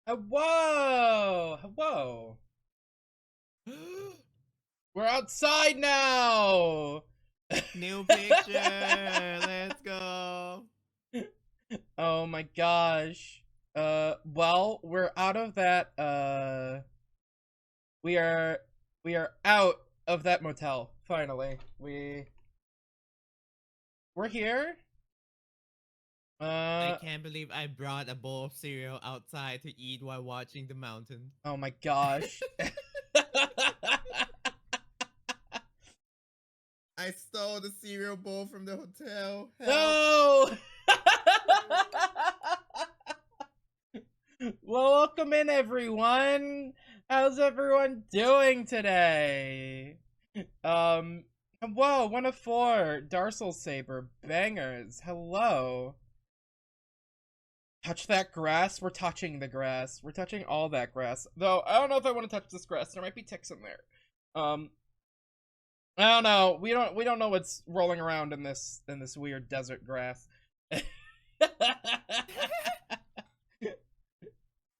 Whoa! Whoa! We're outside now! New picture. Let's go. Oh my gosh. Well, we're out of that, we are, we are out of that motel, finally. We're here. I Uh, can't believe I brought a bowl of cereal outside to eat while watching the mountain. oh my gosh. I stole the cereal bowl from the hotel. Help. No! Well, welcome in, everyone. How's everyone doing today? Um, whoa, 1 of 4, Darcel Saber, bangers. Hello. Touch that grass. We're touching the grass. We're touching all that grass. Though I don't know if I want to touch this grass. There might be ticks in there. Um, I don't know. We don't know what's rolling around in this weird desert grass. This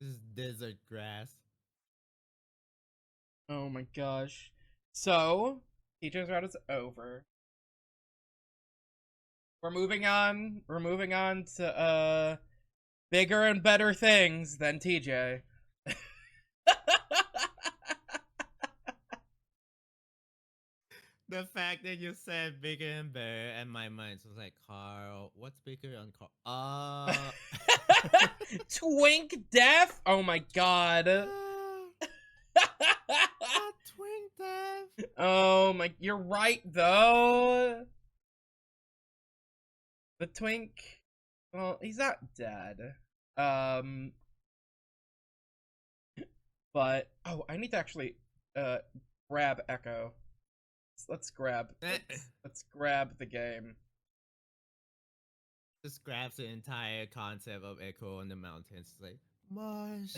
is desert grass. Oh my gosh. So, teacher's route is over. We're moving on. We're moving on to bigger and better things than TJ. The fact that you said bigger and better, and my mind was like, Carl, what's bigger on Carl? Twink Death? Oh my god. Twink Death. Oh my, you're right though. The twink, well, he's not dead. But oh, I need to actually grab Echo. Let's grab let's grab the game. Just grabs the entire concept of Echo on the mountains. It's like Mars.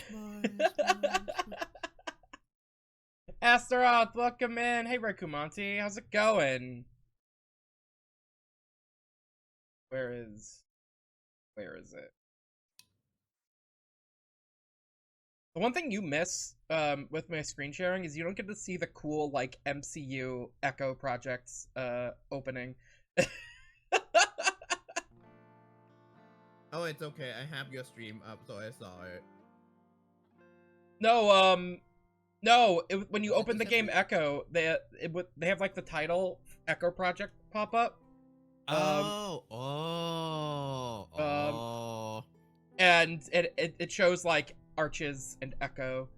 Astaroth, welcome in. Hey Rekumonti, how's it going? Where is it? The one thing you miss with my screen sharing is you don't get to see the cool like MCU Echo projects opening. Oh, it's okay. I have your stream up, so I saw it. No, no. When you Was it open the game separate? Echo, they have like the title Echo Project pop up. Um, Oh. and it shows like Arches and Echo,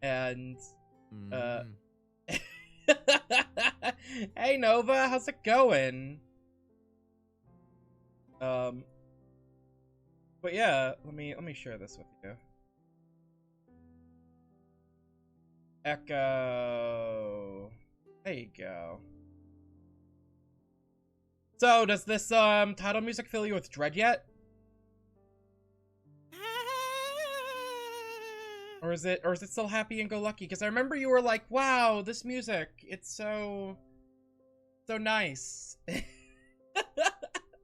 and uh. Mm. Hey Nova, how's it going? Um, but yeah, let me share this with you. Echo. There you go. So, does this title music fill you with dread yet? Or is it still happy and go lucky? Because I remember you were like, wow, this music, it's so nice.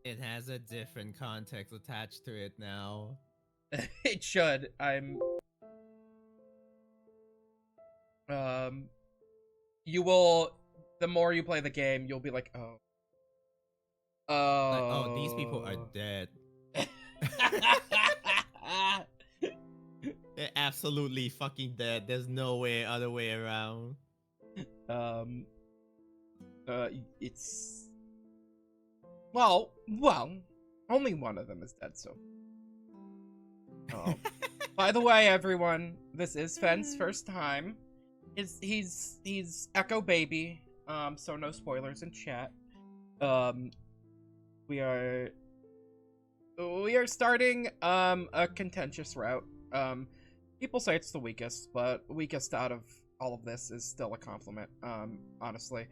It has a different context attached to it now. It should. You will, the more you play the game, you'll be like, oh. Like, oh, these people are Oh. dead. They're absolutely fucking dead. There's no way other way around. It's well, only one of them is dead, so. Oh. By the way, everyone, this is Fenn's first time. He's Echo Baby, so no spoilers in chat. We are starting a contentious route. People say it's the weakest, but weakest out of all of this is still a compliment, honestly.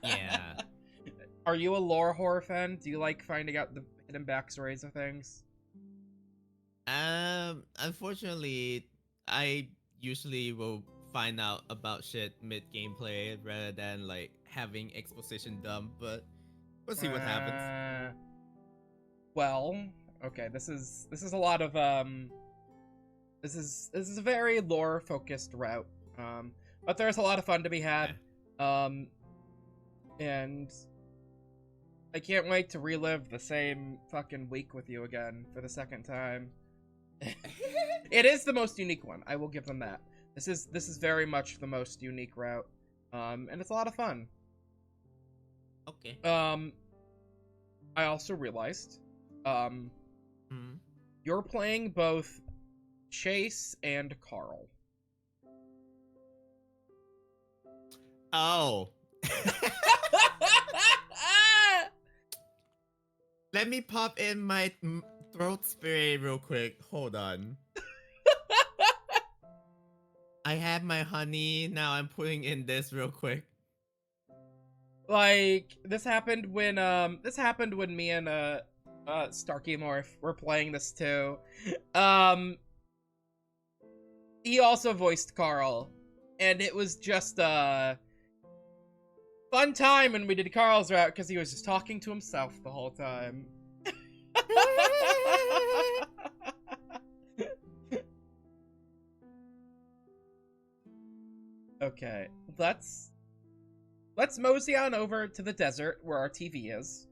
Yeah. Are you a lore horror fan? Do you like finding out the hidden backstories of things? Unfortunately, I usually will find out about shit mid gameplay rather than like having exposition dump, but we'll see what happens. Well, okay, this is a lot of This is a very lore focused route. But there's a lot of fun to be had. And I can't wait to relive the same fucking week with you again for the second time. It is the most unique one. I will give them that. This is very much the most unique route. And it's a lot of fun. Okay. I also realized, Hmm. you're playing both Chase and Carl. Oh. Let me pop in my throat spray real quick. Hold on. I have my honey. Now I'm putting in this real quick. Like, this happened when me and Starky Morph were playing this too. He also voiced Carl, and it was just a fun time when we did Carl's route because he was just talking to himself the whole time. Okay, let's mosey on over to the desert where our TV is,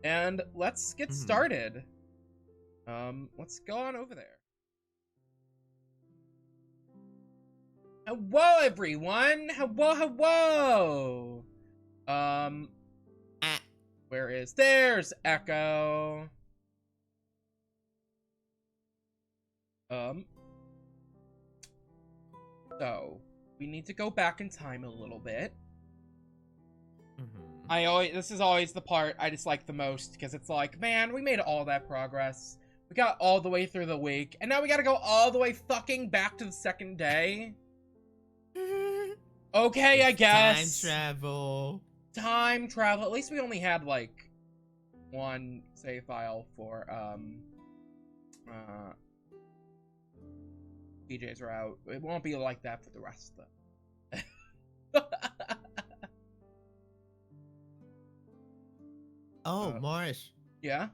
and let's get started. Let's go on over there. Hello, everyone! Hello! Where is... There's Echo. So, we need to go back in time a little bit. This is always the part I dislike the most, because it's like, man, we made all that progress. We got all the way through the week, and now we gotta go all the way fucking back to the second day? Okay, I guess. Time travel. At least we only had, like, one save file for, PJ's route. It won't be like that for the rest of them. Marsh. Yeah?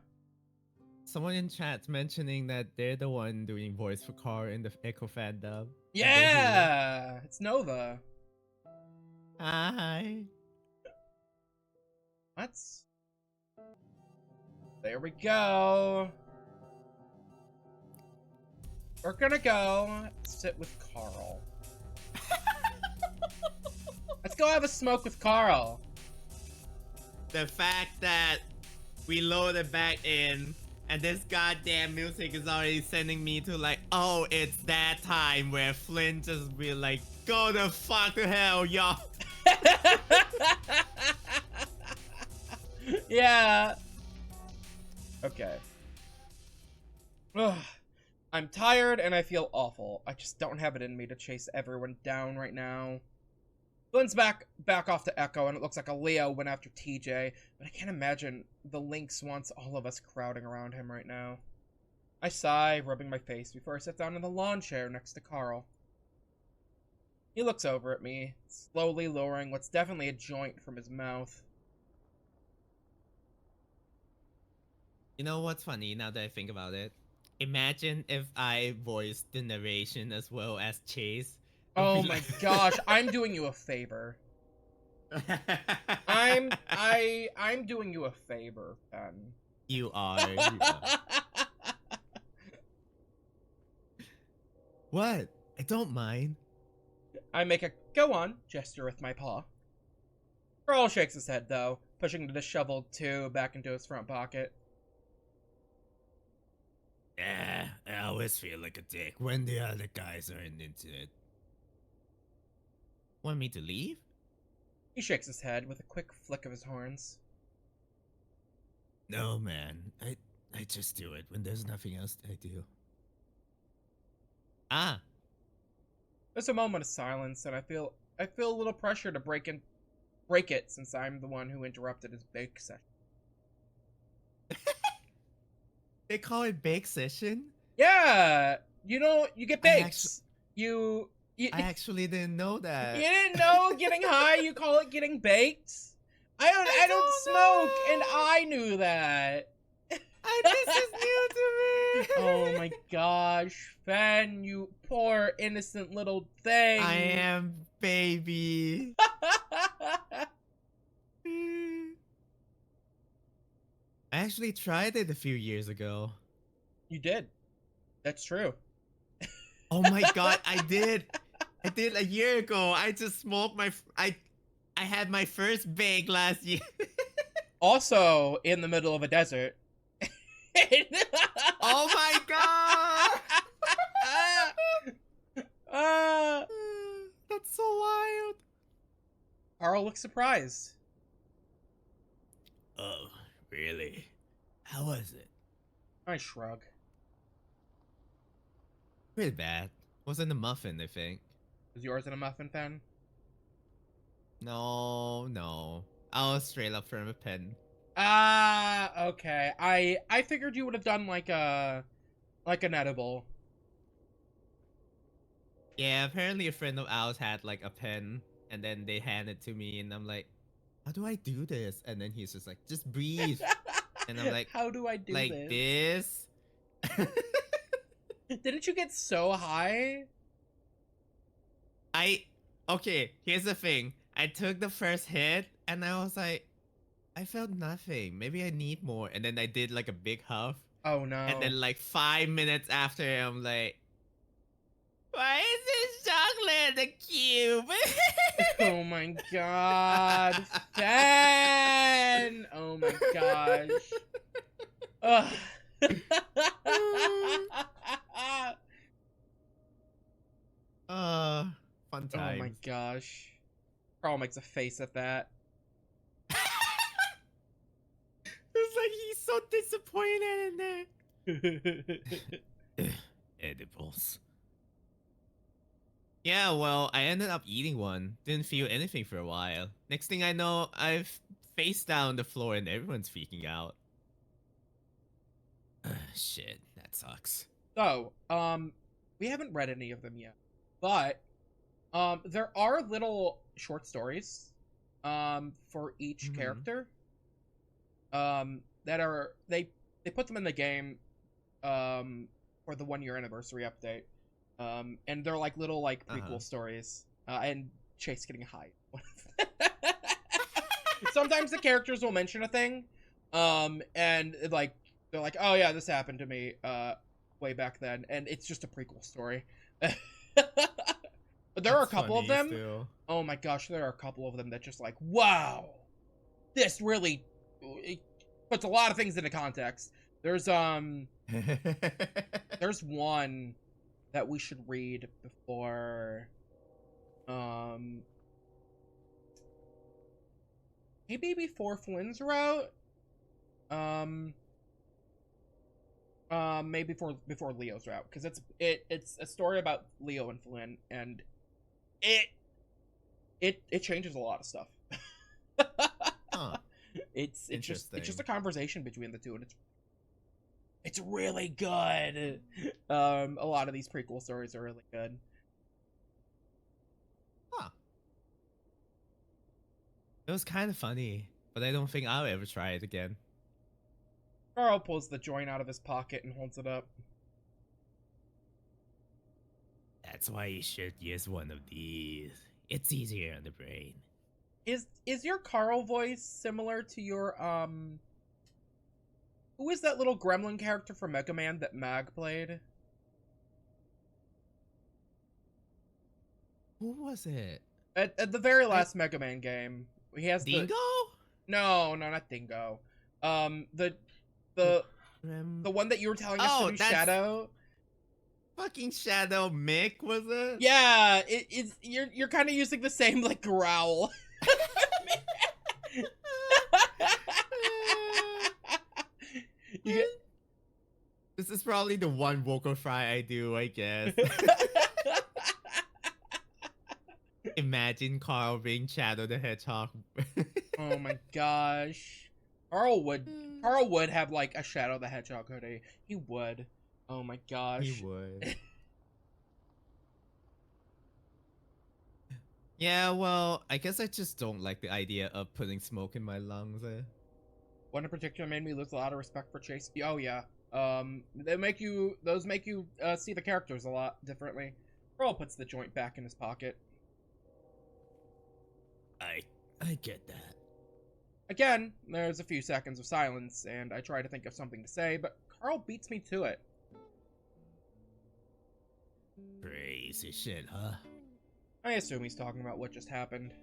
Someone in chat's mentioning that they're the one doing voice for Carl in the Echo fandom. Yeah! It's Nova. Hi. Let's... There we go. We're gonna go sit with Carl. Let's go have a smoke with Carl. The fact that we loaded back in and this goddamn music is already sending me to like, oh, it's that time where Flynn just be like, go the fuck to hell, y'all. Yeah. Okay. Ugh. I'm tired and I feel awful. I just don't have it in me to chase everyone down right now. Flynn's back off to Echo, and it looks like a Leo went after TJ, but I can't imagine the Lynx wants all of us crowding around him right now. I sigh, rubbing my face before I sit down in the lawn chair next to Carl. He looks over at me, slowly lowering what's definitely a joint from his mouth. You know what's funny now that I think about it? Imagine if I voiced the narration as well as Chase. Oh my gosh, I'm doing you a favor. I'm doing you a favor, Ben. You are. What? I don't mind. I make a go on gesture with my paw. Carl shakes his head, though, pushing the disheveled two back into his front pocket. Yeah, I always feel like a dick when the other guys aren't into it. Want me to leave? He shakes his head with a quick flick of his horns. No, man. I just do it when there's nothing else I do. Ah. There's a moment of silence, and I feel a little pressure to break it since I'm the one who interrupted his bake session. They call it bake session? Yeah, you get baked. I actually didn't know that. You didn't know getting high, you call it getting baked? I don't smoke, and I knew that. This is new to me. Oh my gosh, Fen, you poor innocent little thing. I am baby. I actually tried it a few years ago. You did. That's true. Oh my god, I did. I did a year ago. I just smoked I had my first bag last year. Also, in the middle of a desert. Oh my god. That's so wild. Carl looks surprised. Oh, really? How was it? I shrug. Pretty bad. Wasn't a muffin, I think. Was yours in a muffin pen? No. I was straight up from a pen. Ah, okay. I figured you would have done like an edible. Yeah, apparently a friend of ours had like a pen, and then they handed it to me, and I'm like, how do I do this? And then he's just like, just breathe. And I'm like, how do I do like this? Didn't you get so high? Okay, here's the thing. I took the first hit, and I was like, I felt nothing. Maybe I need more. And then I did like a big huff. Oh no. And then like 5 minutes after, I'm like, why is this chocolate a cube? Oh my god. Fen! Oh my gosh. Ugh. Fun Oh times. my gosh. Carl makes a face at that. It's like he's so disappointed in there. Edibles. Yeah, well, I ended up eating one. Didn't feel anything for a while. Next thing I know, I've face down on the floor and everyone's freaking out. Shit, that sucks. So, we haven't read any of them yet, but there are little short stories for each character that are they put them in the game for the 1 year anniversary update, and they're like little like prequel stories, and Chase getting high. Sometimes the characters will mention a thing, and like they're like, oh yeah, this happened to me way back then, and it's just a prequel story. But there are a couple of them. Still. Oh my gosh, there are a couple of them that just like, wow, this really it puts a lot of things into context. There's one that we should read before maybe before Flynn's route. Maybe before Leo's route, because it's a story about Leo and Flynn, and it changes a lot of stuff. Huh. It's just a conversation between the two, and it's really good. A lot of these prequel stories are really good. Huh. It was kind of funny, but I don't think I'll ever try it again. Carl pulls the joint out of his pocket and holds it up. That's why you should use one of these. It's easier on the brain. Is your Carl voice similar to your who is that little gremlin character from Mega Man that Mag played? Who was it? At the very last Mega Man game, he has Dingo? No, not Dingo. The one that you were telling us to do, Shadow. Fucking Shadow Mick, was it? Yeah, it's you're kind of using the same like growl. This is probably the one vocal fry I do, I guess. Imagine Carl being Shadow the Hedgehog. Oh my gosh. Carl would have like a Shadow the Hedgehog hoodie. He would. Oh my gosh. He would. Yeah, well, I guess I just don't like the idea of putting smoke in my lungs. One in particular made me lose a lot of respect for Chase. Oh yeah. Those make you see the characters a lot differently. Carl puts the joint back in his pocket. I get that. Again, there's a few seconds of silence, and I try to think of something to say, but Carl beats me to it. Crazy shit, huh? I assume he's talking about what just happened.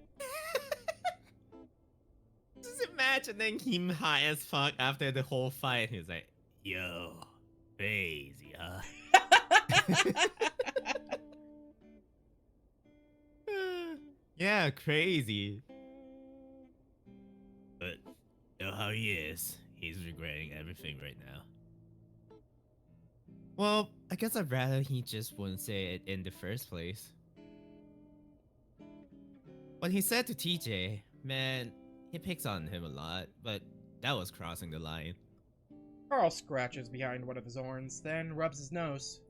Just imagining him high as fuck after the whole fight. He's like, Yo, crazy, huh? yeah, crazy. But you know how he is. He's regretting everything right now. Well, I guess I'd rather he just wouldn't say it in the first place. What he said to TJ, man, he picks on him a lot, but that was crossing the line. Carl scratches behind one of his horns, then rubs his nose.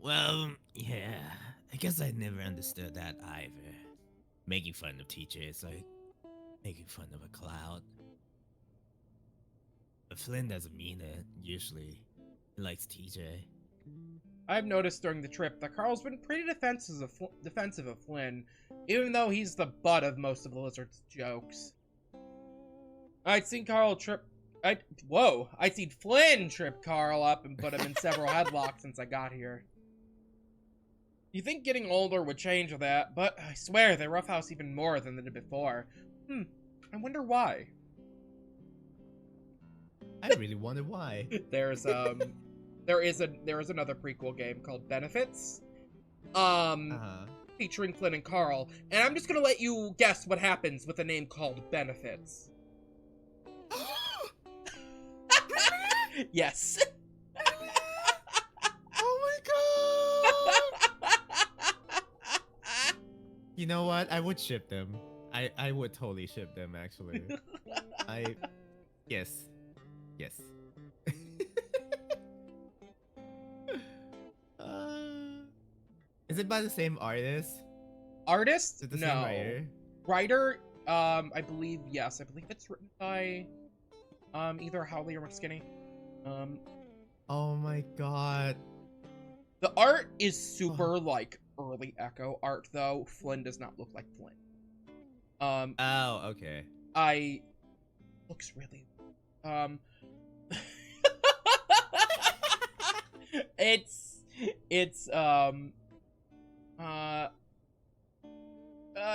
Well, yeah. I guess I never understood that either. Making fun of TJ is like making fun of a cloud. But Flynn doesn't mean it, usually. He likes TJ. I've noticed during the trip that Carl's been pretty defensive of Flynn, even though he's the butt of most of the Lizard's jokes. I'd seen Flynn trip Carl up and put him in several headlocks since I got here. You think getting older would change that, but I swear they roughhouse even more than they did before. I wonder why. I really wonder why. There is another prequel game called Benefits. Featuring Flynn and Carl, and I'm just gonna let you guess what happens with a name called Benefits. Yes. Oh my god! You know what? I would ship them. I would totally ship them, actually. Yes. Yes. Is it by the same artist? Artist? Is it the No. same writer? Writer? I believe yes. I believe it's written by either Howley or McSkinny. Oh my god. The art is super like early Echo art though. Flynn does not look like Flynn. Oh, okay. Looks really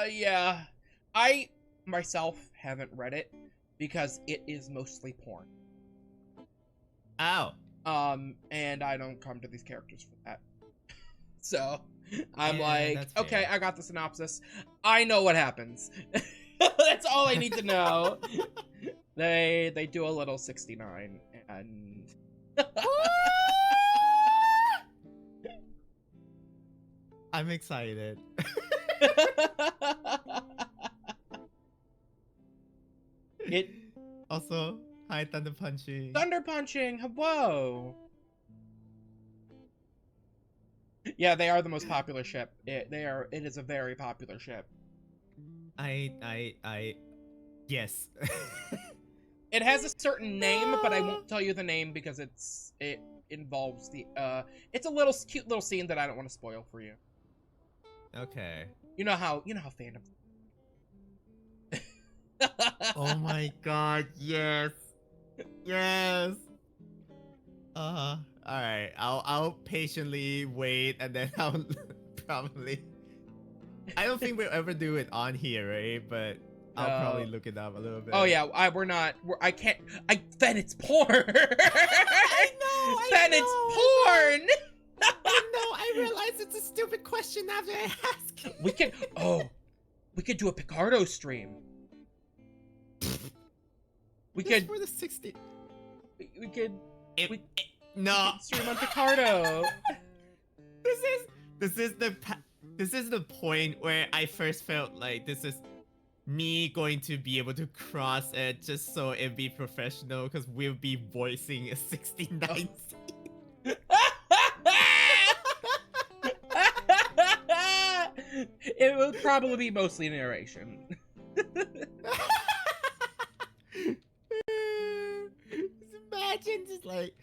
yeah. I myself haven't read it because it is mostly porn. Oh. And I don't come to these characters for that. So, I'm Yeah, like, that's okay, fair. I got the synopsis. I know what happens. That's all I need to know. They do a little 69 and I'm excited. It Also, hi Thunder Punchy. Thunder punching. Whoa. Yeah, they are the most popular ship. It is a very popular ship. Yes. It has a certain name, but I won't tell you the name because it involves the it's a little cute little scene that I don't want to spoil for you. Okay. You know how fandoms. Oh my god, yes. Yes. Alright. I'll patiently wait and then I'll probably I don't think we'll ever do it on here, right? But I'll probably look it up a little bit. Oh yeah, then it's porn. I know. Then it's porn. I realize it's a stupid question after I ask. We could do a Picardo stream. We Just could for the 60. No. stream on Picardo. This is the point where I first felt like this is me going to be able to cross it just so it'd be professional because we'll be voicing a 69 scene. It would probably be mostly narration. like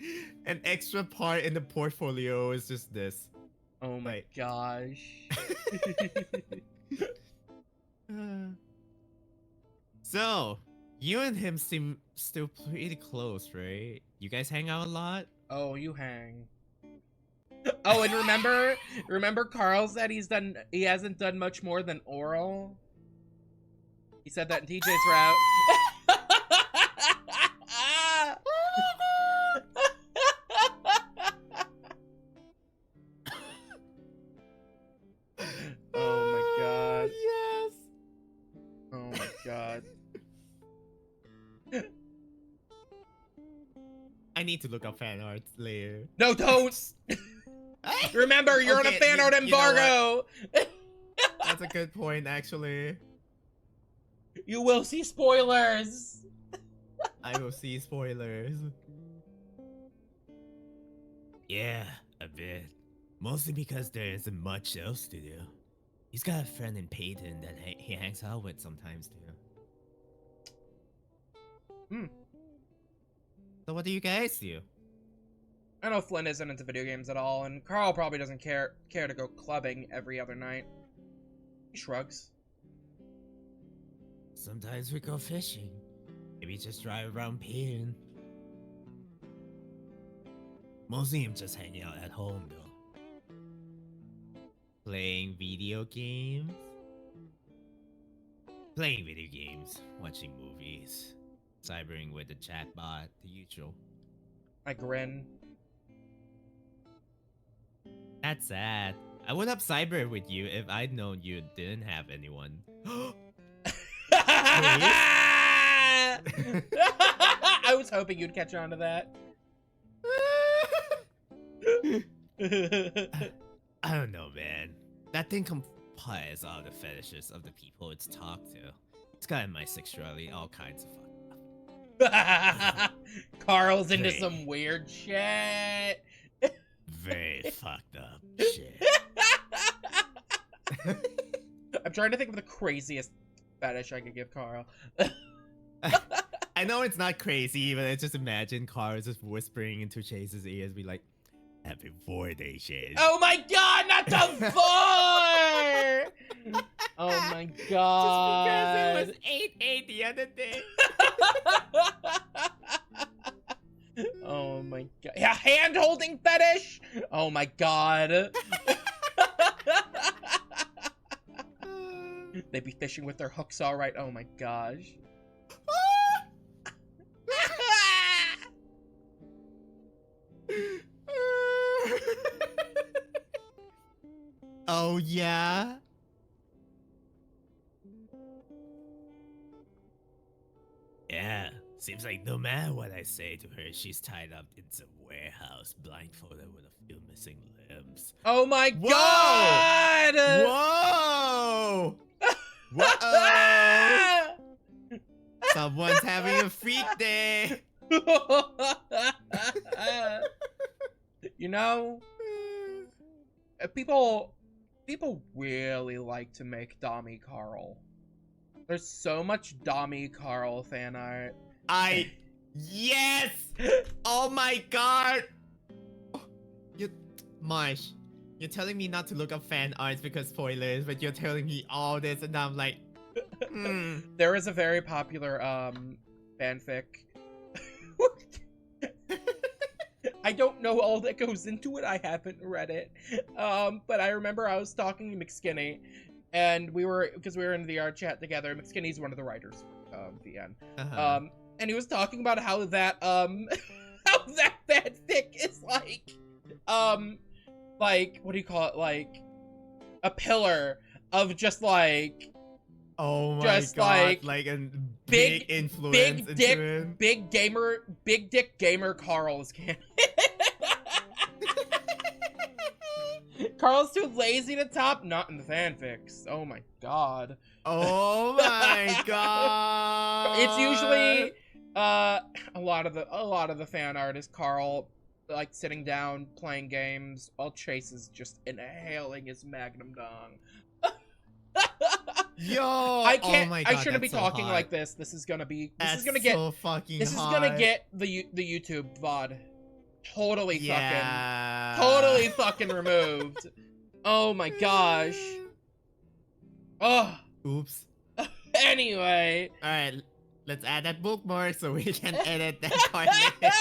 an extra part in the portfolio is just this. Oh my Right. gosh. So, you and him seem still pretty close, right? You guys hang out a lot? Oh, you hang. Oh, and remember Carl said he hasn't done much more than oral? He said that in TJ's route. Oh my god. Yes! Oh my god. I need to look up fan art later. No, don't! Remember, you're on a Okay, fan art you know what? embargo! That's a good point, actually. You will see spoilers! I will see spoilers. Yeah, a bit. Mostly because there isn't much else to do. He's got a friend in Peyton that he hangs out with sometimes too. So what do you guys do? I know Flynn isn't into video games at all, and Carl probably doesn't care to go clubbing every other night. He shrugs. Sometimes we go fishing. Maybe just drive around Peyton. Mostly I'm just hanging out at home though. Playing video games? Playing video games, watching movies, cybering with the chatbot, the usual. I grin. That's sad. I would have cybered with you if I'd known you didn't have anyone. I was hoping you'd catch on to that. I don't know, man. That thing compiles all the fetishes of the people it's talked to. It's gotten my sexuality all kinds of fun. Carl's into Hey. some weird shit. Very fucked up shit. I'm trying to think of the craziest fetish I could give Carl. I know it's not crazy, but I just imagine Carl just whispering into Chase's ears, be like, Happy 4 day shit. Oh my god, not the 4! Oh my god. just because it was 8-8 the other day. Oh my god. Yeah, hand holding fetish? Oh my god. They'd be fishing with their hooks alright. Oh my gosh. Oh yeah? Yeah, seems like no matter what I say to her, she's tied up in some warehouse, blindfolded with a few missing limbs. Oh my Whoa! god! Whoa! Whoa! Someone's having a freak day. You know, people really like to make Dommy Carl. There's so much Dommy Carl fan art. Yes! Oh my god! Marsh, you're telling me not to look up fan arts because spoilers, but you're telling me all this and I'm like, There is a very popular fanfic. I don't know all that goes into it. I haven't read it. But I remember I was talking to McSkinny, and we were in the art chat together. McSkinny's one of the writers for VN. And he was talking about how that how that fanfic is like what do you call it? Like a pillar of just like oh my just god, like a big- big influence big into dick him. big dick gamer Carl is canon. Carl's too lazy to top, not in the fanfics. Oh my god. Oh my god. It's usually a lot of the fan art is Carl like sitting down playing games while Chase is just inhaling his magnum dong. Yo, I can't. Oh my I god, shouldn't be that's so talking hot. like this. This is gonna be. This That's is gonna get. so fucking This is hot. gonna get the YouTube VOD. totally Yeah. totally fucking removed. Oh my gosh. Oh. Oops. Anyway. Alright, let's add that bookmark so we can edit that part later.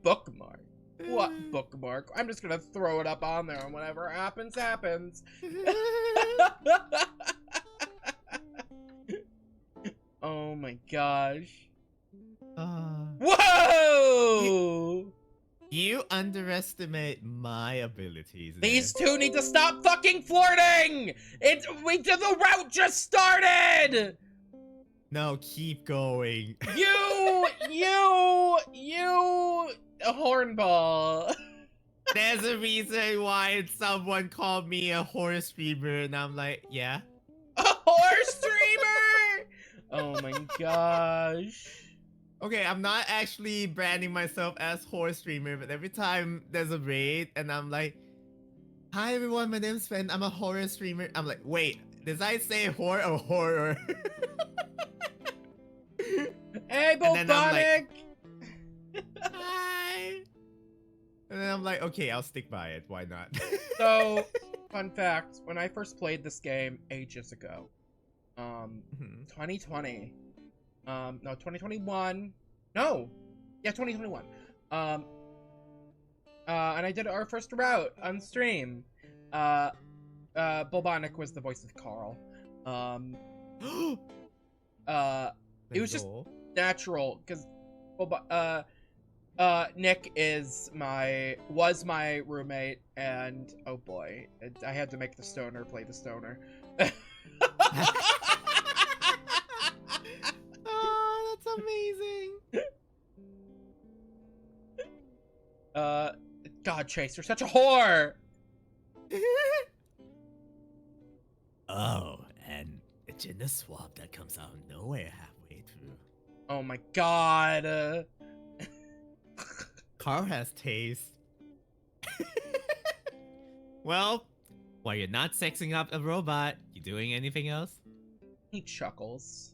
Bookmark. What bookmark? I'm just gonna throw it up on there and whatever happens, happens. Oh my gosh. Whoa! You underestimate my abilities. These there. two need to stop fucking flirting! The route just started! No, keep going. You a hornball. There's a reason why someone called me a horror streamer, and I'm like, yeah. A horror streamer? Oh my gosh. Okay, I'm not actually branding myself as horror streamer, but every time there's a raid and I'm like, hi everyone, my name's Sven, I'm a horror streamer. I'm like, wait, did I say horror or horror? Hey, And then I'm Bobonic! Hi. And then I'm like, okay, I'll stick by it. Why not? So, fun fact, when I first played this game ages ago, 2020, no, 2021, no, yeah, 2021, and I did our first route on stream. Bobonic was the voice of Carl. It was just natural, because, Nick was my roommate, and oh boy, I had to make the stoner play the stoner. Oh, that's amazing. God, Chase, you're such a whore! Oh, and it's in the swamp that comes out of nowhere halfway through. Oh my god. Carl has taste. Well, While you're not sexing up a robot, you doing anything else? He chuckles.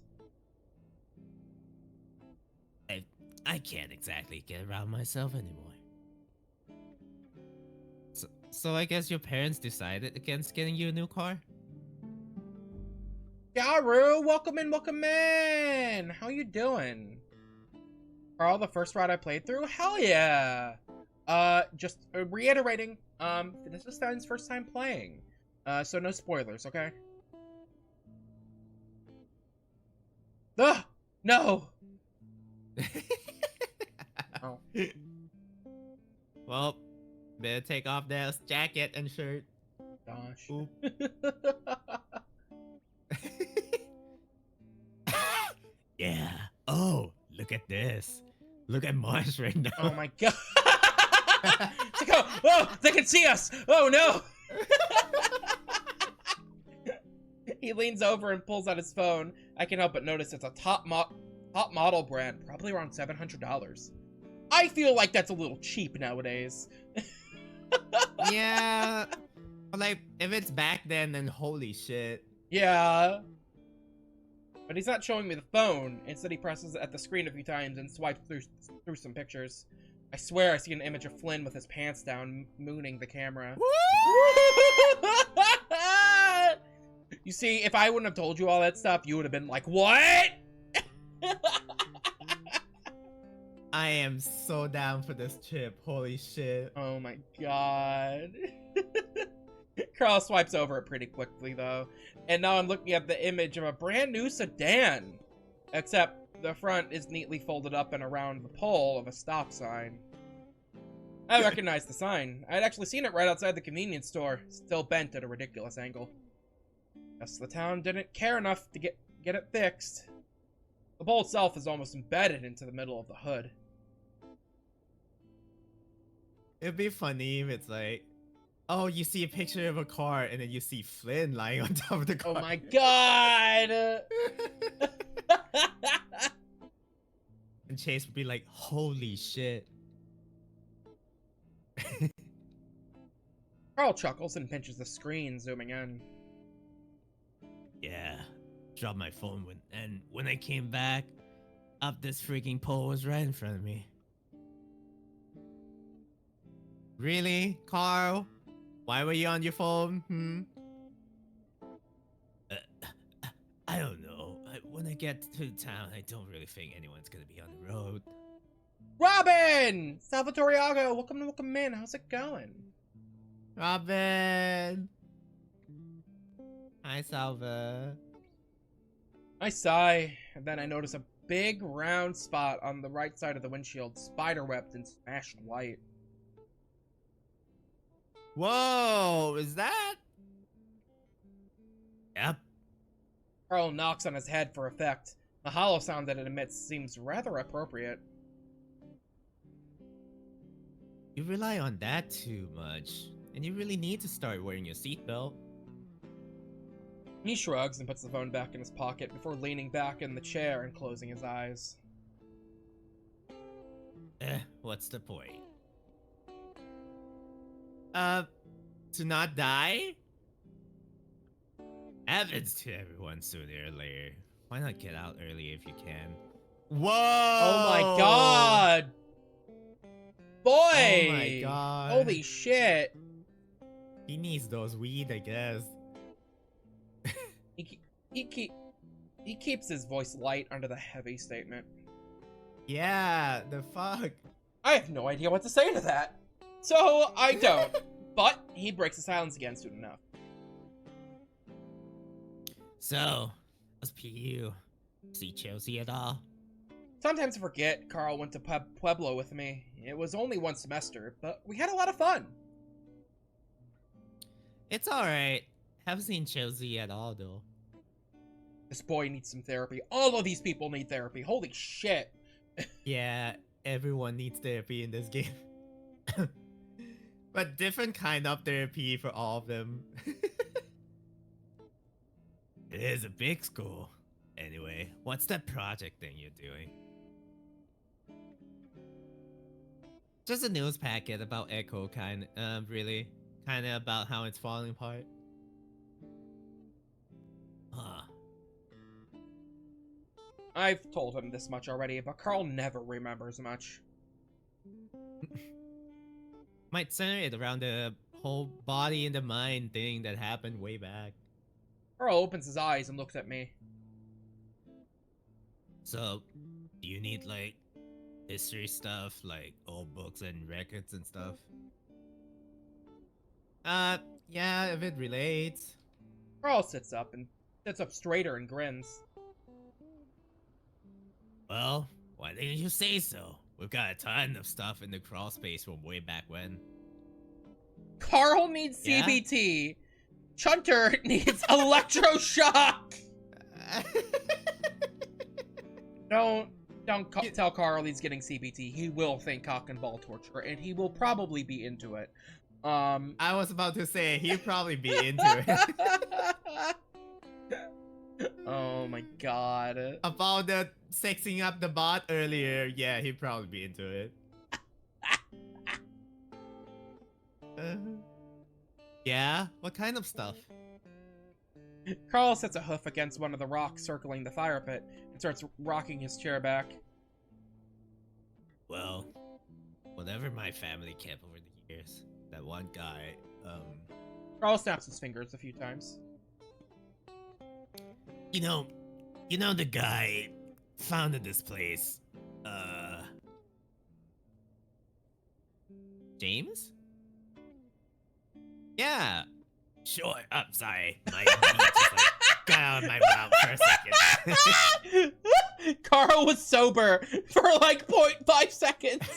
I can't exactly get around myself anymore. So I guess your parents decided against getting you a new car? Yaru, welcome in! How you doing? Carl, the first route I played through? Hell yeah! Just reiterating, this is Stan's first time playing. So no spoilers, okay? Ugh! No! Oh. well, better take off that jacket and shirt. Gosh. Oop. Yeah. Oh, look at this. Look at Mars right now. Oh my god! It's like, oh, they can see us! Oh no! He leans over and pulls out his phone. I can't help but notice it's a top model brand, probably around $700. I feel like that's a little cheap nowadays. Yeah. Like, if it's back then holy shit. Yeah. But he's not showing me the phone. Instead, he presses at the screen a few times and swipes through some pictures. I swear I see an image of Flynn with his pants down, mooning the camera. You see, if I wouldn't have told you all that stuff, you would have been like, what? I am so down for this trip. Holy shit. Oh my god. Carl swipes over it pretty quickly, though. And now I'm looking at the image of a brand new sedan. Except the front is neatly folded up and around the pole of a stop sign. I recognize the sign. I'd actually seen it right outside the convenience store, still bent at a ridiculous angle. Guess the town didn't care enough to get it fixed. The pole itself is almost embedded into the middle of the hood. It'd be funny if it's like, oh, you see a picture of a car and then you see Flynn lying on top of the car. Oh my god! And Chase would be like, holy shit. Carl chuckles and pinches the screen, zooming in. Yeah. Dropped my phone when I came back, up this freaking pole was right in front of me. Really, Carl? Why were you on your phone? I don't know. When I get to town, I don't really think anyone's gonna be on the road. Robin! Salvatoriago, welcome in. How's it going? Robin! Hi, Salva. I sigh, and then I notice a big round spot on the right side of the windshield, spiderwebbed and smashed white. Whoa, is that? Yep. Carl knocks on his head for effect. The hollow sound that it emits seems rather appropriate. You rely on that too much, and you really need to start wearing your seatbelt. He shrugs and puts the phone back in his pocket before leaning back in the chair and closing his eyes. What's the point? To not die? Happens to everyone sooner or later. Why not get out early if you can? Whoa! Oh my god! Boy! Oh my god. Holy shit! He needs those weed, I guess. He keeps his voice light under the heavy statement. Yeah, the fuck? I have no idea what to say to that. So, I don't. But he breaks the silence again soon enough. So, how's PU? See Chelsea at all? Sometimes I forget Carl went to Pueblo with me. It was only one semester, but we had a lot of fun. It's alright. Haven't seen Chelsea at all, though. This boy needs some therapy. All of these people need therapy. Holy shit. Yeah, everyone needs therapy in this game. But different kind of therapy for all of them. It is a big school. Anyway, what's that project thing you're doing? Just a news packet about Echo, really. Kinda about how it's falling apart. Huh. I've told him this much already, but Carl never remembers much. Might center it around the whole body and the mind thing that happened way back. Carl opens his eyes and looks at me. So, do you need, like, history stuff, like old books and records and stuff? Yeah, if it relates. Carl sits up straighter and grins. Well, why didn't you say so? We've got a ton of stuff in the crawl space from way back when. Carl needs Yeah? CBT. Chunter needs electroshock. Don't tell Carl he's getting CBT. He will think cock and ball torture, and he will probably be into it. I was about to say, he'd probably be into it. Oh my god. About the sexing up the bot earlier, yeah, he'd probably be into it. Yeah? What kind of stuff? Carl sets a hoof against one of the rocks circling the fire pit and starts rocking his chair back. Well, whatever my family kept over the years, that one guy, Carl snaps his fingers a few times. You know the guy founded this place, James? Yeah. Sure, I'm sorry. My meat just like got out of my mouth for a second. Carl was sober for like 0.5 seconds.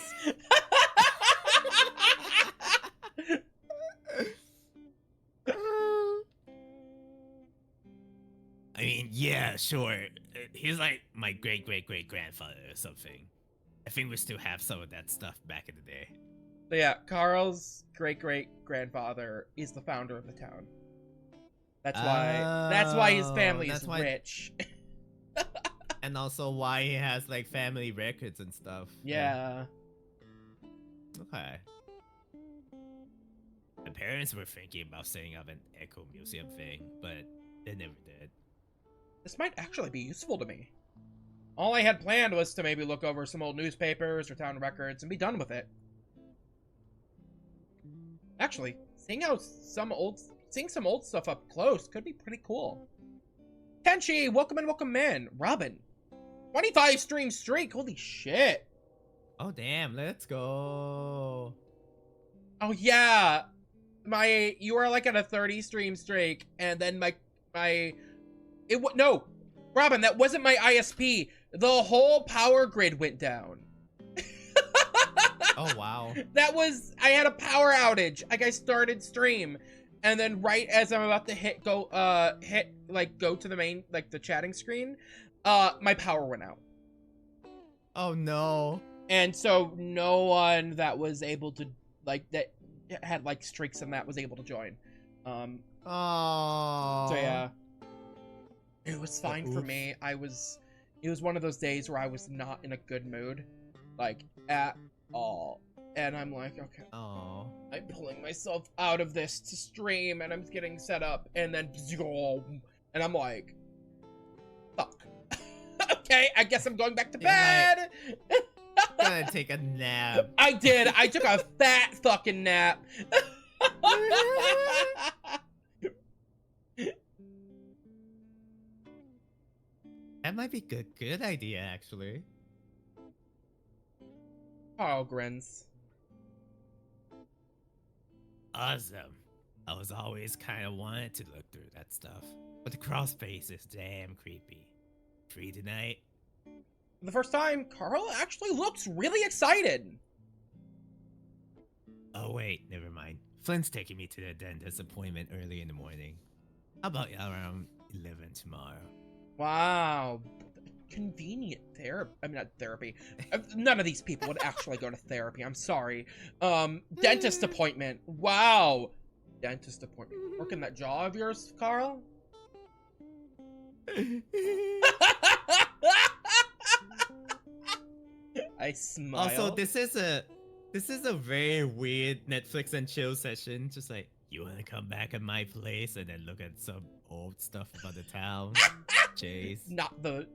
I mean, yeah, sure. He's like my great-great-great-grandfather or something. I think we still have some of that stuff back in the day. So yeah, Carl's great-great-grandfather is the founder of the town. That's why his family is rich. And also why he has like family records and stuff. Yeah. Okay. My parents were thinking about setting up an Echo Museum thing, but they never did. This might actually be useful to me. All I had planned was to maybe look over some old newspapers or town records and be done with it. Actually, seeing some old stuff up close could be pretty cool. Tenchi, welcome in. Robin, 25 stream streak. Holy shit. Oh damn, let's go. Oh yeah, you are like at a 30 stream streak, and then no, Robin, that wasn't my ISP. The whole power grid went down. Oh wow. I had a power outage. Like, I started stream, and then right as I'm about to go to the main, like, the chatting screen, my power went out. Oh no. And so no one that was able to, like, that had, like, streaks and that was able to join. Oh. So yeah. It was fine for me. It was one of those days where I was not in a good mood. Like, at all. And I'm like, okay. Oh. I'm pulling myself out of this to stream, and I'm getting set up, and then and I'm like, fuck. Okay, I guess I'm going back to bed. Gonna take a nap. I did. I took a fat fucking nap. That might be good idea actually. Carl grins. Awesome. I was always kind of wanted to look through that stuff, but the crawl space is damn creepy. Free tonight? For the first time, Carl actually looks really excited. Oh wait, never mind. Flint's taking me to the dentist appointment early in the morning. How about around 11 tomorrow? Wow. Convenient therapy. I mean, not therapy. None of these people would actually go to therapy. I'm sorry. Dentist appointment. Wow. Dentist appointment. Working that jaw of yours, Carl? I smile. Also, this is a very weird Netflix and chill session. Just like, you wanna come back at my place and then look at some old stuff about the town? Chase. Not the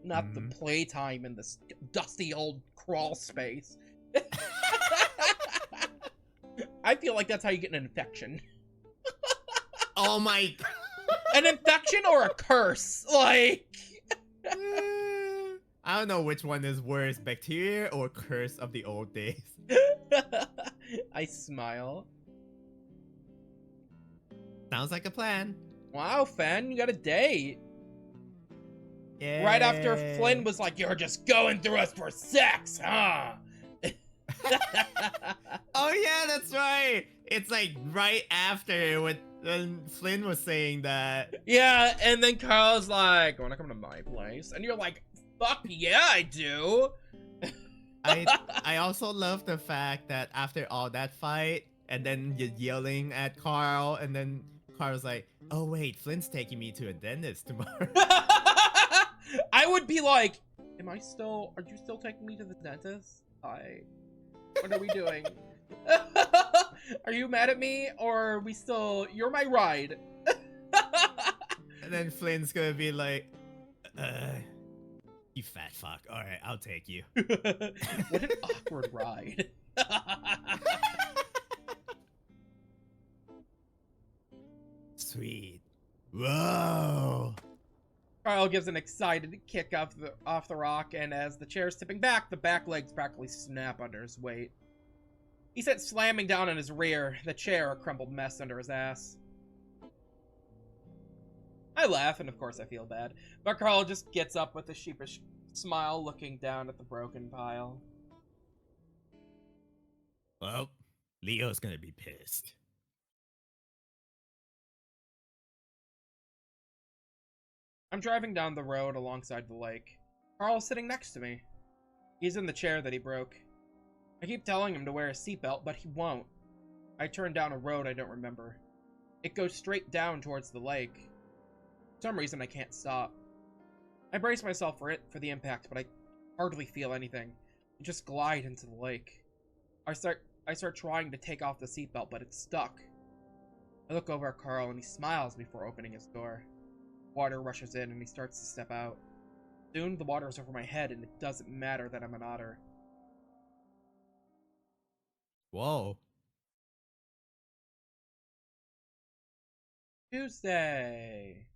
playtime in this dusty old crawl space. I feel like that's how you get an infection. Oh my. An infection or a curse? Like. I don't know which one is worse, bacteria or curse of the old days. I smile. Sounds like a plan. Wow, Fen, you got a date. Yeah. Right after Flynn was like, "You're just going through us for sex, huh?" Oh yeah, that's right. It's like right after when Flynn was saying that. Yeah, and then Carl's like, "Wanna come to my place?" And you're like, "Fuck yeah, I do." I also love the fact that after all that fight, and then you're yelling at Carl, and then Carl's like, "Oh wait, Flynn's taking me to a dentist tomorrow." I would be like, are you still taking me to the dentist? What are we doing? Are you mad at me, or are we still, you're my ride? And then Flynn's gonna be like, you fat fuck. Alright, I'll take you. What an awkward ride. Sweet. Whoa. Carl gives an excited kick off the rock, and as the chair's tipping back, the back legs practically snap under his weight. He sits slamming down on his rear, the chair a crumpled mess under his ass. I laugh, and of course I feel bad, but Carl just gets up with a sheepish smile, looking down at the broken pile. Well, Leo's gonna be pissed. I'm driving down the road alongside the lake. Carl's sitting next to me. He's in the chair that he broke. I keep telling him to wear a seatbelt, but he won't. I turn down a road I don't remember. It goes straight down towards the lake. For some reason, I can't stop. I brace myself for the impact, but I hardly feel anything. I just glide into the lake. I start trying to take off the seatbelt, but it's stuck. I look over at Carl, and he smiles before opening his door. Water rushes in, and he starts to step out. Soon, the water is over my head, and it doesn't matter that I'm an otter. Whoa. Tuesday.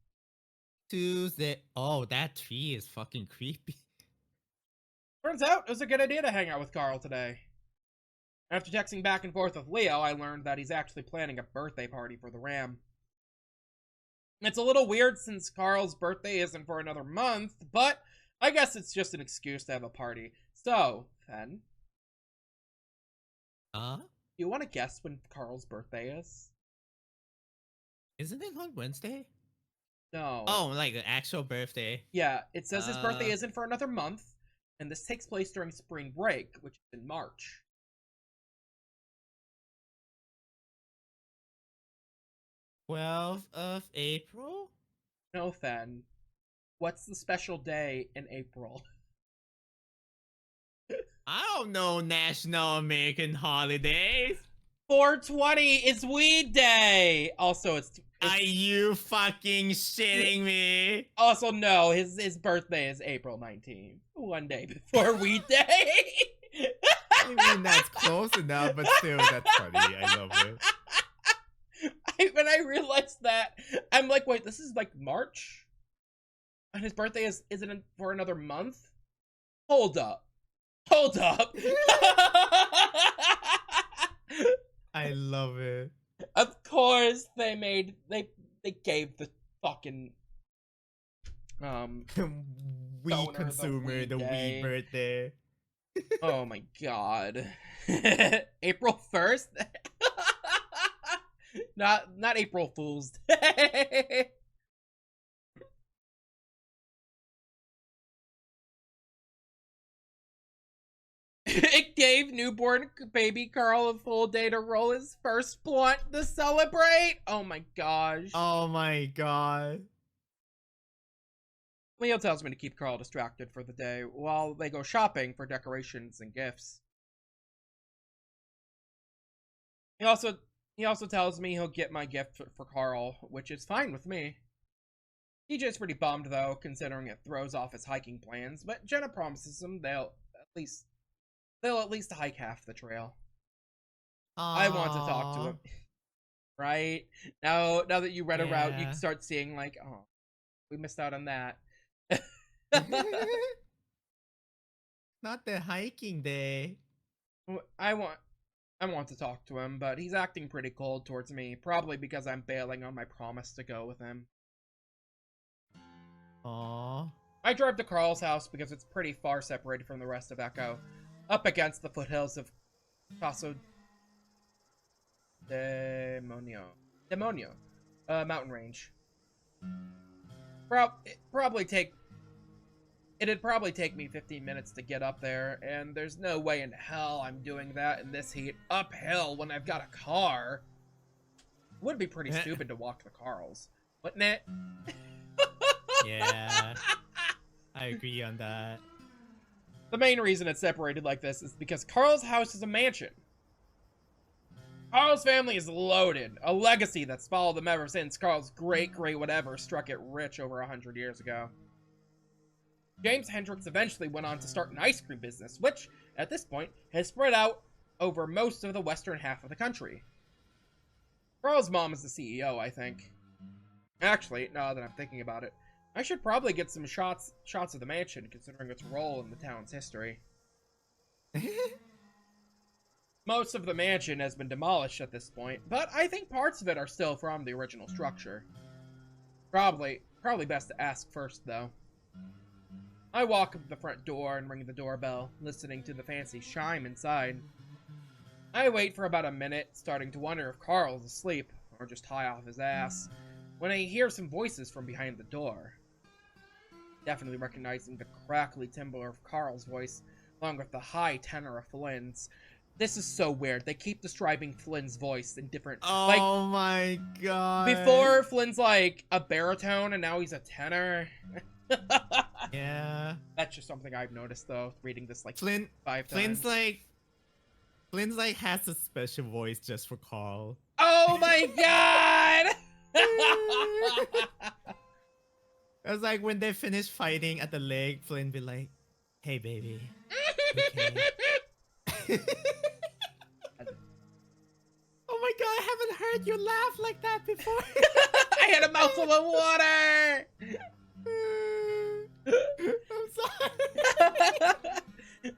Tuesday. Oh, that tree is fucking creepy. Turns out it was a good idea to hang out with Carl today. After texting back and forth with Leo, I learned that he's actually planning a birthday party for the Ram. It's a little weird since Carl's birthday isn't for another month, but I guess it's just an excuse to have a party. So, Fen, you want to guess when Carl's birthday is? Isn't it on Wednesday? No. Oh, like an actual birthday. Yeah, it says his birthday Uh. isn't for another month, and this takes place during spring break, which is in March. 12th of April? No, Fen. What's the special day in April? I don't know national American holidays. 420 is Weed Day! Also, it's Are you fucking shitting me? also, no, his birthday is April 19th. One day before Weed Day! I mean, that's close enough, but still, that's funny. I love it. When I realized that, I'm like, wait, this is like March? And his birthday isn't for another month? Hold up. Hold up. I love it. Of course they gave the fucking We Stoner, the consumer, weed the day. wee birthday. oh my god. April 1st? not April Fool's Day. It gave newborn baby Carl a full day to roll his first blunt to celebrate. Oh my gosh. Oh my god. Leo tells me to keep Carl distracted for the day while they go shopping for decorations and gifts. He also tells me he'll get my gift for Carl, which is fine with me. TJ's pretty bummed though, considering it throws off his hiking plans, but Jenna promises him they'll at least hike half the trail. I want to talk to him. Right? Now that you read a route, you Yeah. can start seeing like, oh, we missed out on that. Not the hiking day. I want to talk to him, but he's acting pretty cold towards me, probably because I'm bailing on my promise to go with him. Aww. I drive to Carl's house because it's pretty far separated from the rest of Echo, up against the foothills of Paso Demonio mountain range. It'd probably take me 15 minutes to get up there, and there's no way in hell I'm doing that in this heat uphill when I've got a car. It would be pretty stupid to walk to Carl's, wouldn't it? Yeah. I agree on that. The main reason it's separated like this is because Carl's house is a mansion. Carl's family is loaded, a legacy that's followed them ever since Carl's great whatever struck it rich over 100 years ago. James Hendricks eventually went on to start an ice cream business, which, at this point, has spread out over most of the western half of the country. Carl's mom is the CEO, I think. Actually, now that I'm thinking about it, I should probably get some shots of the mansion, considering its role in the town's history. Most of the mansion has been demolished at this point, but I think parts of it are still from the original structure. Probably best to ask first, though. I walk up to the front door and ring the doorbell, listening to the fancy chime inside. I wait for about a minute, starting to wonder if Carl's asleep, or just high off his ass, when I hear some voices from behind the door. Definitely recognizing the crackly timbre of Carl's voice, along with the high tenor of Flynn's. This is so weird. They keep describing Flynn's voice in different... Oh my god. Before, Flynn's like a baritone, and now he's a tenor. Yeah. That's just something I've noticed, though, reading this like Flynn 5 Flynn's times. like has a special voice just for Carl. Oh my god! It's like when they finish fighting at the lake, Flynn be like, "Hey baby." Oh my god, I haven't heard you laugh like that before. I had a mouthful of water. I'm sorry.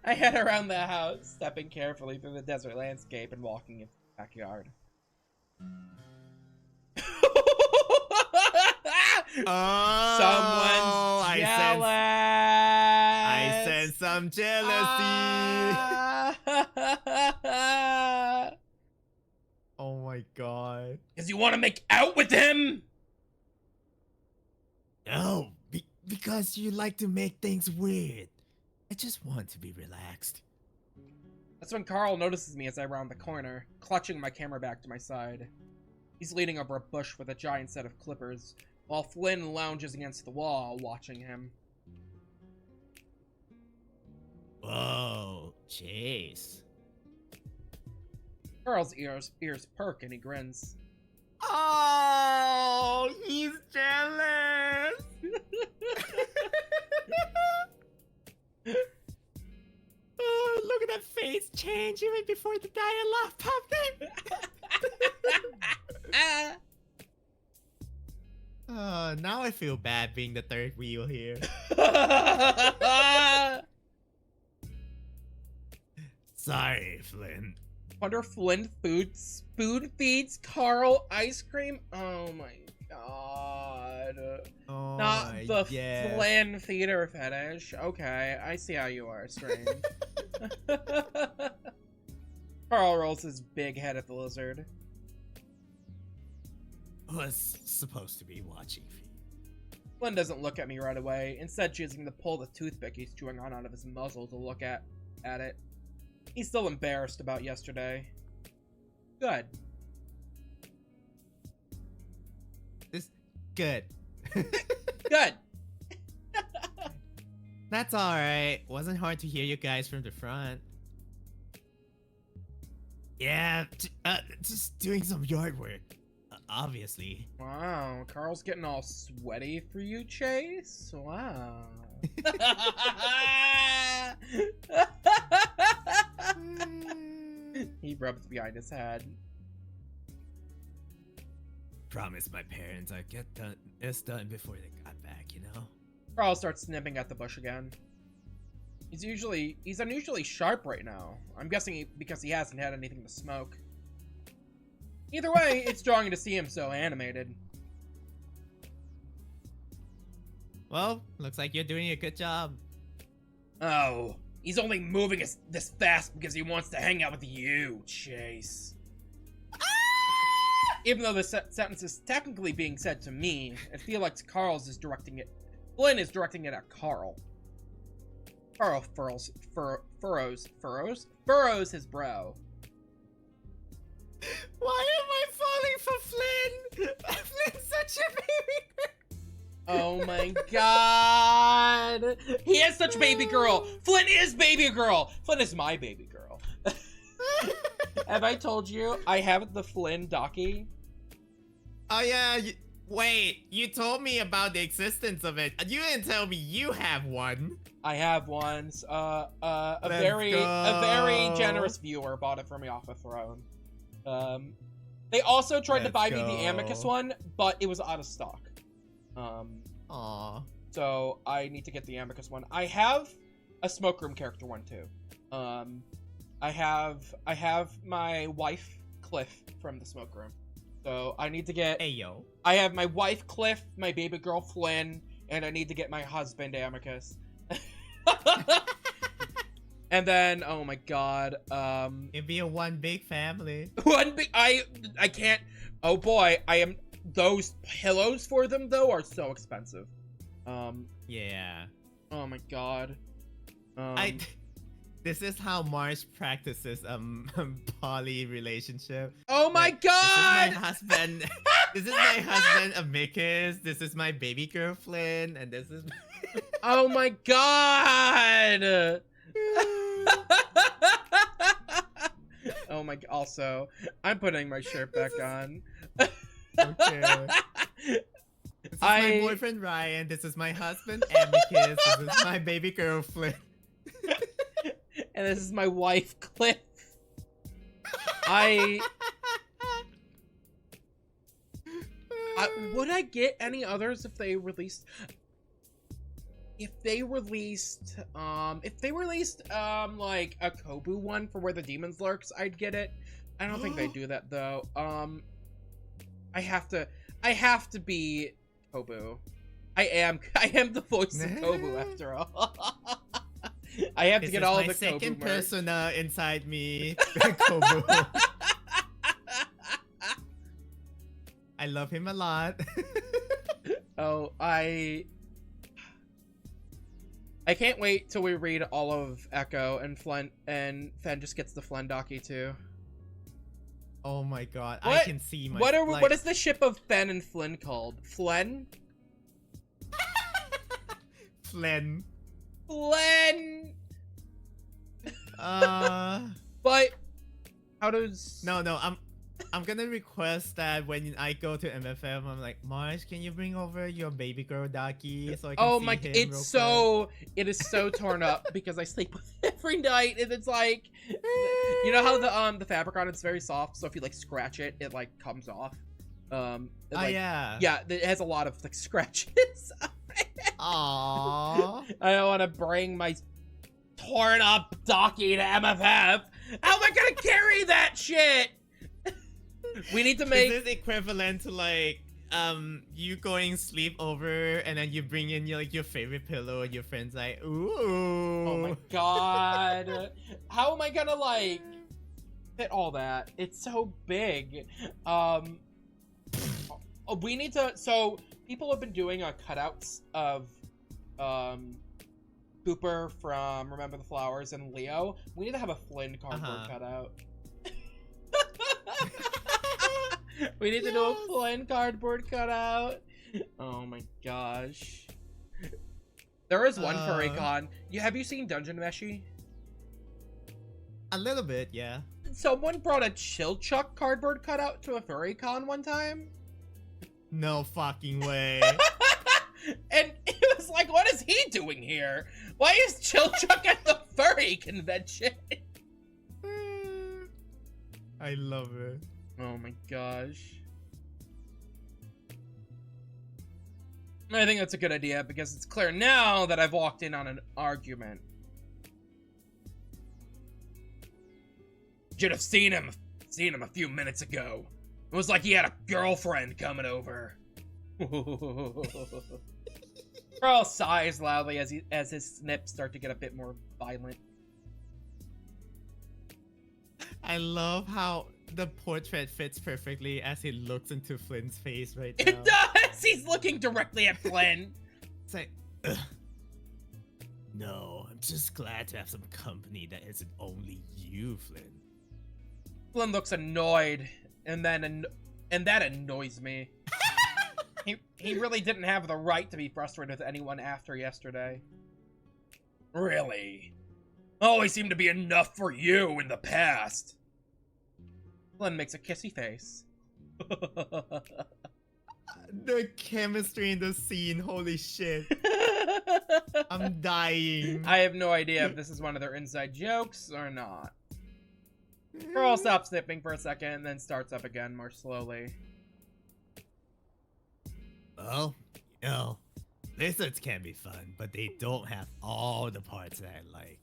I head around the house, stepping carefully through the desert landscape and walking into the backyard. Oh, Someone's jealous. I sense some jealousy. Oh my god. Because you want to make out with him? No, because you like to make things weird. I just want to be relaxed. That's when Carl notices me as I round the corner, clutching my camera back to my side. He's leaning over a bush with a giant set of clippers, while Flynn lounges against the wall, watching him. Whoa, Chase. Carl's ears perk and he grins. Oh, he's jealous. Oh, look at that face change even before the dialogue popped in. Now I feel bad being the third wheel here. Sorry, Flynn. Wonder if Flynn spoon feeds Carl ice cream? Oh my god. Oh, Not the yes. Flynn feeder fetish. Okay, I see how you are, strange. Carl rolls his big head at the lizard. Was supposed to be watching for you. Flynn doesn't look at me right away, instead choosing to pull the toothpick he's chewing on out of his muzzle to look at it. He's still embarrassed about yesterday. Good. This good. Good. That's alright. Wasn't hard to hear you guys from the front. Yeah, just doing some yard work. Obviously. Wow, Carl's getting all sweaty for you, Chase? Wow. He rubs behind his head. Promised my parents I'd get this done before they got back, you know? Carl starts snipping at the bush again. He's unusually sharp right now. I'm guessing because he hasn't had anything to smoke. Either way, it's jarring to see him so animated. Well, looks like you're doing a good job. Oh, he's only moving this fast because he wants to hang out with you, Chase. Even though the sentence is technically being said to me, I feel like Flynn is directing it at Carl. Carl furrows his brow. Why am I falling for Flynn? Flynn's such a baby. Oh my god! He is such baby girl! Flynn is baby girl! Flynn is my baby girl. Have I told you I have the Flynn Docky? Oh yeah, wait, you told me about the existence of it. You didn't tell me you have one. I have one. A Let's very go. generous viewer bought it for me off a throne. They also tried to Let's buy me go. the Amicus one, but it was out of stock. Aw. So I need to get the Amicus one. I have a Smoke Room character one too. I have my wife Cliff from the Smoke Room. So I need to get. Hey yo. I have my wife Cliff, my baby girl Flynn, and I need to get my husband Amicus. And then, oh my god, It'd be a one big family. I can't. Oh boy, those pillows for them though are so expensive. Yeah. Oh my god. This is how Mars practices poly relationship. Oh my This is my god! husband. This is my husband Amicus. This is my baby girl Flynn, and this is. Oh my god! Oh my. Also, I'm putting my shirt back on. Okay. This is my boyfriend Ryan. This is my husband Amicus. This is my baby girl Flynn. And this is my wife Cliff. I Would I get any others if they released? If they released like a Kobu one for where the demons lurks, I'd get it. I don't think they do that though. I have to be Kobu. I am the voice of Kobu after all. I have to get all the Kobu second merch. persona inside me. Kobu. I love him a lot. Oh, I can't wait till we read all of Echo and Fen just gets the Flendaki too. Oh my god, What? I can see my. What is the ship of Fen and Flynn called? Flen? Flen? Flen! Uh. But how does No, I'm gonna request that when I go to MFM, I'm like, Marsh, can you bring over your baby girl Daki so I can Oh see my! him It real is so torn up because I sleep with it every night, and it's like, you know how the fabric on it's very soft, so if you like scratch it, it like comes off. quick? Like, Yeah. yeah, it has a lot of like scratches. Aww. I don't want to bring my torn up Daki to MFF. How am I gonna carry that shit? We need to make. Is this equivalent to like you going sleep over and then you bring in your favorite pillow and your friend's like, ooh. Oh my god. How am I gonna like fit all that? It's so big. We need to. So people have been doing cutouts of Cooper from Remember the Flowers and Leo. We need to have a Flynn cardboard cutout. We need to do a Flynn cardboard cutout. Oh my gosh. There is one furry con. Have you seen Dungeon Meshi? A little bit, yeah. Someone brought a Chilchuck cardboard cutout to a furry con one time. No fucking way. And it was like, what is he doing here? Why is Chilchuck at the furry convention? I love it. Oh my gosh. I think that's a good idea because it's clear now that I've walked in on an argument. Should have seen him a few minutes ago. It was like he had a girlfriend coming over. Carl sighs loudly as his snips start to get a bit more violent. I love how the portrait fits perfectly as he looks into Flynn's face right now. It does! He's looking directly at Flynn. It's like, ugh. No, I'm just glad to have some company that isn't only you, Flynn. Flynn looks annoyed, and that annoys me. He really didn't have the right to be frustrated with anyone after yesterday. Really? Always seemed to be enough for you in the past. Flynn makes a kissy face. The chemistry in the scene, holy shit. I'm dying. I have no idea if this is one of their inside jokes or not. Carl stops snipping for a second and then starts up again more slowly. Well, lizards can be fun, but they don't have all the parts that I like.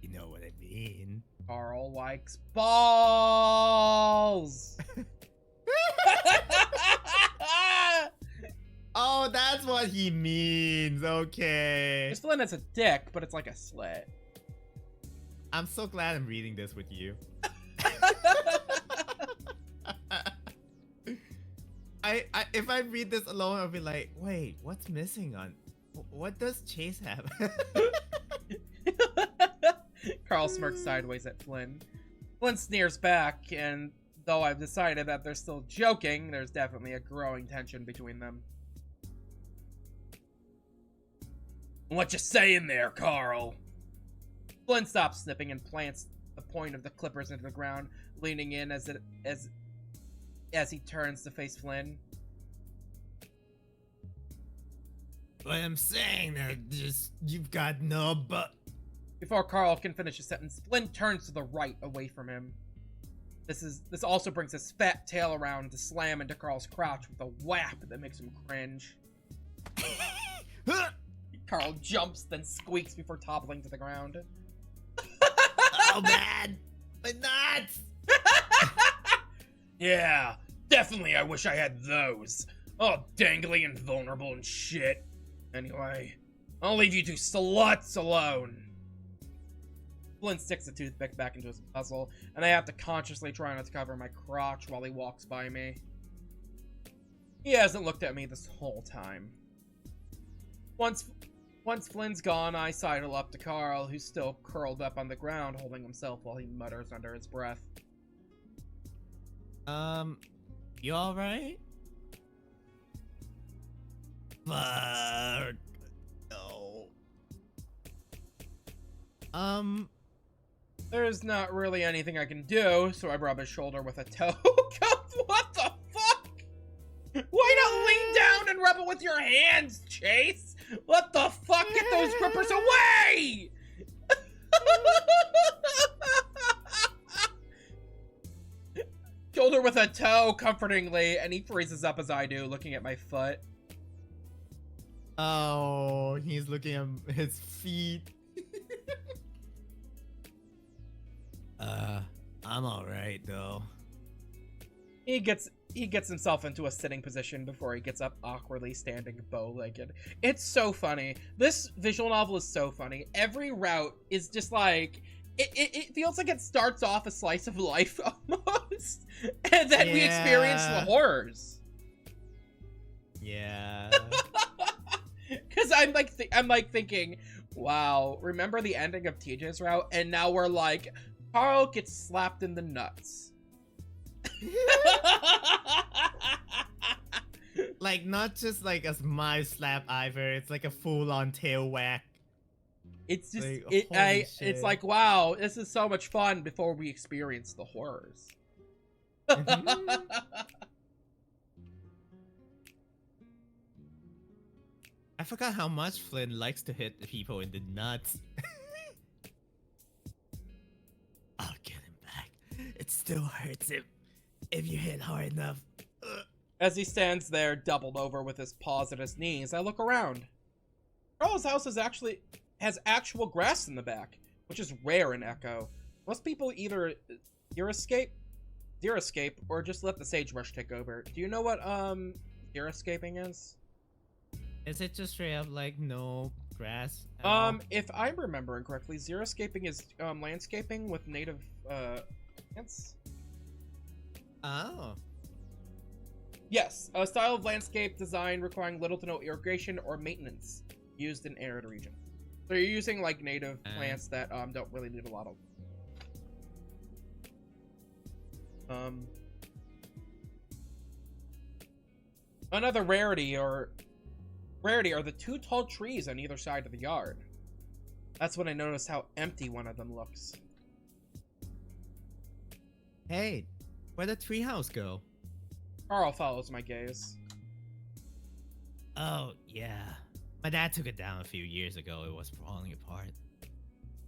You know what I mean? Carl likes balls! Oh, that's what he means. Okay. Just Flynn has a dick, but it's like a slit. I'm so glad I'm reading this with you. If I read this alone, I'll be like, wait, what's missing on? What does Chase have? Carl smirks sideways at Flynn. Flynn sneers back, and though I've decided that they're still joking, there's definitely a growing tension between them. What you saying there, Carl? Flynn stops snipping and plants the point of the clippers into the ground, leaning in as he turns to face Flynn. What I'm saying, you've got no butt. Before Carl can finish his sentence, Flynn turns to the right away from him. This also brings his fat tail around to slam into Carl's crotch with a whap that makes him cringe. Carl jumps, then squeaks before toppling to the ground. Oh man, my nuts! Yeah, definitely I wish I had those. All dangly and vulnerable and shit. Anyway, I'll leave you two sluts alone. Flynn sticks the toothpick back into his muzzle, and I have to consciously try not to cover my crotch while he walks by me. He hasn't looked at me this whole time. Once Flynn's gone, I sidle up to Carl, who's still curled up on the ground, holding himself while he mutters under his breath. You alright? Fuck. No. There's not really anything I can do, so I rub his shoulder with a toe. What the fuck? Why not lean down and rub it with your hands, Chase? What the fuck? Get those grippers away! Shoulder with a toe, comfortingly, and he freezes up as I do, looking at my foot. Oh, he's looking at his feet. I'm alright though. He gets himself into a sitting position before he gets up, awkwardly standing bow-legged. It's so funny. This visual novel is so funny. Every route is just like it feels like it starts off a slice of life almost, and then we experience the horrors. Yeah. Because I'm like thinking, wow, remember the ending of TJ's route, and now we're like, Carl gets slapped in the nuts. Like, not just like a smile slap either, it's like a full-on tail whack. It's just Like, it's shit. like, wow, this is so much fun before we experience the horrors. Mhm. I forgot how much Flynn likes to hit people in the nuts. I'll get him back. It still hurts him if you hit hard enough. Ugh. As he stands there, doubled over with his paws at his knees, I look around. Carl's house has actual grass in the back, which is rare in Echo. Most people either xeriscape, or just let the sagebrush take over. Do you know what xeriscaping is? Is it just straight up like no grass? at all? If I'm remembering correctly, xeriscaping is landscaping with native plants. Oh. Yes, a style of landscape design requiring little to no irrigation or maintenance, used in arid regions. So you're using like native plants that don't really need a lot of. Another rarity are the two tall trees on either side of the yard. That's when I noticed how empty one of them looks. Hey, where'd the treehouse go? Carl follows my gaze. Oh, yeah. My dad took it down a few years ago. It was falling apart.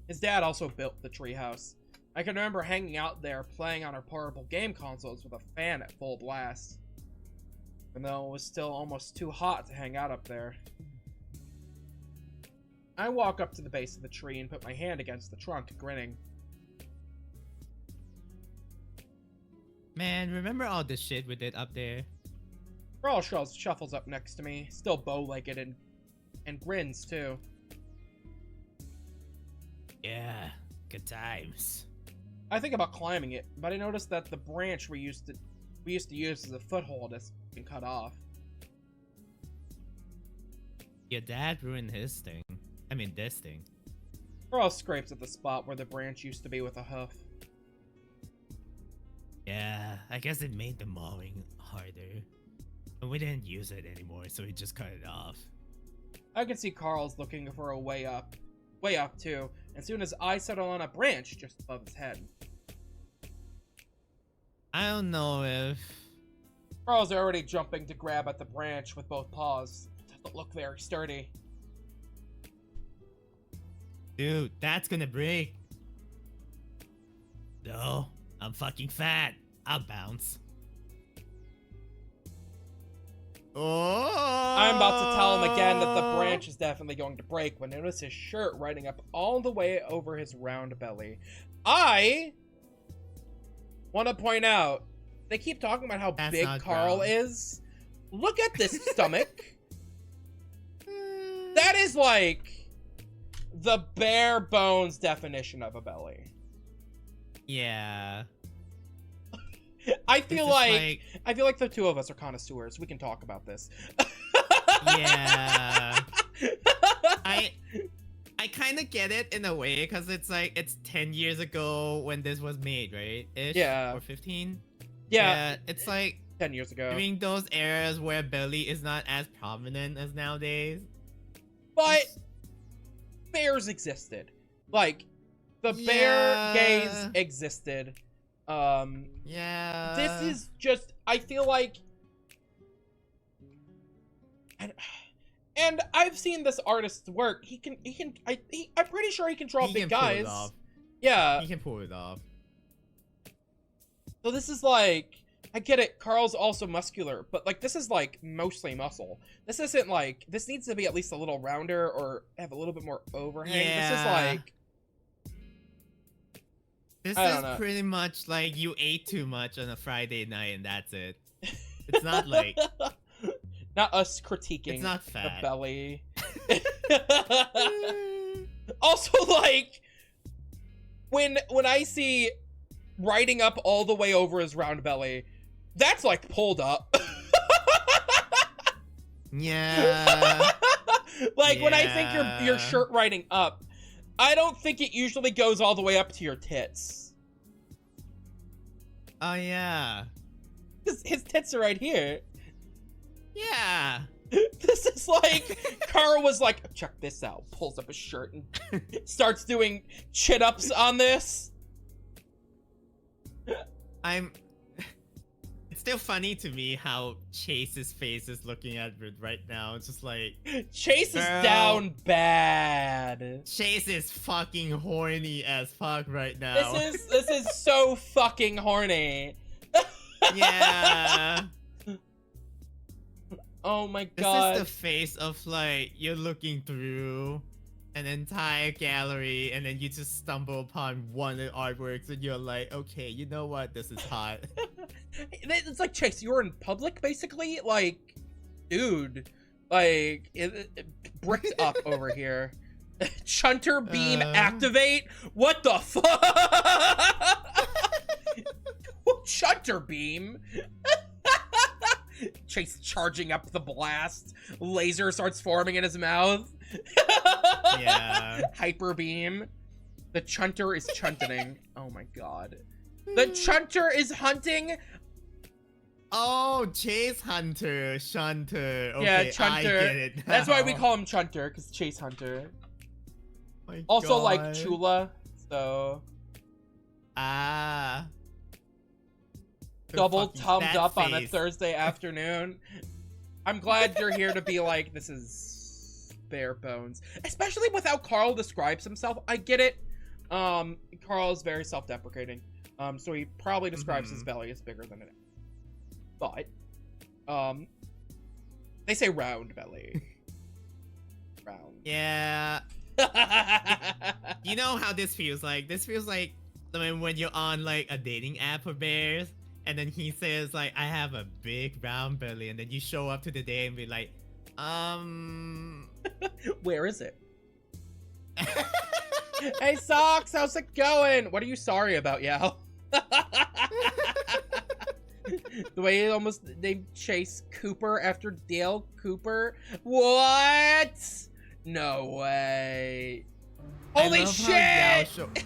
His dad also built the treehouse. I can remember hanging out there playing on our portable game consoles with a fan at full blast. Even though it was still almost too hot to hang out up there. I walk up to the base of the tree and put my hand against the trunk, grinning. Man, remember all the shit we did up there? Carl shuffles up next to me, still bow-legged and grins too. Yeah, good times. I think about climbing it, but I noticed that the branch we used to use as a foothold has been cut off. Your dad ruined his thing. I mean, this thing. Carl scrapes at the spot where the branch used to be with a hoof. Yeah, I guess it made the mowing harder. But we didn't use it anymore, so we just cut it off. I can see Carl's looking for a way up too, as soon as I settle on a branch just above his head. I don't know if... Carl's already jumping to grab at the branch with both paws. Doesn't look very sturdy. Dude, that's gonna break. No, I'm fucking fat. I'll bounce. Oh! I'm about to tell him again that the branch is definitely going to break when I notice his shirt riding up all the way over his round belly. I want to point out, they keep talking about how That's big not Carl brown. is. Look at this stomach. That is like the bare bones definition of a belly. Yeah. I This feel is like the two of us are connoisseurs. We can talk about this. Yeah. I kind of get it in a way because it's like it's 10 years ago when this was made, right? Ish? Yeah. Or 15. Yeah, It's like 10 years ago. during those eras where belly is not as prominent as nowadays. But bears existed. Like, the bear gaze Yeah. existed. Yeah. This is just, I feel like, and I've seen this artist's work. I'm pretty sure he can draw He big can pull guys. it off. Yeah. He can pull it off. So this is like, I get it, Carl's also muscular, but like this is like mostly muscle. This isn't like, this needs to be at least a little rounder or have a little bit more overhang. This is Yeah. like, This I don't is know. pretty much like you ate too much on a Friday night and that's it. It's not like not us critiquing it's not the fat. belly. Also, like, when I see riding up all the way over his round belly, that's like pulled up. Yeah. Like when I think your Yeah. shirt riding up, I don't think it usually goes all the way up to your tits. Oh yeah. His tits are right here. Yeah. This is like Carl was like, check this out, pulls up his shirt and starts doing chin-ups on this. It's still funny to me how Chase's face is looking at it right now. It's just like Chase is Girl. down bad. Chase is fucking horny as fuck right now. This is so fucking horny. Yeah. Oh my This god. is the face of like you're looking through an entire gallery and then you just stumble upon one of the artworks and you're like, okay, you know what? This is hot. It's like, Chase, you were in public basically? Like, dude. Like, bricked up over here. Chunter beam activate? What the fuck? Chunter beam? Chase charging up the blast. Laser starts forming in his mouth. Yeah. Hyper beam. The Chunter is chunting. Oh my god. The Chunter is hunting. Oh, Chase Hunter, Shunter. Okay, Yeah, I Chunter. get it That's why we now. call him Chunter, because Chase Hunter. My Also like God. Chula, so Ah. The double fucking thumbs fat up on a face. Thursday afternoon. I'm glad you're here to be like, this is bare bones. Especially with how Carl describes himself. I get it. Carl is very self-deprecating. So he probably describes his belly as bigger than it is. But, they say round belly. Round. Yeah. You know how this feels like? This feels like when you're on like a dating app for bears, and then he says like, I have a big round belly, and then you show up to the day and be like, Where is it? Hey, Socks, how's it going? What are you sorry about, Yao? The way he almost named Chase Cooper after Dale Cooper? What? No way. I Holy love how Yao shit!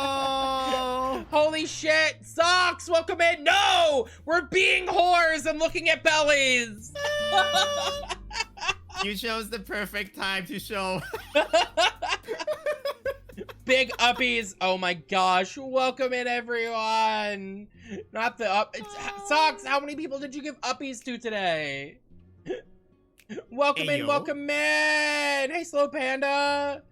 Whoa! Holy shit! Socks, welcome in! No! We're being whores and looking at bellies! You chose the perfect time to show. Big uppies. Oh my gosh. Welcome in, everyone. Not the up. Socks, how many people did you give uppies to today? Welcome in, Ayo. welcome in. Hey, Slow Panda.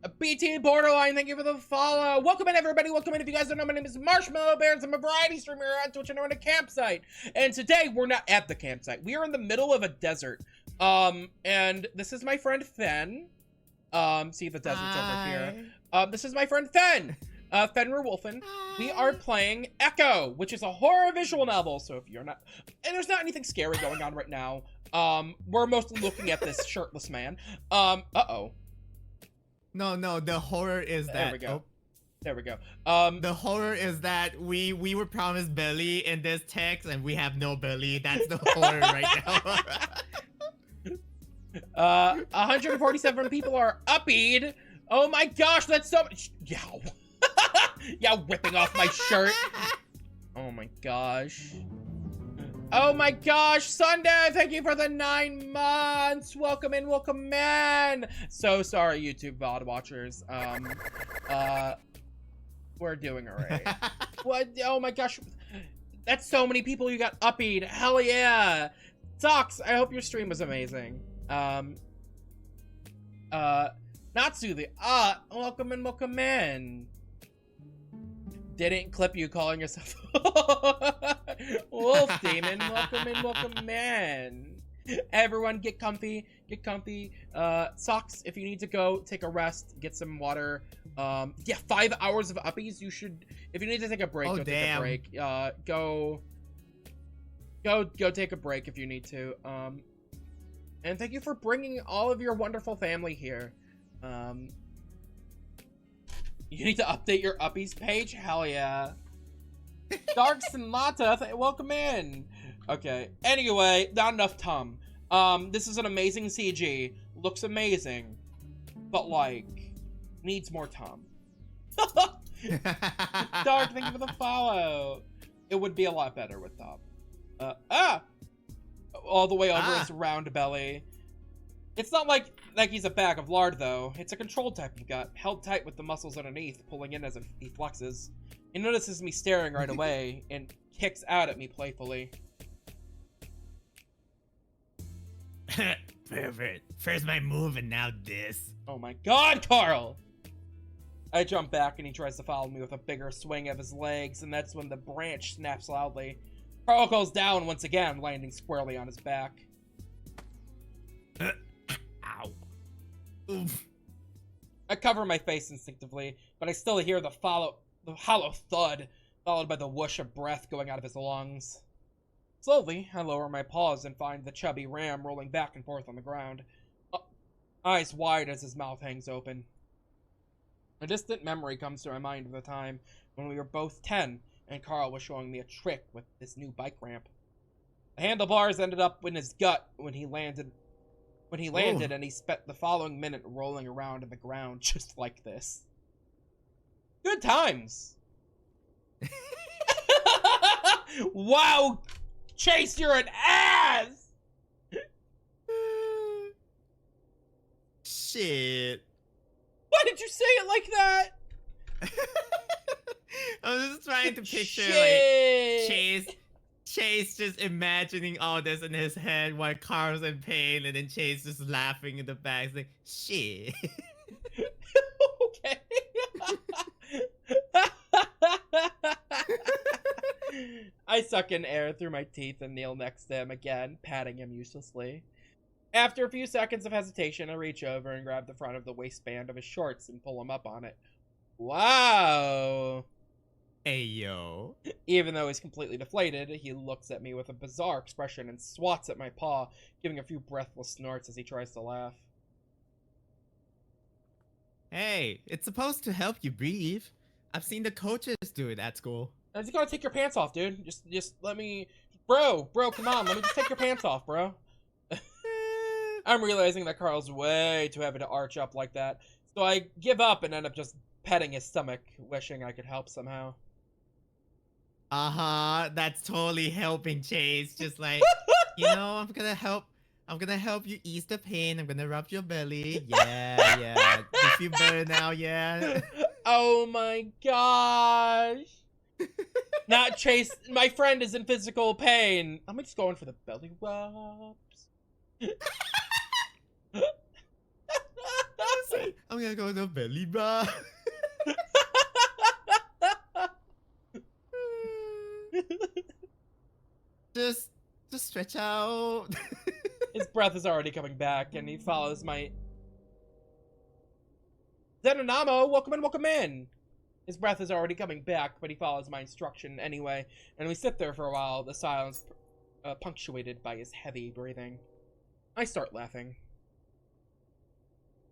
BT Borderline, thank you for the follow. Welcome in, everybody. Welcome in. If you guys don't know, my name is Marshmallow Bears. I'm a variety streamer on Twitch and I'm on a campsite. And today, we're not at the campsite. We are in the middle of a desert. And this is my friend Fen. See the desert's over here. This is my friend Fen. Fenrir Wolfen. We are playing Echo, which is a horror visual novel. So if you're not, and there's not anything scary going on right now. We're mostly looking at this shirtless man. Uh-oh. No, the horror is that. There we go. There we go. The horror is that we were promised belly in this text and we have no belly. That's the horror right now. 147 people are uppied. Oh my gosh, that's so much. Yow. Yeah, whipping off my shirt. Oh my gosh. Oh my gosh, Sunday, thank you for the 9 months. Welcome in, welcome in. So sorry, YouTube VOD watchers. We're doing alright. What? Oh my gosh. That's so many people you got uppied. Hell yeah. Socks, I hope your stream was amazing. Natsu, welcome in, welcome in. Didn't clip you calling yourself Wolf Demon. Welcome in, welcome in. Everyone get comfy, get comfy. Socks, if you need to go, take a rest, get some water. Yeah, 5 hours of uppies. You should, if you need to take a break, go take a break. Go take a break if you need to. And thank you for bringing all of your wonderful family here. You need to update your uppies page? Hell yeah. Darks and Lata, welcome in. Okay, anyway, not enough Tom. This is an amazing CG. Looks amazing. But, like, needs more Tom. Dark, thank you for the follow. It would be a lot better with Tom. All the way over his round belly. It's not like he's a bag of lard, though. It's a control type you've got, held tight with the muscles underneath, pulling in as he flexes. He notices me staring right away, and kicks out at me playfully. Perfect. First my move and now this. Oh my god, Carl! I jump back and he tries to follow me with a bigger swing of his legs, and that's when the branch snaps loudly. Carl goes down once again, landing squarely on his back. Ow. Oof. I cover my face instinctively, but I still hear the hollow thud, followed by the whoosh of breath going out of his lungs. Slowly, I lower my paws and find the chubby ram rolling back and forth on the ground, eyes wide as his mouth hangs open. A distant memory comes to my mind of the time when we were both 10 and Carl was showing me a trick with this new bike ramp. The handlebars ended up in his gut when he landed, and he spent the following minute rolling around in the ground just like this. Good times. Wow, Chase, you're an ass. Shit. Why did you say it like that? I was just trying to picture Shit. like Chase just imagining all this in his head while Carl's in pain, and then Chase just laughing in the back. It's like, shit. Okay. I suck in air through my teeth and kneel next to him again, patting him uselessly. After a few seconds of hesitation, I reach over and grab the front of the waistband of his shorts and pull him up on it. Wow. Hey, yo. Even though he's completely deflated, he looks at me with a bizarre expression and swats at my paw, giving a few breathless snorts as he tries to laugh. Hey, it's supposed to help you breathe. I've seen the coaches do it at school. I just gotta take your pants off, dude. Just let me... Bro, come on. Let me just take your pants off, bro. I'm realizing that Carl's way too heavy to arch up like that, so I give up and end up just petting his stomach, wishing I could help somehow. That's totally helping, Chase. Just like, you know, I'm gonna help you ease the pain. I'm gonna rub your belly. Yeah. You feel better now, yeah? Oh my gosh. Not Chase. My friend is in physical pain. I'm just going for the belly rubs. I'm gonna go to belly bar. just stretch out. His breath is already coming back, and he follows my... Zenonamo, welcome in! His breath is already coming back, but he follows my instruction anyway, and we sit there for a while, the silence punctuated by his heavy breathing. I start laughing.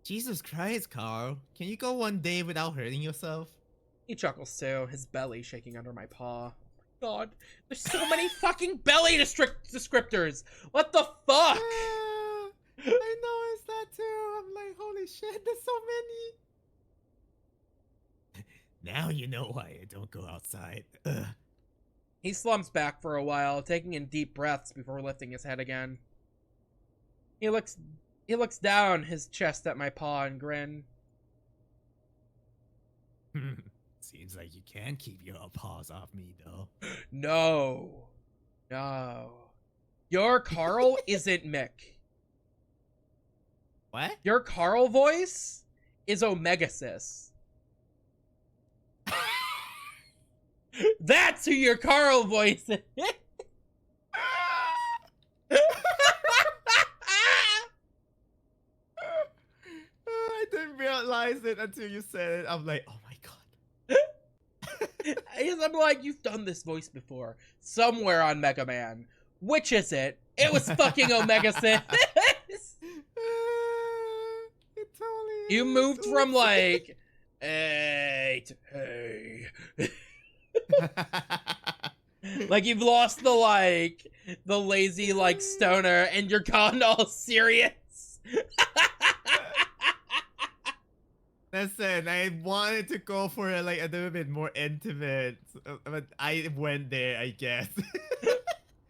Jesus Christ, Carl. Can you go one day without hurting yourself? He chuckles too, his belly shaking under my paw. God, there's so many fucking belly descriptors! What the fuck? I noticed that too. I'm like, holy shit, there's so many. Now you know why I don't go outside. Ugh. He slumps back for a while, taking in deep breaths before lifting his head again. He looks down his chest at my paw and grin. Seems like you can keep your paws off me, though. No. Your Carl isn't Mick. What? Your Carl voice is Omegasis. That's who your Carl voice is. I didn't realize it until you said it. I'm like, oh my god. I'm like, you've done this voice before. Somewhere on Mega Man. Which is it? It was fucking Omegasis. It totally You is. moved from like, hey. Like you've lost the lazy stoner and you're gone all serious. Listen, I wanted to go for a little bit more intimate, but I went there, I guess.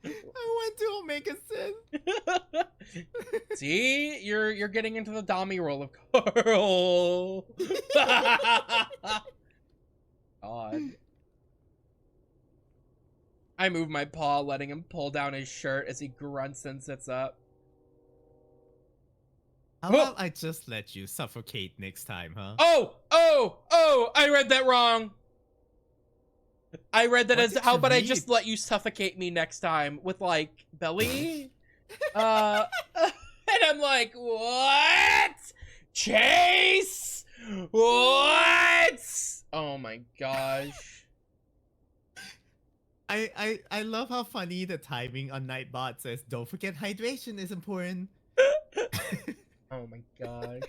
I went to Omega Sin. See, you're getting into the Dami role of Carl. God. I move my paw, letting him pull down his shirt as he grunts and sits up. How about I just let you suffocate next time, huh? Oh, I read that wrong. I read that What as, did how you about I read? just let you suffocate me next time with, belly? And I'm like, what? Chase? What? Oh my gosh. I love how funny the timing on Nightbot says, don't forget hydration is important. Oh my gosh.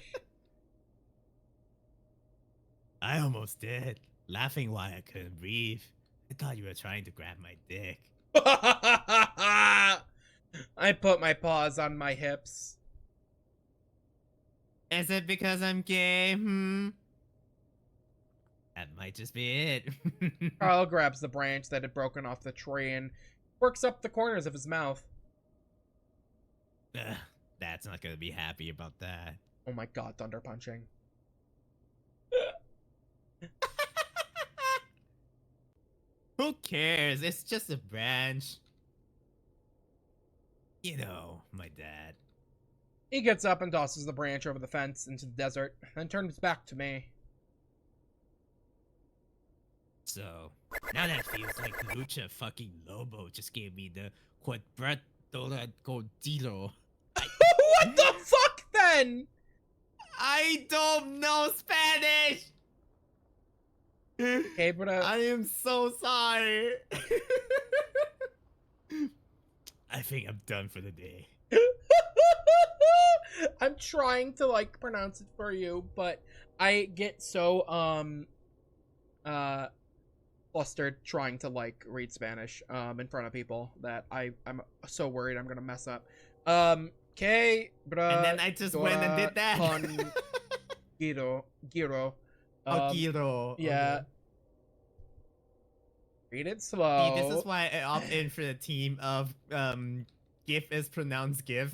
I almost did, laughing why I couldn't breathe. I thought you were trying to grab my dick. I put my paws on my hips. Is it because I'm gay? That might just be it. Carl grabs the branch that had broken off the tree and works up the corners of his mouth. That's not gonna be happy about that. Oh my god, thunder punching. Who cares? It's just a branch. You know, my dad. He gets up and tosses the branch over the fence into the desert, then turns back to me. So, now that feels like Lucha fucking Lobo just gave me the Quadratura Godillo. What the fuck then? I don't know Spanish! Okay, but I am so sorry. I think I'm done for the day. I'm trying to pronounce it for you, but I get so flustered trying to read Spanish in front of people that I'm so worried I'm gonna mess up. Que And then I just went and did that. Con Giro. Giro. Yeah. Okay. Read it slow. See, this is why I opt in for the team of GIF is pronounced GIF.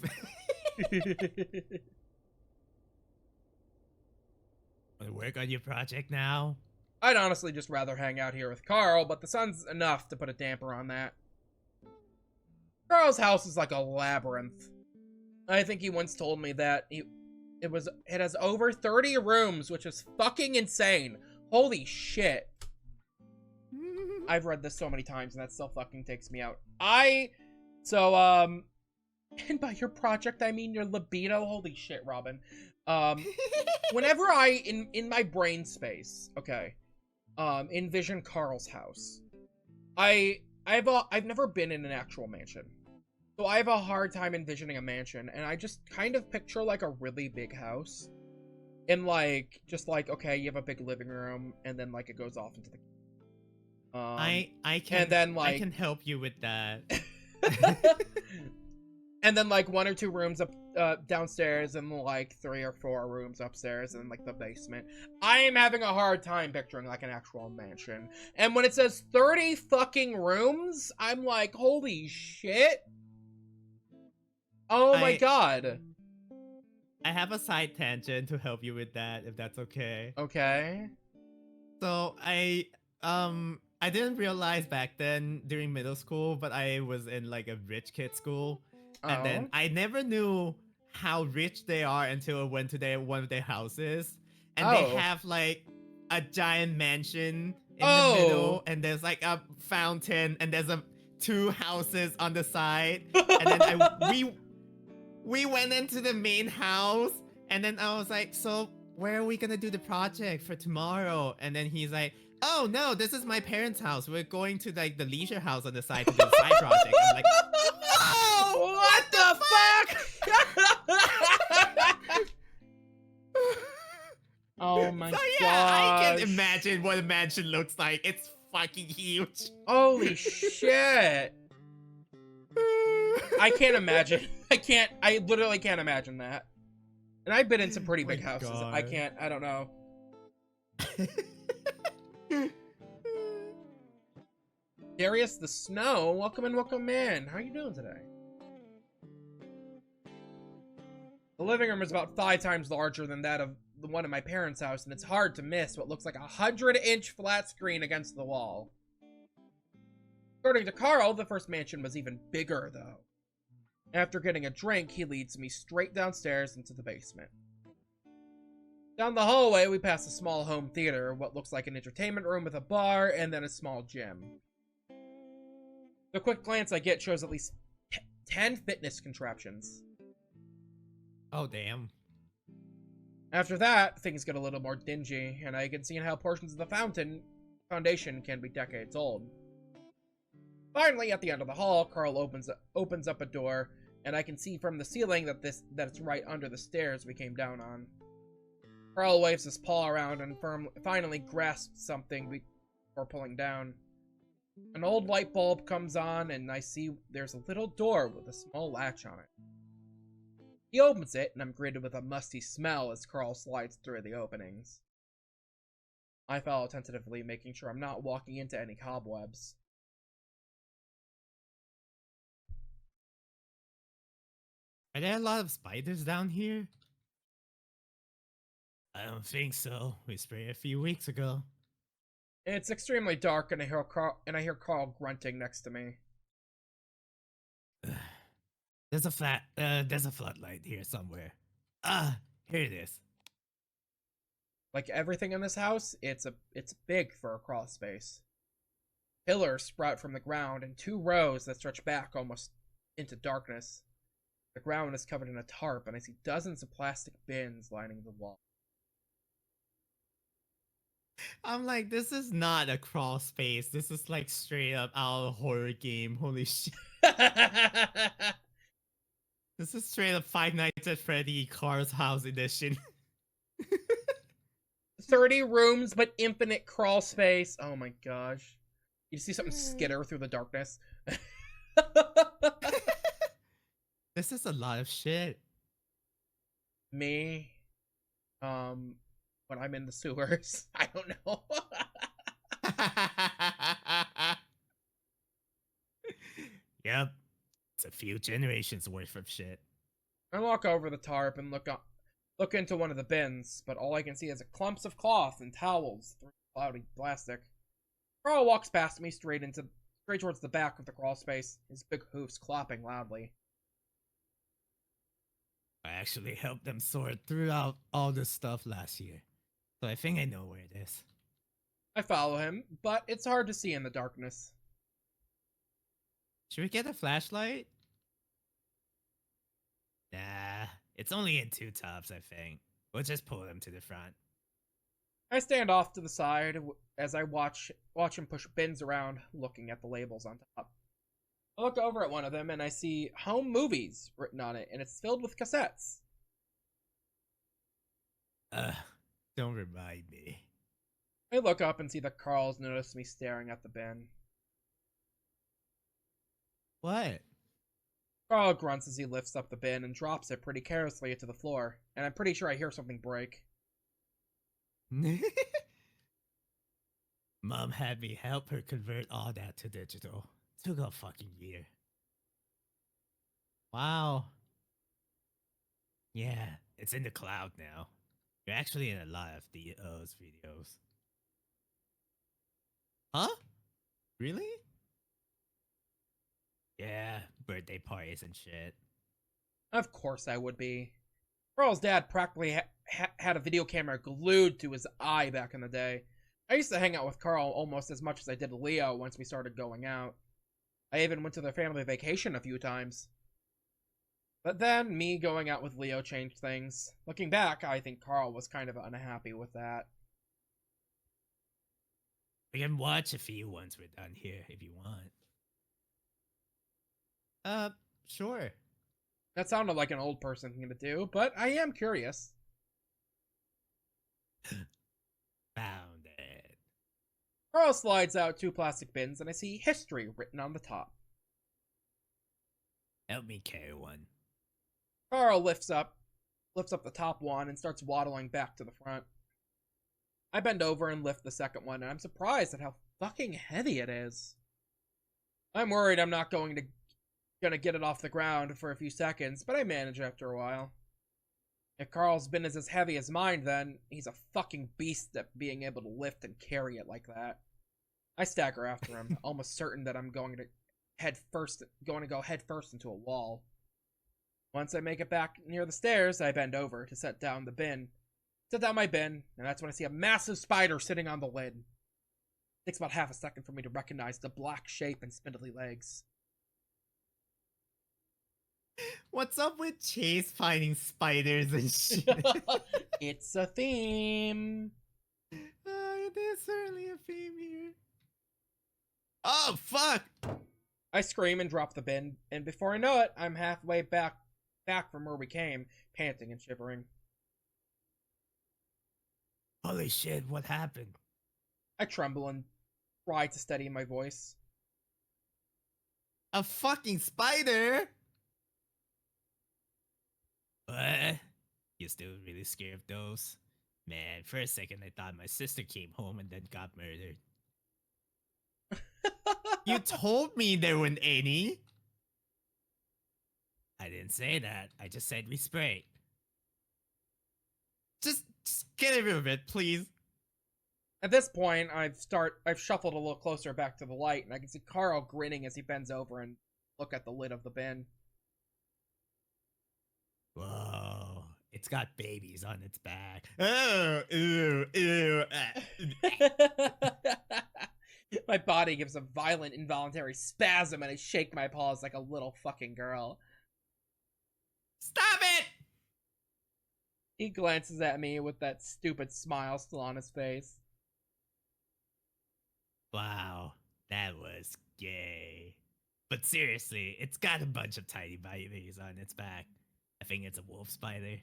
Wanna work on your project now? I'd honestly just rather hang out here with Carl, but the sun's enough to put a damper on that. Carl's house is like a labyrinth. I think he once told me that It has over 30 rooms, which is fucking insane. Holy shit. I've read this so many times and that still fucking takes me out. And by your project I mean your libido. Holy shit, Robin. Whenever in my brain space, okay, envision Carl's house, I've never been in an actual mansion. So I have a hard time envisioning a mansion, and I just kind of picture like a really big house. And like, just like, okay, you have a big living room, and then like it goes off into the I can and then like I can help you with that. and then like 1 or 2 rooms up downstairs, and like 3 or 4 rooms upstairs, and like the basement. I am having a hard time picturing like an actual mansion. And when it says 30 fucking rooms, I'm like, holy shit. Oh my god. I have a side tangent to help you with that, if that's okay. Okay. So I didn't realize back then during middle school, but I was in like a rich kid school. And then I never knew how rich they are until I went to one of their houses. And they have like a giant mansion in the middle, and there's like a fountain, and there's 2 houses on the side. And then we went into the main house, and then I was like, so where are we gonna do the project for tomorrow? And then he's like, oh no, this is my parents' house. We're going to like the leisure house on the side to do the side project. I'm like, whoa! What the fuck? Oh my god. So yeah, I can imagine what a mansion looks like. It's fucking huge. Holy shit. I can't imagine. I literally can't imagine that. And I've been in some pretty big houses. God. I don't know. Darius the Snow, welcome in, welcome in. How are you doing today? The living room is about 5 times larger than that of the one in my parents' house, and it's hard to miss what looks like a 100-inch flat screen against the wall. According to Carl, the first mansion was even bigger, though. After getting a drink, he leads me straight downstairs into the basement. Down the hallway, we pass a small home theater, what looks like an entertainment room with a bar, and then a small gym. The quick glance I get shows at least 10 fitness contraptions. Oh, damn. After that, things get a little more dingy, and I can see how portions of the foundation can be decades old. Finally, at the end of the hall, Carl opens up a door, and I can see from the ceiling that it's right under the stairs we came down on. Carl waves his paw around and finally grasps something before pulling down. An old light bulb comes on, and I see there's a little door with a small latch on it. He opens it, and I'm greeted with a musty smell as Carl slides through the openings. I follow tentatively, making sure I'm not walking into any cobwebs. Are there a lot of spiders down here? I don't think so. We sprayed a few weeks ago. It's extremely dark, and I hear Carl grunting next to me. There's a floodlight here somewhere. Here it is. Like everything in this house, it's big for a crawl space. Pillars sprout from the ground in 2 rows that stretch back almost into darkness. The ground is covered in a tarp, and I see dozens of plastic bins lining the wall. I'm like, this is not a crawl space. This is like straight up our horror game. Holy shit. This is straight up Five Nights at Freddy Carl's House edition. 30 rooms, but infinite crawl space. Oh my gosh. You see something skitter through the darkness. This is a lot of shit. Me, when I'm in the sewers, I don't know. Yep. It's a few generations worth of shit. I walk over the tarp and look into one of the bins, but all I can see is clumps of cloth and towels through cloudy plastic. Carl walks past me straight towards the back of the crawl space, his big hoofs clopping loudly. I actually helped them sort throughout all this stuff last year. So I think I know where it is. I follow him, but it's hard to see in the darkness. Should we get a flashlight? Nah, it's only in two tubs, I think. We'll just pull them to the front. I stand off to the side as I watch him push bins around, looking at the labels on top. I look over at one of them and I see Home Movies written on it, and it's filled with cassettes. Don't remind me. I look up and see that Carl's noticed me staring at the bin. What? Carl grunts as he lifts up the bin and drops it pretty carelessly to the floor, and I'm pretty sure I hear something break. Mom had me help her convert all that to digital. Took a fucking year. Wow. Yeah, it's in the cloud now. You're actually in a lot of those videos. Huh? Really? Yeah, birthday parties and shit. Of course I would be. Carl's dad practically had a video camera glued to his eye back in the day. I used to hang out with Carl almost as much as I did Leo once we started going out. I even went to their family vacation a few times. But then, me going out with Leo changed things. Looking back, I think Carl was kind of unhappy with that. We can watch a few once we're done here if you want. Sure. That sounded like an old person thing to do, but I am curious. Found it. Carl slides out 2 plastic bins, and I see history written on the top. Help me carry one. Carl lifts up the top one and starts waddling back to the front. I bend over and lift the second one, and I'm surprised at how fucking heavy it is. I'm worried I'm not gonna get it off the ground for a few seconds, but I manage after a while. If Carl's bin is as heavy as mine, then he's a fucking beast at being able to lift and carry it like that. I stagger after him, almost certain that I'm going to go head first into a wall. Once I make it back near the stairs, I bend over to set down my bin, and that's when I see a massive spider sitting on the lid. It takes about half a second for me to recognize the black shape and spindly legs. What's up with Chase finding spiders and shit? It's a theme. It is certainly a theme here. Oh, fuck! I scream and drop the bin, and before I know it, I'm halfway back from where we came, panting and shivering. Holy shit, what happened? I tremble and try to steady my voice. A fucking spider? What? You still really scared of those? Man, for a second I thought my sister came home and then got murdered. You told me there weren't any. I didn't say that. I just said we sprayed. Just get rid of it, please. At this point, I've shuffled a little closer back to the light, and I can see Carl grinning as he bends over and look at the lid of the bin. Whoa, it's got babies on its back. Oh, ew, ew. My body gives a violent, involuntary spasm, and I shake my paws like a little fucking girl. Stop it! He glances at me with that stupid smile still on his face. Wow, that was gay. But seriously, it's got a bunch of tiny babies on its back. I think it's a wolf spider.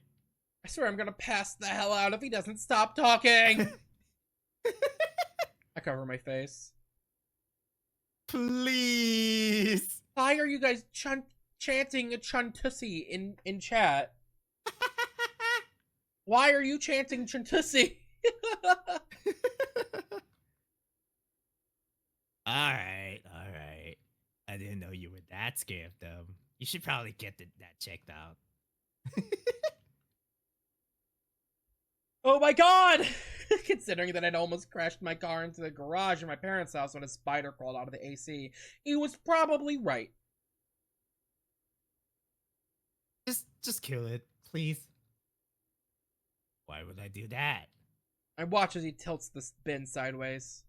I swear I'm gonna pass the hell out if he doesn't stop talking! I cover my face. Please! Why are you guys chanting a Chuntussi in chat? Why are you chanting Chuntussi? Alright. I didn't know you were that scared of them. You should probably get that checked out. Oh my god! Considering that I'd almost crashed my car into the garage in my parents' house when a spider crawled out of the AC, he was probably right. Just kill it, Please. Why would I do that? I watch as he tilts the bin sideways.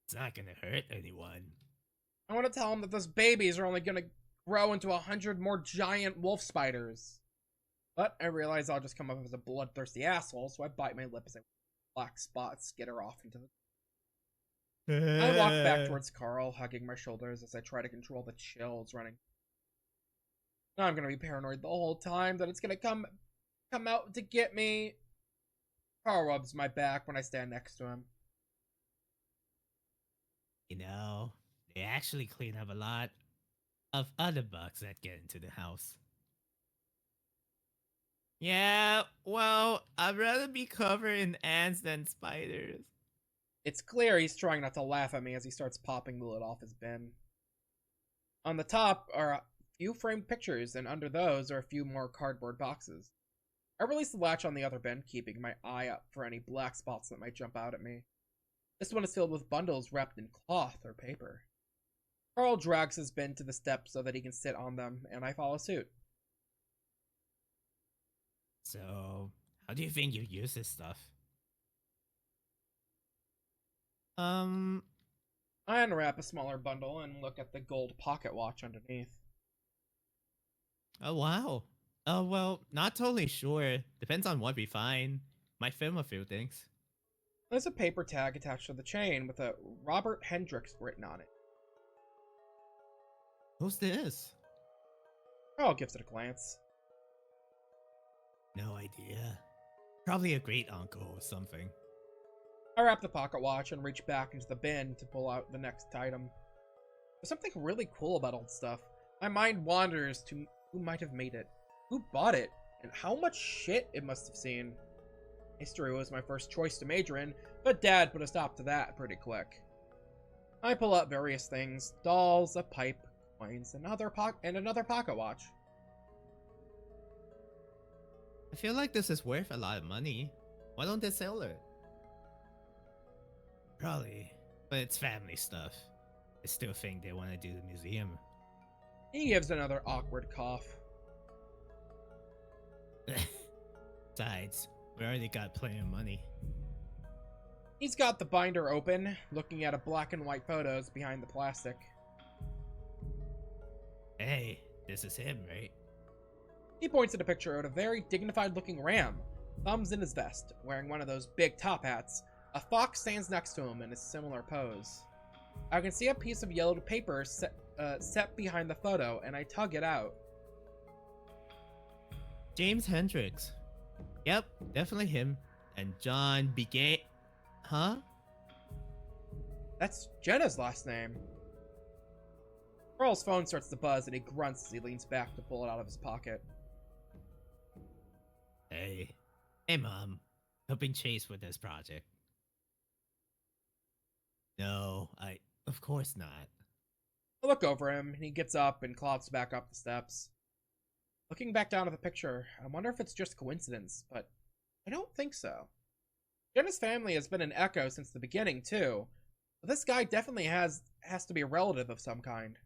It's not gonna hurt anyone. I want to tell him that those babies are only gonna grow into 100 more giant wolf spiders. But I realize I'll just come up as a bloodthirsty asshole, so I bite my lip as a black spot skitter off into the... I walk back towards Carl, hugging my shoulders as I try to control the chills running. Now I'm gonna be paranoid the whole time that it's gonna come out to get me. Carl rubs my back when I stand next to him. You know, they actually clean up a lot of other bugs that get into the house. Yeah, well, I'd rather be covered in ants than spiders. It's clear he's trying not to laugh at me as he starts popping the lid off his bin. On the top are a few framed pictures, and under those are a few more cardboard boxes. I release the latch on the other bin, keeping my eye up for any black spots that might jump out at me. This one is filled with bundles wrapped in cloth or paper. Carl drags his bin to the steps so that he can sit on them, and I follow suit. So, how do you think you use this stuff? I unwrap a smaller bundle and look at the gold pocket watch underneath. Oh, wow. Oh, well, not totally sure. Depends on what we find. Might film a few things. There's a paper tag attached to the chain with a Robert Hendricks written on it. Who's this? Carl gives it a glance. No idea. Probably a great uncle or something. I wrap the pocket watch and reach back into the bin to pull out the next item. There's something really cool about old stuff. My mind wanders to who might have made it, who bought it, and how much shit it must have seen. History was my first choice to major in, but Dad put a stop to that pretty quick. I pull out various things: dolls, a pipe, coins, another pocket watch. I feel like this is worth a lot of money. Why don't they sell it? Probably, but it's family stuff. I still think they want to do the museum. He gives another awkward cough. Besides, we already got plenty of money. He's got the binder open, looking at a black and white photos behind the plastic. Hey, this is him, right? He points at a picture of a very dignified-looking ram, thumbs in his vest, wearing one of those big top hats. A fox stands next to him in a similar pose. I can see a piece of yellowed paper set behind the photo, and I tug it out. James Hendricks. Yep, definitely him. And John began... Huh? That's Jenna's last name. Carl's phone starts to buzz, and he grunts as he leans back to pull it out of his pocket. Hey. Hey, Mom. Helping Chase with this project. No, of course not. I look over him, and he gets up and clops back up the steps. Looking back down at the picture, I wonder if it's just coincidence, but I don't think so. Jenna's family has been an Echo since the beginning, too. But this guy definitely has to be a relative of some kind.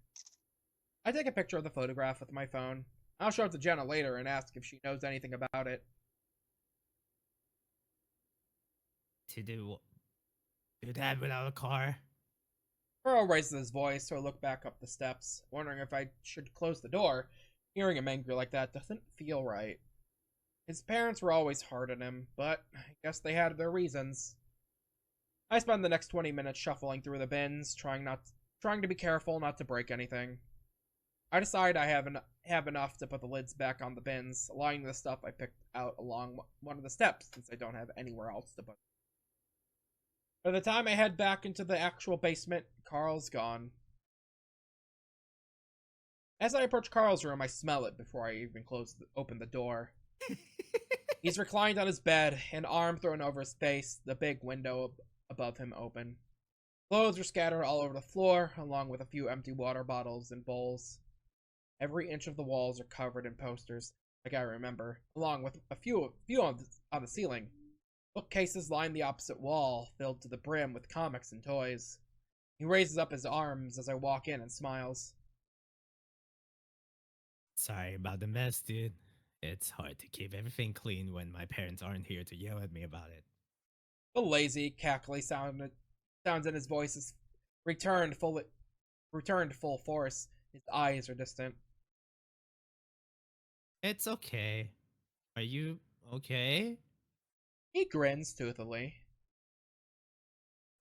I take a picture of the photograph with my phone. I'll show it to Jenna later and ask if she knows anything about it. To do that without a car? Carl raises his voice, so I look back up the steps, wondering if I should close the door. Hearing him angry like that doesn't feel right. His parents were always hard on him, but I guess they had their reasons. I spend the next 20 minutes shuffling through the bins, trying to be careful not to break anything. I decide I have enough to put the lids back on the bins, aligning the stuff I picked out along one of the steps, since I don't have anywhere else to put it. By the time I head back into the actual basement, Carl's gone. As I approach Carl's room, I smell it before I even open the door. He's reclined on his bed, an arm thrown over his face, the big window above him open. Clothes are scattered all over the floor, along with a few empty water bottles and bowls. Every inch of the walls are covered in posters, like I remember, along with a few on the ceiling. Bookcases line the opposite wall, filled to the brim with comics and toys. He raises up his arms as I walk in and smiles. Sorry about the mess, dude. It's hard to keep everything clean when my parents aren't here to yell at me about it. The lazy, cackly sounds in his voice is returned full force. His eyes are distant. It's okay. Are you okay? He grins toothily.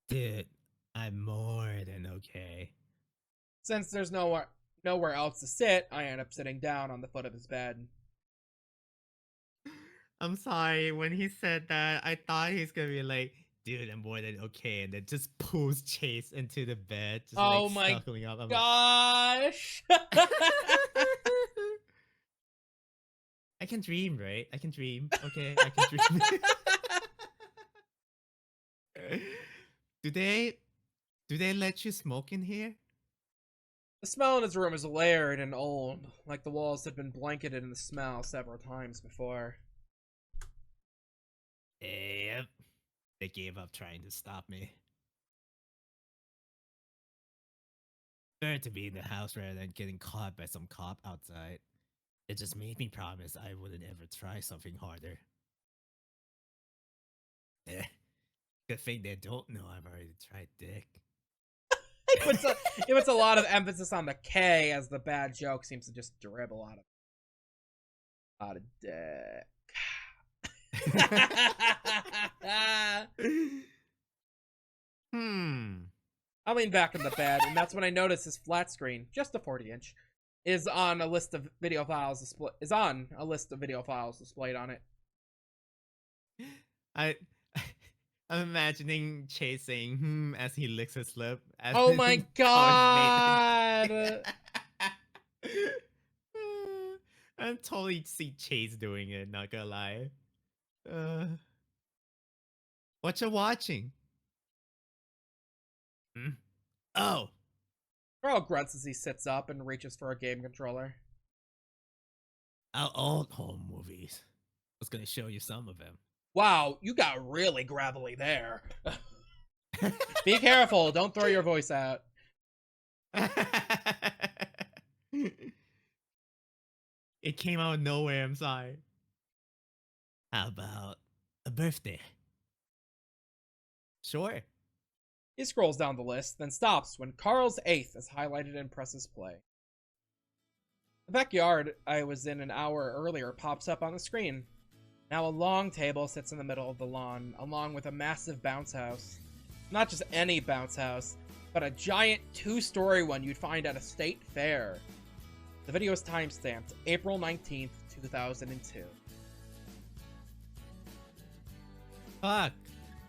Dude, I'm more than okay. Since there's nowhere else to sit, I end up sitting down on the foot of his bed. I'm sorry. When he said that, I thought he's gonna be like, Dude, I'm more than okay, and then just pulls Chase into the bed, just Oh like my snuggling up. I'm Gosh! I can dream, right? I can dream. Okay, I can dream. Do they let you smoke in here? The smell in his room is layered and old, like the walls had been blanketed in the smell several times before. Yep. They gave up trying to stop me. Better to be in the house rather than getting caught by some cop outside. It just made me promise I wouldn't ever try something harder. Eh, good thing they don't know I've already tried dick. It puts a lot of emphasis on the K as the bad joke seems to just dribble out of dick. I lean back in the bed, and that's when I notice his flat screen, just a 40-inch, is on a list of video files displayed on it. I'm imagining Chase saying as he licks his lip. As Oh my god! I totally see Chase doing it, not gonna lie. What you watching? Oh! Carl grunts as he sits up and reaches for a game controller. Our old home movies. I was gonna show you some of them. Wow, you got really gravelly there. Be careful, don't throw your voice out. It came out of nowhere, I'm sorry. How about a birthday? Sure. He scrolls down the list, then stops when Carl's 8th is highlighted and presses play. The backyard I was in an hour earlier pops up on the screen. Now a long table sits in the middle of the lawn, along with a massive bounce house. Not just any bounce house, but a giant 2-story one you'd find at a state fair. The video is timestamped April 19th, 2002. Fuck.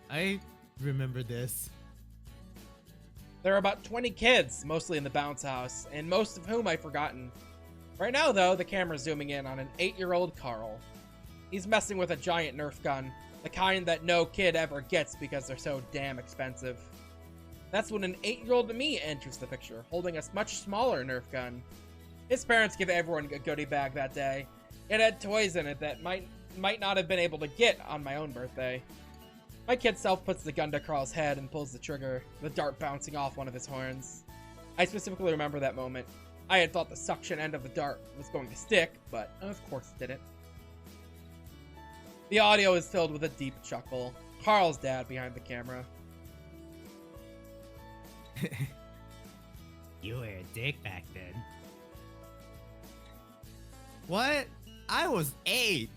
I remember this. There are about 20 kids, mostly in the bounce house, and most of whom I've forgotten. Right now, though, the camera's zooming in on an 8-year-old Carl. He's messing with a giant Nerf gun, the kind that no kid ever gets because they're so damn expensive. That's when an 8-year-old me enters the picture, holding a much smaller Nerf gun. His parents give everyone a goodie bag that day. It had toys in it that might not have been able to get on my own birthday. My kid self puts the gun to Carl's head and pulls the trigger, the dart bouncing off one of his horns. I specifically remember that moment. I had thought the suction end of the dart was going to stick, but of course it didn't. The audio is filled with a deep chuckle. Carl's dad behind the camera. You were a dick back then. What? I was 8.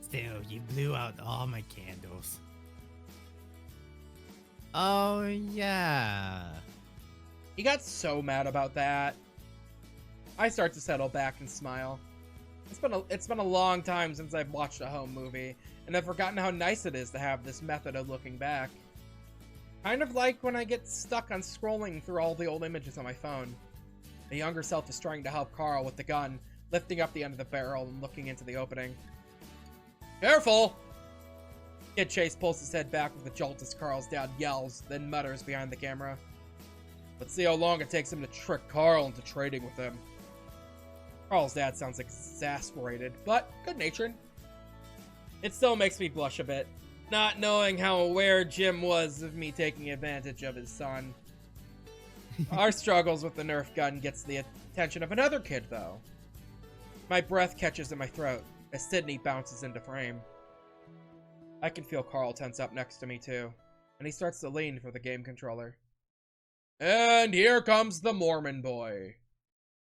Still, you blew out all my candles. Oh, yeah. He got so mad about that. I start to settle back and smile. It's been a long time since I've watched a home movie, and I've forgotten how nice it is to have this method of looking back. Kind of like when I get stuck on scrolling through all the old images on my phone. The younger self is trying to help Carl with the gun, lifting up the end of the barrel and looking into the opening. Careful! Kid Chase pulls his head back with a jolt as Carl's dad yells, then mutters behind the camera. Let's see how long it takes him to trick Carl into trading with him. Carl's dad sounds exasperated, but good-natured. It still makes me blush a bit, not knowing how aware Jim was of me taking advantage of his son. Our struggles with the Nerf gun gets the attention of another kid, though. My breath catches in my throat as Sydney bounces into frame. I can feel Carl tense up next to me, too, and he starts to lean for the game controller. And here comes the Mormon boy.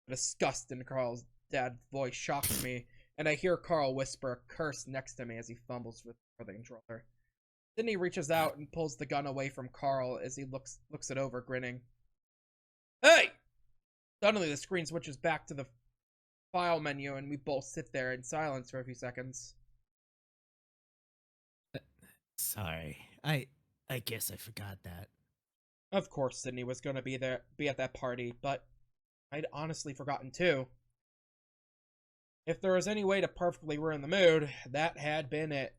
The disgust in Carl's dad's voice shocks me, and I hear Carl whisper a curse next to me as he fumbles for the controller. Sydney reaches out and pulls the gun away from Carl as he looks it over, grinning. Hey! Suddenly the screen switches back to the file menu and we both sit there in silence for a few seconds. Sorry, I guess I forgot that. Of course Sydney was gonna be at that party, but I'd honestly forgotten too. If there was any way to perfectly ruin the mood, that had been it.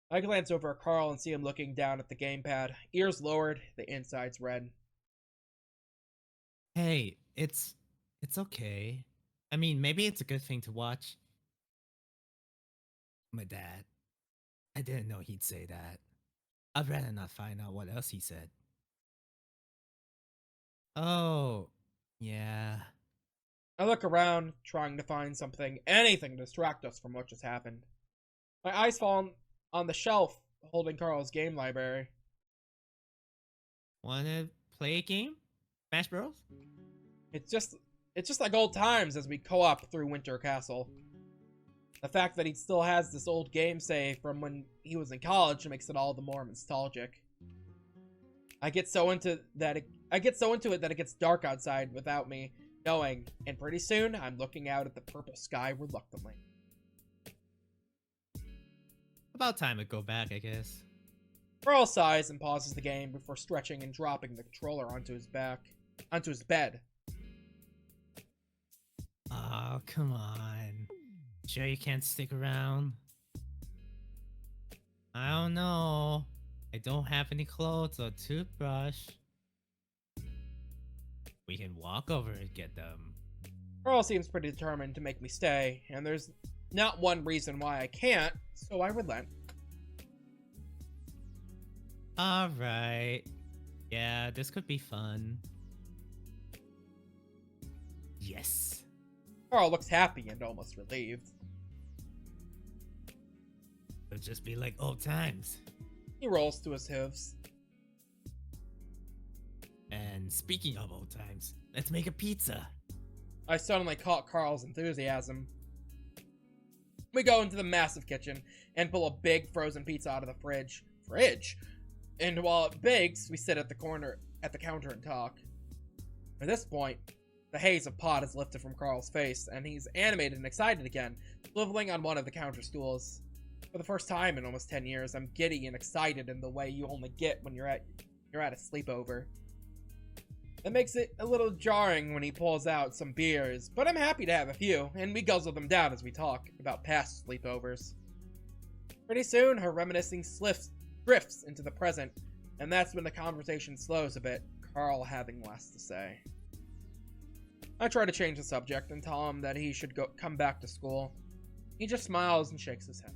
I glance over at Carl and see him looking down at the gamepad, ears lowered, the insides red. Hey, it's okay. I mean, maybe it's a good thing to watch. My dad. I didn't know he'd say that. I'd rather not find out what else he said. Oh, yeah. I look around, trying to find something, anything to distract us from what just happened. My eyes fall on the shelf holding Carl's game library. Wanna play a game? Smash Bros? It's just like old times as we co-op through Winter Castle. The fact that he still has this old game save from when he was in college makes it all the more nostalgic. I get so into it that it gets dark outside without me knowing, and pretty soon I'm looking out at the purple sky reluctantly. About time to go back, I guess. Carl sighs and pauses the game before stretching and dropping the controller onto his bed. Oh, come on. Sure you can't stick around? I don't know. I don't have any clothes or toothbrush. We can walk over and get them. Carl seems pretty determined to make me stay, and there's not one reason why I can't, so I relent. Alright. Yeah, this could be fun. Yes. Carl looks happy and almost relieved. It'll just be like old times. He rolls to his hooves. And speaking of old times, let's make a pizza. I suddenly caught Carl's enthusiasm. We go into the massive kitchen and pull a big frozen pizza out of the fridge. And while it bakes, we sit at the counter and talk. At this point, the haze of pot is lifted from Carl's face, and he's animated and excited again, swiveling on one of the counter stools. For the first time in almost 10 years, I'm giddy and excited in the way you only get when you're at a sleepover. It makes it a little jarring when he pulls out some beers, but I'm happy to have a few, and we guzzle them down as we talk about past sleepovers. Pretty soon, her reminiscing drifts into the present, and that's when the conversation slows a bit, Carl having less to say. I try to change the subject and tell him that he should come back to school. He just smiles and shakes his head.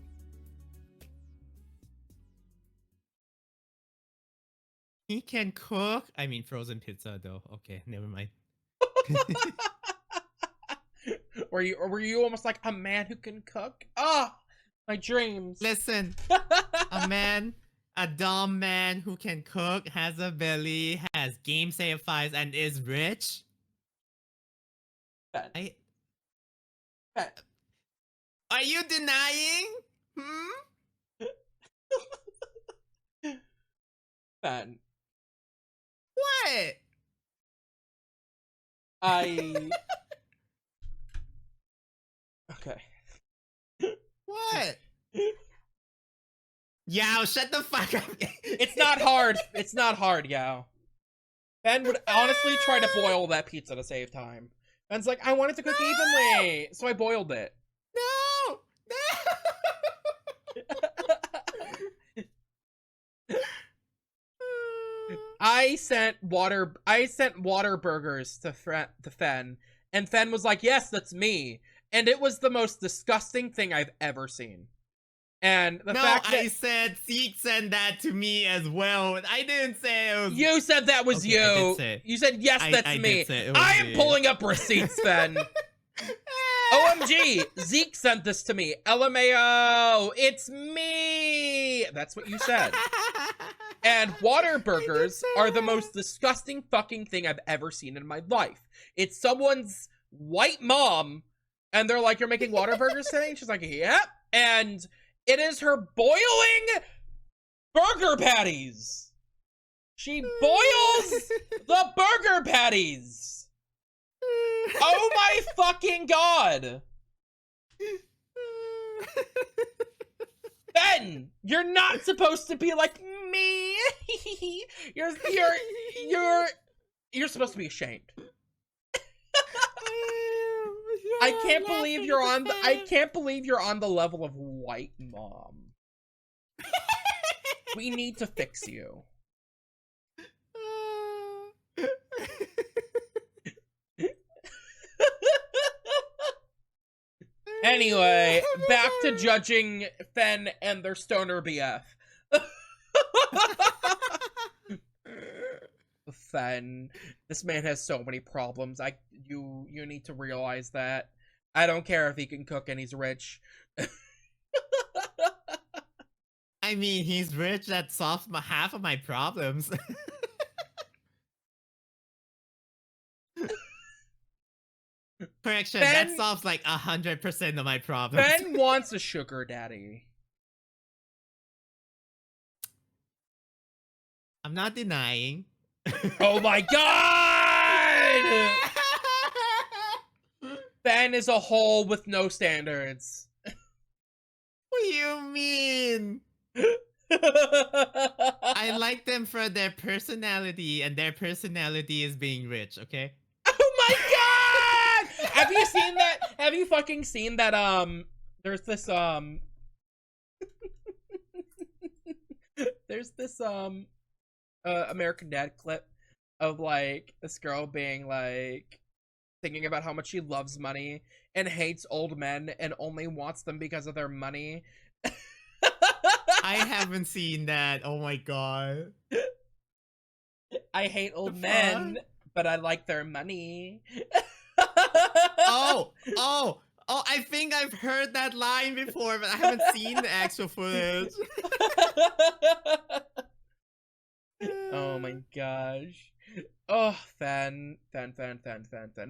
He can cook? I mean, frozen pizza, though. Okay, never mind. Were you almost like a man who can cook? Ah, my dreams. Listen, a dumb man who can cook, has a belly, has game save files, and is rich. Ben. Are you denying? Ben. What? Okay. What? Yao, shut the fuck up. It's not hard. It's not hard, Yao. Ben would honestly try to boil that pizza to save time. Ben's like, I want it to cook evenly, so I boiled it. No! I sent water burgers to Fen, and Fen was like, yes, that's me. And it was the most disgusting thing I've ever seen. And the No, fact that I said Zeke sent that to me as well. I didn't say it was. you said that was Okay, I did you. say it. You said yes, that's I me. did say it was I am me. pulling up receipts, Ben. OMG, Zeke sent this to me. LMAO, it's me. That's what you said. And Whataburgers are the most disgusting fucking thing I've ever seen in my life. It's someone's white mom, and they're like, "You're making Whataburgers today?" And she's like, "Yep." And it is her boiling burger patties. She boils the burger patties. Oh my fucking god. Ben, you're not supposed to be like me. you're supposed to be ashamed. I can't believe you're on the level of white mom. We need to fix you. Anyway, back to judging Fen and their stoner BF. Fen, this man has so many problems. You need to realize that. I don't care if he can cook and he's rich. I mean, he's rich. That solves half of my problems. Correction, that Ben- solves like 100% of my problems. Ben wants a sugar daddy. I'm not denying. Oh my god! Ben is a hole with no standards. What do you mean? I like them for their personality, and their personality is being rich, okay? Oh my god! Have you seen that? Have you fucking seen that, there's this, there's this, American Dad clip of, like, this girl being, like, thinking about how much she loves money and hates old men and only wants them because of their money. I haven't seen that. Oh my god. I hate old The men, fuck? but I like their money. Oh, I think I've heard that line before, but I haven't seen the actual footage. Oh my gosh. Oh, Fen.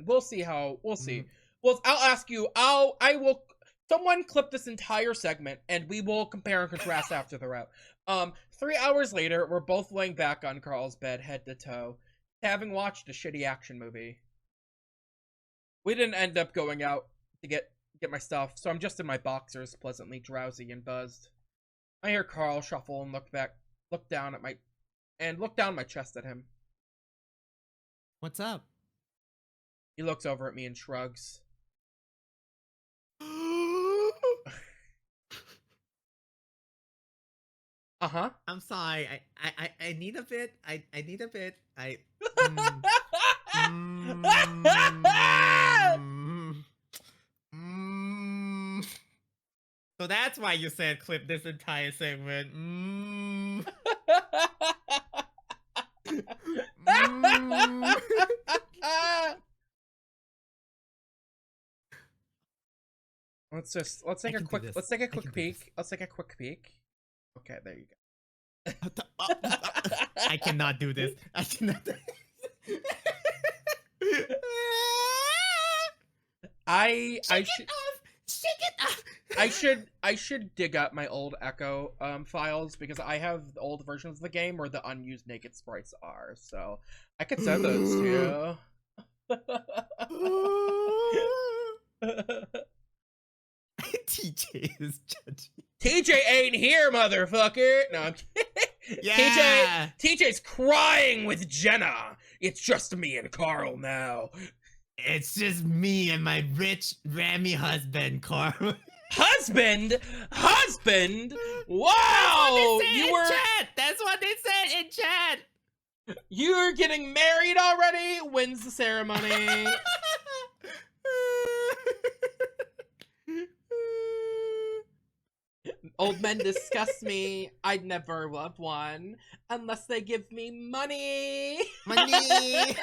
We'll see. Well, I'll ask you, someone clip this entire segment and we will compare and contrast after the route. 3 hours later, we're both laying back on Carl's bed, head to toe, having watched a shitty action movie. We didn't end up going out to get my stuff, so I'm just in my boxers, pleasantly drowsy and buzzed. I hear Carl shuffle and look down my chest at him. What's up? He looks over at me and shrugs. Uh-huh. I'm sorry. I need a bit. I need a bit. So that's why you said clip this entire segment. Let's take a quick peek. Let's take a quick peek. Okay, there you go. I cannot do this. I cannot do this. I should dig up my old Echo files because I have the old versions of the game where the unused naked sprites are, so I could send those to you. TJ is judging. TJ ain't here, motherfucker. No, I'm kidding. Yeah. TJ's crying with Jenna. It's just me and Carl now. It's just me and my rich Rami husband, Carl. Husband? Wow! That's what they said in chat. You're getting married already? When's the ceremony? Old men disgust me. I'd never love one unless they give me money. Money.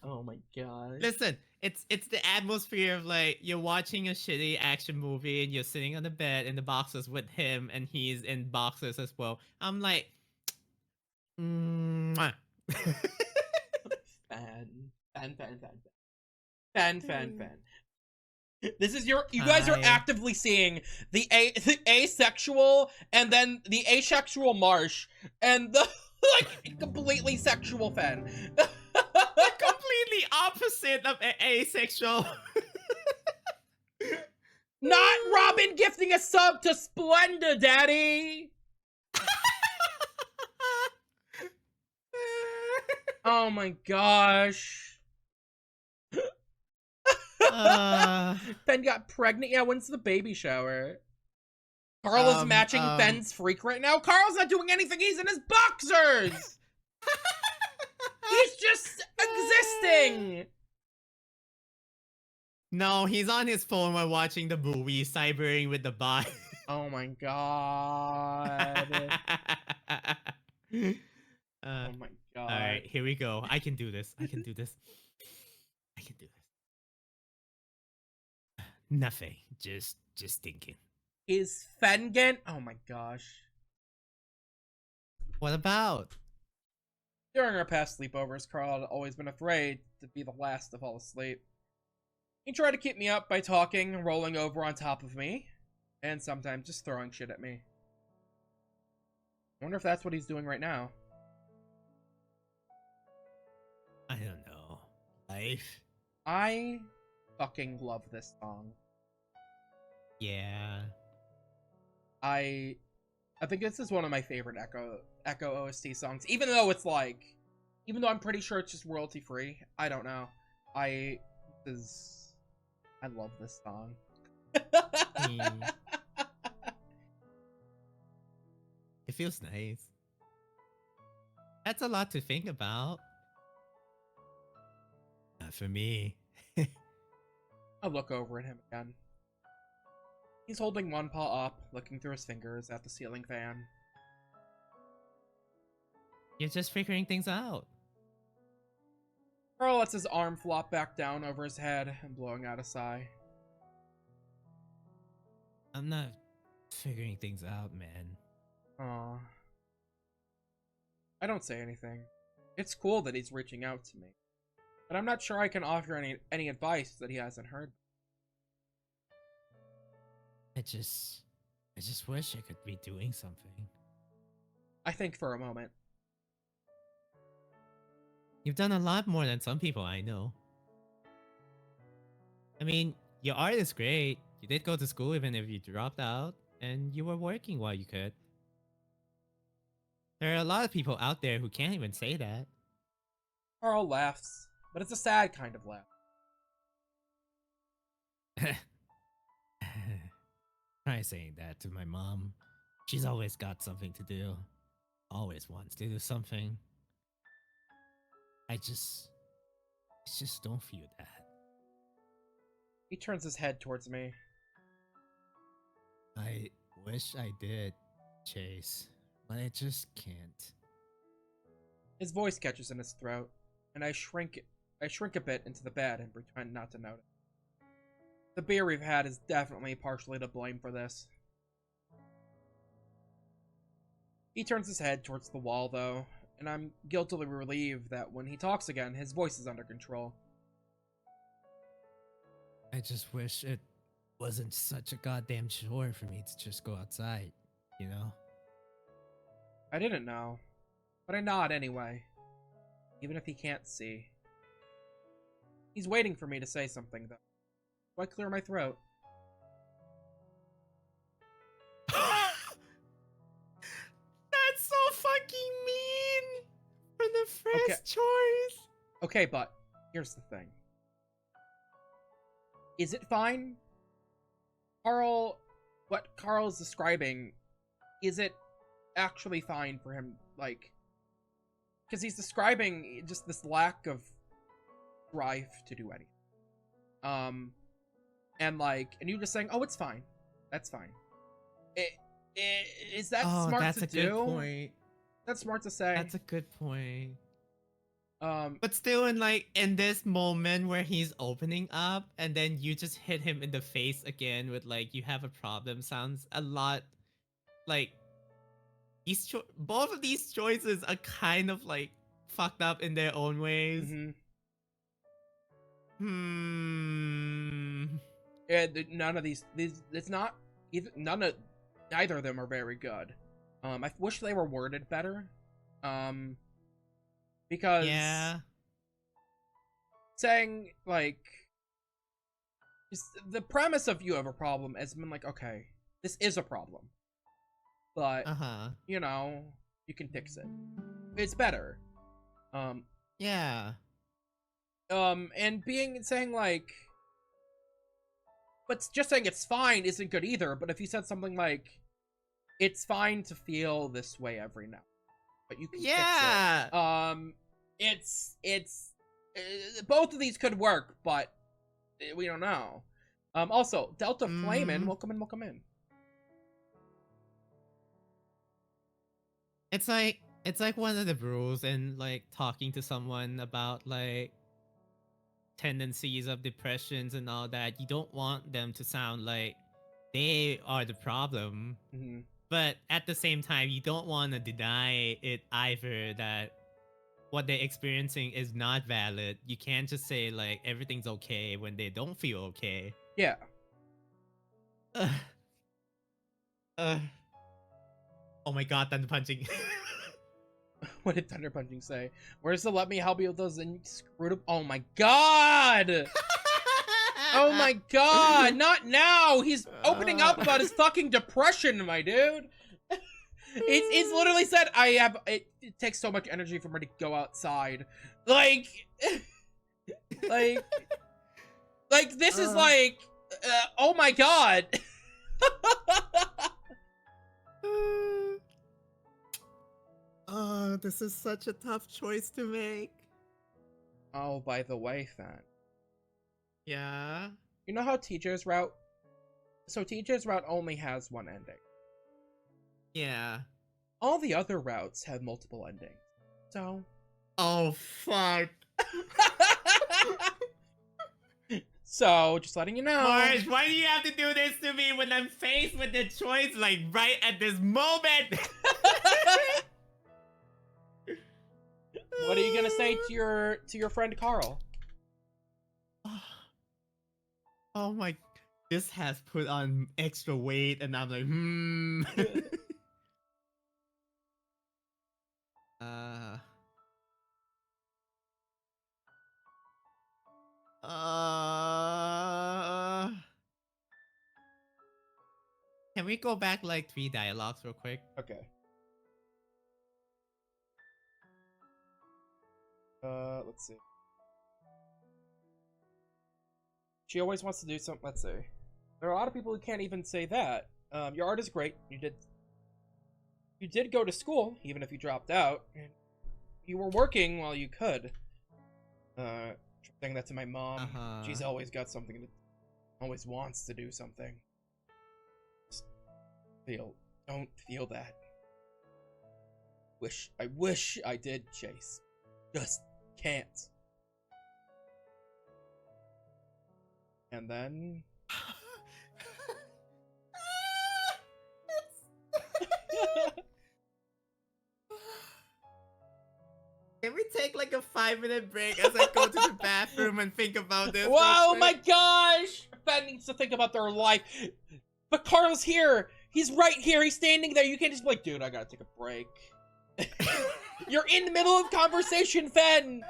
Oh my god. Listen, it's the atmosphere of like you're watching a shitty action movie and you're sitting on the bed in the boxers with him and he's in boxers as well. I'm like, mwah. Fan. This is you guys are Hi. actively seeing the asexual and then the asexual Marsh and the like completely sexual Fen. Completely opposite of asexual. Not Robin gifting a sub to Splenda, Daddy. Oh my gosh. Ben got pregnant. Yeah, when's the baby shower? Carl is matching Ben's freak right now. Carl's not doing anything. He's in his boxers. He's just existing. No, he's on his phone while watching the movie, cybering with the bot. Oh my god. Oh my god. All right, here we go. I can do this. I can do this. I can do this. Nothing. Just thinking. Is Fengen? Oh my gosh. What about? During our past sleepovers, Carl had always been afraid to be the last to fall asleep. He tried to keep me up by talking, rolling over on top of me, and sometimes just throwing shit at me. I wonder if that's what he's doing right now. I don't know. Life? I fucking love this song. Yeah. I think this is one of my favorite Echo OST songs, even though I'm pretty sure it's just royalty free. I don't know. I love this song. It feels nice. That's a lot to think about. Not for me. I look over at him again. He's holding one paw up, looking through his fingers at the ceiling fan. You're just figuring things out. Carl lets his arm flop back down over his head and blowing out a sigh. I'm not figuring things out, man. Aw. I don't say anything. It's cool that he's reaching out to me, but I'm not sure I can offer any advice that he hasn't heard. I just wish I could be doing something. I think for a moment. You've done a lot more than some people I know. I mean, your art is great. You did go to school even if you dropped out, and you were working while you could. There are a lot of people out there who can't even say that. Carl laughs, but it's a sad kind of laugh. Try saying that to my mom. She's always got something to do. Always wants to do something. I just don't feel that. He turns his head towards me. I wish I did, Chase, but I just can't. His voice catches in his throat, and I shrink a bit into the bed and pretend not to notice. The beer we've had is definitely partially to blame for this. He turns his head towards the wall, though, and I'm guiltily relieved that when he talks again, his voice is under control. I just wish it wasn't such a goddamn chore for me to just go outside, you know? I didn't know, but I nod anyway, even if he can't see. He's waiting for me to say something, though. So I clear my throat. That's so fucking mean for the first choice. Okay, but here's the thing. Is it fine? What Carl is describing, is it actually fine for him, like, because he's describing just this lack of drive to do anything. and you just saying, "Oh, it's fine. That's fine." Is that Oh, smart that's to a do? good point. That's smart to say. That's a good point. Um, But still, in this moment where he's opening up, and then you just hit him in the face again with "you have a problem" sounds a lot like both of these choices are kind of fucked up in their own ways. mhm. Hmm. None of these it's not either. Neither of them are very good. I wish they were worded better. Because Yeah. saying the premise of you have a problem has been okay, this is a problem, but Uh-huh. you can fix it. It's better. Yeah. And saying but just saying it's fine isn't good either. But if you said something it's fine to feel this way every now, but you can fix it. It's both of these could work, but we don't know. Also, Delta Flamin', welcome in. It's like one of the rules in talking to someone about tendencies of depressions and all that. You don't want them to sound like they are the problem, Mm-hmm. but at the same time, you don't want to deny it either, that what they're experiencing is not valid. You can't just say everything's okay when they don't feel okay. Yeah. Oh my god, thunder punching. What did Thunder Punching say? Where's the let me help you with those screwed up? Oh my god! Oh my god! Not now! He's opening up about his fucking depression, my dude! It's literally said, it takes so much energy for me to go outside. This is oh my god! Oh, this is such a tough choice to make. Oh, by the way, Fan. Yeah? You know how Teacher's Route? So Teacher's Route only has one ending. Yeah. All the other routes have multiple endings. So... Oh, fuck. So, just letting you know. Marge, why do you have to do this to me when I'm faced with the choice right at this moment? What are you gonna say to your friend Carl? Oh my, this has put on extra weight, and I'm can we go back 3 dialogues real quick? Okay. Let's see. She always wants to do something. Let's see. There are a lot of people who can't even say that. Your art is great. You did go to school, even if you dropped out. And you were working while you could. Saying that to my mom. She's always got something to... Always wants to do something. Just don't feel that. I wish I did, Chase. Just can't. And then... Can we take a 5-minute break as I go to the bathroom and think about this? Whoa, my gosh! Fan needs to think about their life. But Carl's here. He's right here. He's standing there. You can't just be like, dude, I gotta take a break. You're in the middle of conversation, Fen.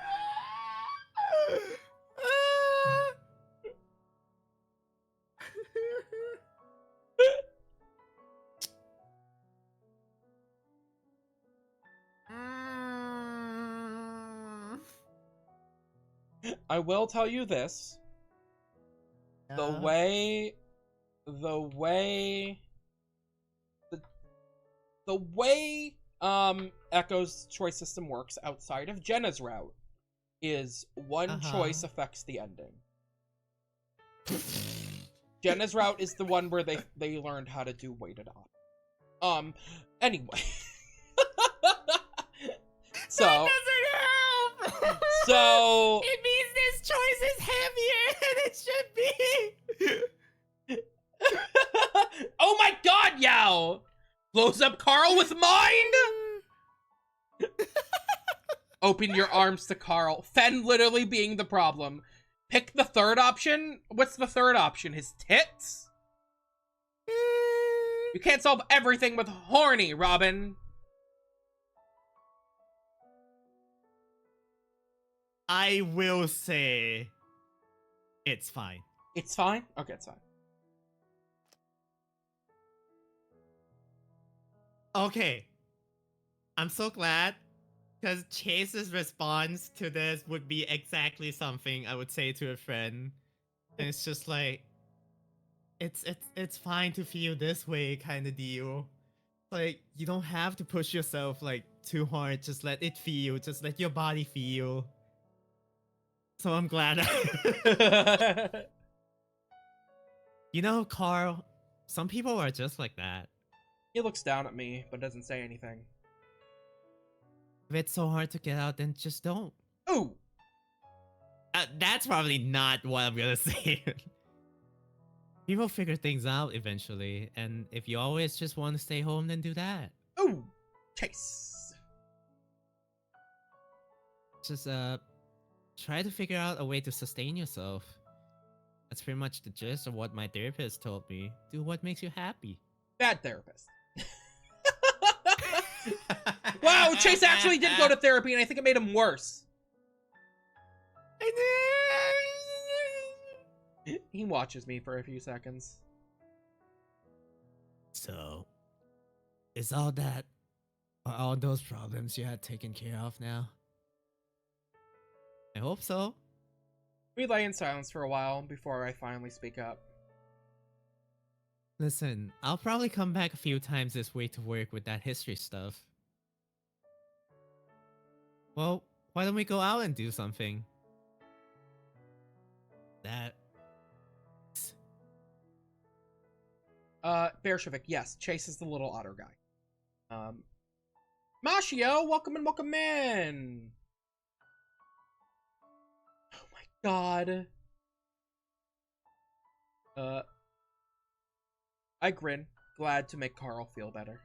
I will tell you this. The way Echo's choice system works outside of Jenna's route is one choice affects the ending. Jenna's route is the one where they learned how to do weighted off. Anyway. So That doesn't help. so It means this choice is heavier than it should be. oh my god, Yao! Blows up Carl with mind? Open your arms to Carl. Fen literally being the problem. Pick the third option? What's the third option? His tits? You can't solve everything with horny, Robin. I will say it's fine. It's fine? Okay, it's fine. Okay. I'm so glad because Chase's response to this would be exactly something I would say to a friend. And it's just like it's fine to feel this way kind of deal. Like you don't have to push yourself like too hard, just let it feel, just let your body feel. So I'm glad. You know, Carl, some people are just like that. He looks down at me, but doesn't say anything. If it's so hard to get out, then just don't. Ooh! That's probably not what I'm gonna say. People figure things out eventually, and if you always just want to stay home, then do that. Ooh! Chase! Just try to figure out a way to sustain yourself. That's pretty much the gist of what my therapist told me. Do what makes you happy. Bad therapist. Wow, Chase actually did go to therapy, and I think it made him worse. He watches me for a few seconds. So, is all that, are all those problems you had taken care of now? I hope so. We lay in silence for a while before I finally speak up. Listen, I'll probably come back a few times this week to work with that history stuff. Well, why don't we go out and do something? That... Bearshevik, yes, Chase is the little otter guy. Mashio, welcome in. Oh my god. I grin, glad to make Carl feel better.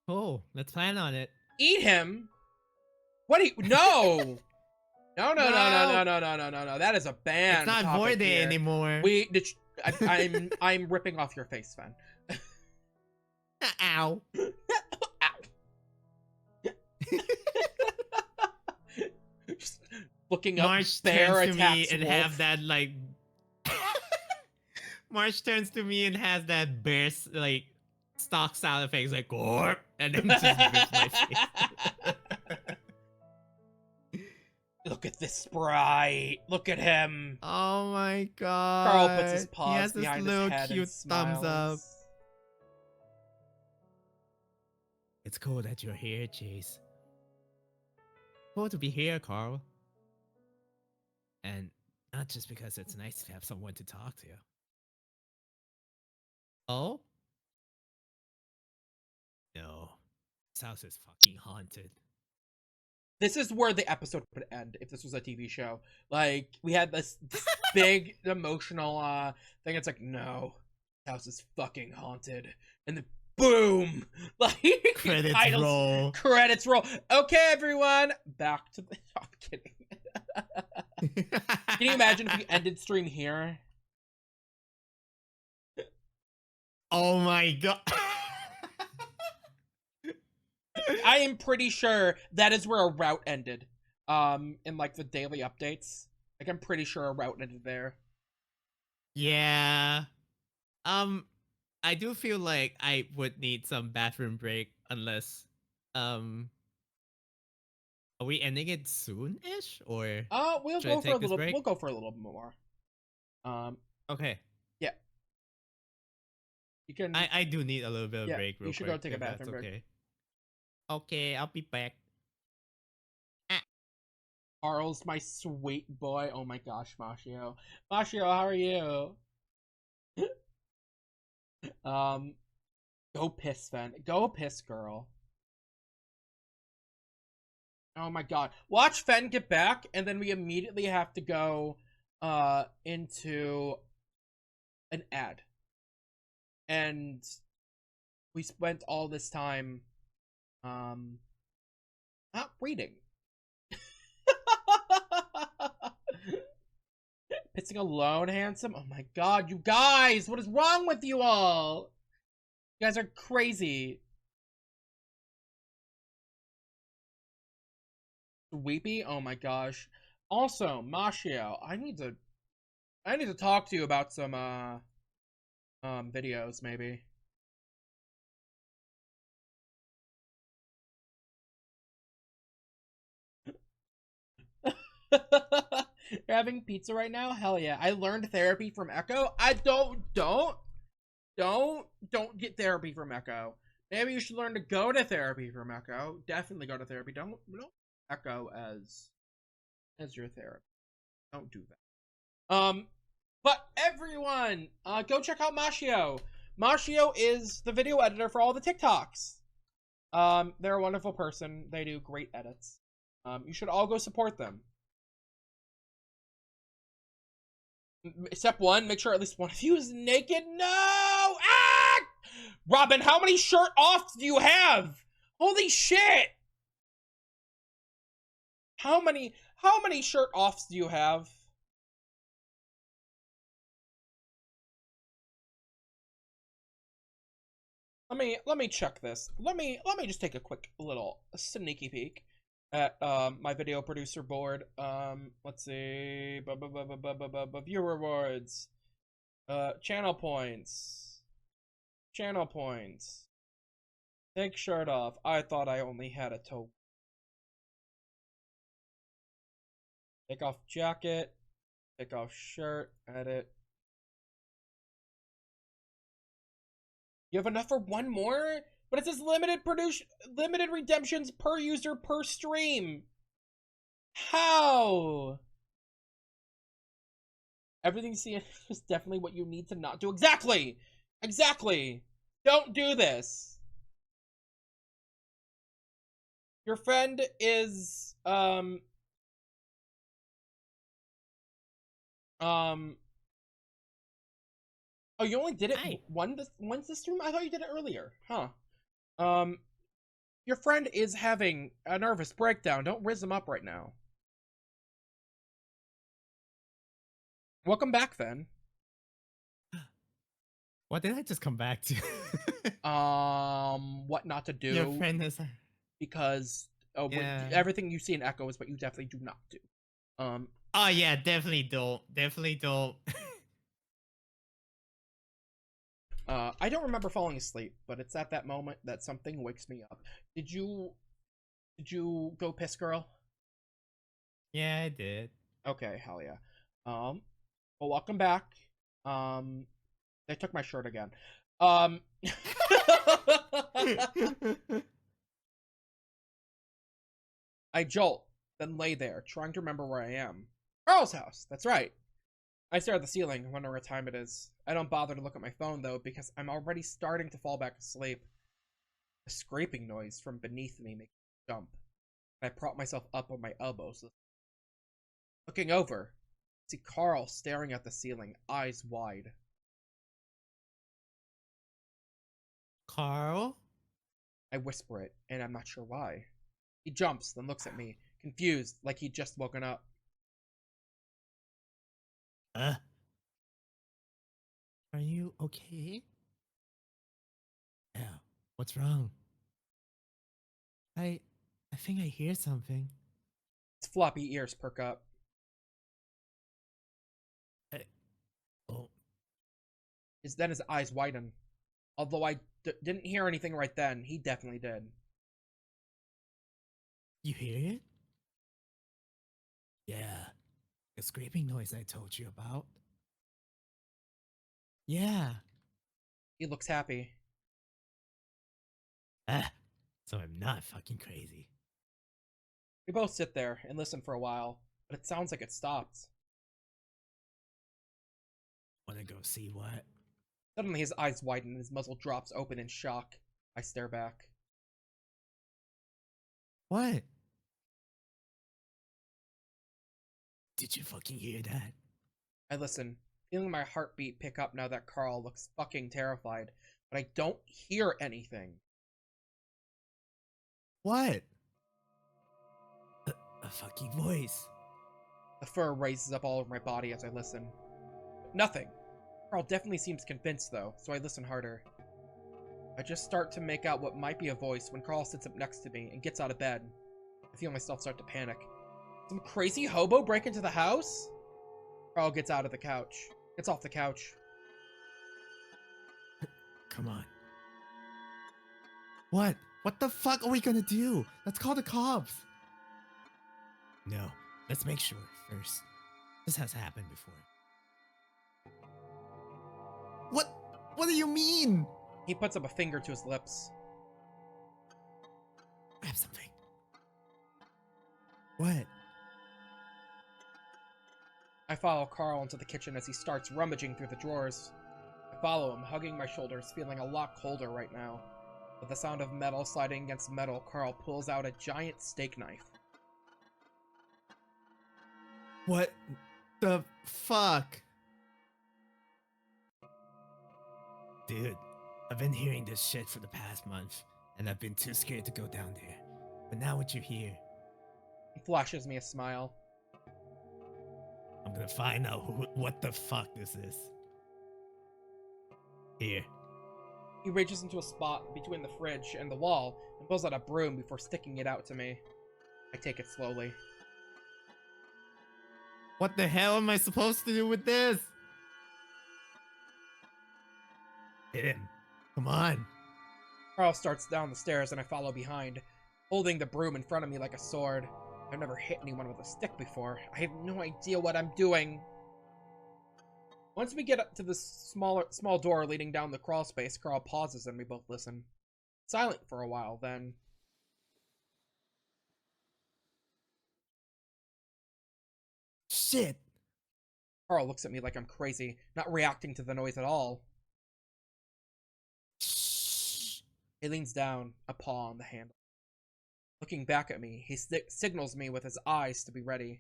Oh, let's plan on it. Eat him? What do you... No! No. That is a ban. It's not Void Day anymore. I'm ripping off your face, Fan. Ow. Ow. Just looking up March bear turns to me attacks and wolf. have that like... March turns to me and has that bear like stock sound effects like gorp, and then just rips my face. Look at this sprite. Look at him. Oh my god. Carl puts his He paws has this behind little his head cute and thumbs up. smiles. It's cool that you're here, Chase. Cool to be here, Carl. And not just because it's nice to have someone to talk to. Oh? No. This house is fucking haunted. This is where the episode would end if this was a TV show. Like, we had this big emotional thing. It's like, no, the house is fucking haunted. And then boom! Like, Credits titles, roll. Credits roll. Okay, everyone, back to the... I'm kidding. Can you imagine if we ended stream here? Oh my god. I am pretty sure that is where a route ended. In like the daily updates. Like, I'm pretty sure a route ended there. Yeah. I do feel like I would need some bathroom break unless are we ending it soon-ish or We'll should I go for take a this little. break? We'll go for a little more. okay. You can. I do need a little bit of Yeah, break real you should quick. go take a if that's bathroom break. Okay. Okay, I'll be back. Carl's my sweet boy. Oh my gosh, Mashio. Mashio, how are you? Go piss, Fen. Go piss, girl. Oh my god. Watch Fen get back, and then we immediately have to go into an ad. And we spent all this time not reading. Pissing alone, handsome? Oh my god, you guys! What is wrong with you all? You guys are crazy. Weepy? Oh my gosh. Also, Mashio, I need to talk to you about some videos maybe. You're having pizza right now? Hell yeah. I learned therapy from Echo. I don't get therapy from Echo. Maybe you should learn to go to therapy from Echo. Definitely go to therapy. Don't Echo as your therapist. Don't do that. But everyone, go check out Mashio. Mashio is the video editor for all the TikToks. They're a wonderful person. They do great edits. You should all go support them. Step 1, make sure at least one of you is naked. No! Ah! Robin, how many shirt offs do you have? Holy shit! How many shirt offs do you have? Let me check this. Let me just take a quick little sneaky peek at my video producer board. Let's see. Viewer rewards. Channel points. Channel points. Take shirt off. I thought I only had a toe. Take off jacket. Take off shirt. Edit. You have enough for one more? But it says limited redemptions per user per stream. How? Everything you see is definitely what you need to not do. Exactly! Exactly! Don't do this. Your friend is, oh, you only did it once this stream? I thought you did it earlier. Huh. Your friend is having a nervous breakdown. Don't riz him up right now. Welcome back, then. What did I just come back to? What not to do. Your friend is... Because yeah. Everything you see in Echo is what you definitely do not do. Oh yeah, definitely don't. Definitely don't. I don't remember falling asleep, but it's at that moment that something wakes me up. Did you go piss, girl? Yeah, I did. Okay, hell yeah. Well, welcome back. They took my shirt again. I jolt, then lay there, trying to remember where I am. Carl's house, that's right. I stare at the ceiling, wondering what time it is. I don't bother to look at my phone, though, because I'm already starting to fall back asleep. A scraping noise from beneath me makes me jump. I prop myself up on my elbows. Looking over, I see Carl staring at the ceiling, eyes wide. Carl? I whisper it, and I'm not sure why. He jumps, then looks at me, confused, like he'd just woken up. Are you okay? Yeah. What's wrong? I think I hear something. His floppy ears perk up. Oh. Then his eyes widen. Although I didn't hear anything right then, he definitely did. You hear it? Yeah. The scraping noise I told you about. Yeah. He looks happy. So I'm not fucking crazy. We both sit there and listen for a while, but it sounds like it stopped. Wanna go see what? Suddenly his eyes widen and his muzzle drops open in shock. I stare back. What? Did you fucking hear that? I listen, feeling my heartbeat pick up now that Carl looks fucking terrified, but I don't hear anything. What? A fucking voice. The fur raises up all over my body as I listen. Nothing. Carl definitely seems convinced though, so I listen harder. I just start to make out what might be a voice when Carl sits up next to me and gets out of bed. I feel myself start to panic. Some crazy hobo break into the house? Carl gets off the couch. Come on. What? What the fuck are we gonna do? Let's call the cops. No, let's make sure first. This has happened before. What do you mean? He puts up a finger to his lips. Grab something. What? I follow Carl into the kitchen as he starts rummaging through the drawers. I follow him, hugging my shoulders, feeling a lot colder right now. With the sound of metal sliding against metal, Carl pulls out a giant steak knife. What the fuck? Dude, I've been hearing this shit for the past month, and I've been too scared to go down there. But now what you hear, He flashes me a smile. I'm gonna find out what the fuck this is. Here. He reaches into a spot between the fridge and the wall and pulls out a broom before sticking it out to me. I take it slowly. What the hell am I supposed to do with this? Hit him. Come on. Carl starts down the stairs and I follow behind, holding the broom in front of me like a sword. I've never hit anyone with a stick before. I have no idea what I'm doing. Once we get up to this small door leading down the crawl space, Carl pauses and we both listen. Silent for a while, then... Shit. Carl looks at me like I'm crazy, not reacting to the noise at all. Shh. He leans down, a paw on the handle. Looking back at me, he signals me with his eyes to be ready.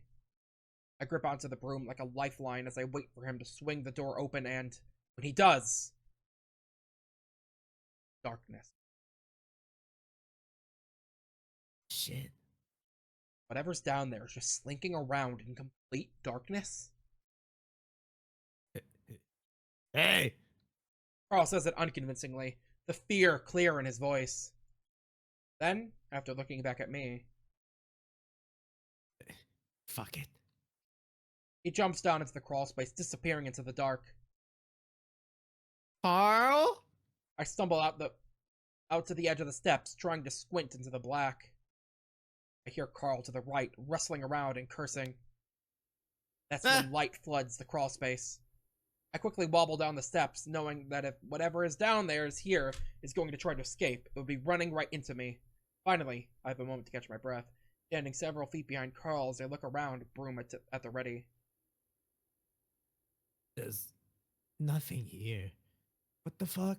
I grip onto the broom like a lifeline as I wait for him to swing the door open and, when he does, darkness. Shit. Whatever's down there is just slinking around in complete darkness. Hey! Carl says it unconvincingly, the fear clear in his voice. Then, after looking back at me, Fuck it. he jumps down into the crawl space, disappearing into the dark. Carl? I stumble out to the edge of the steps, trying to squint into the black. I hear Carl to the right, rustling around and cursing. That's when light floods the crawl space. I quickly wobble down the steps, knowing that if whatever is down there is here is going to try to escape, it would be running right into me. Finally, I have a moment to catch my breath, standing several feet behind Carl as I look around, broom at the ready. There's nothing here. What the fuck?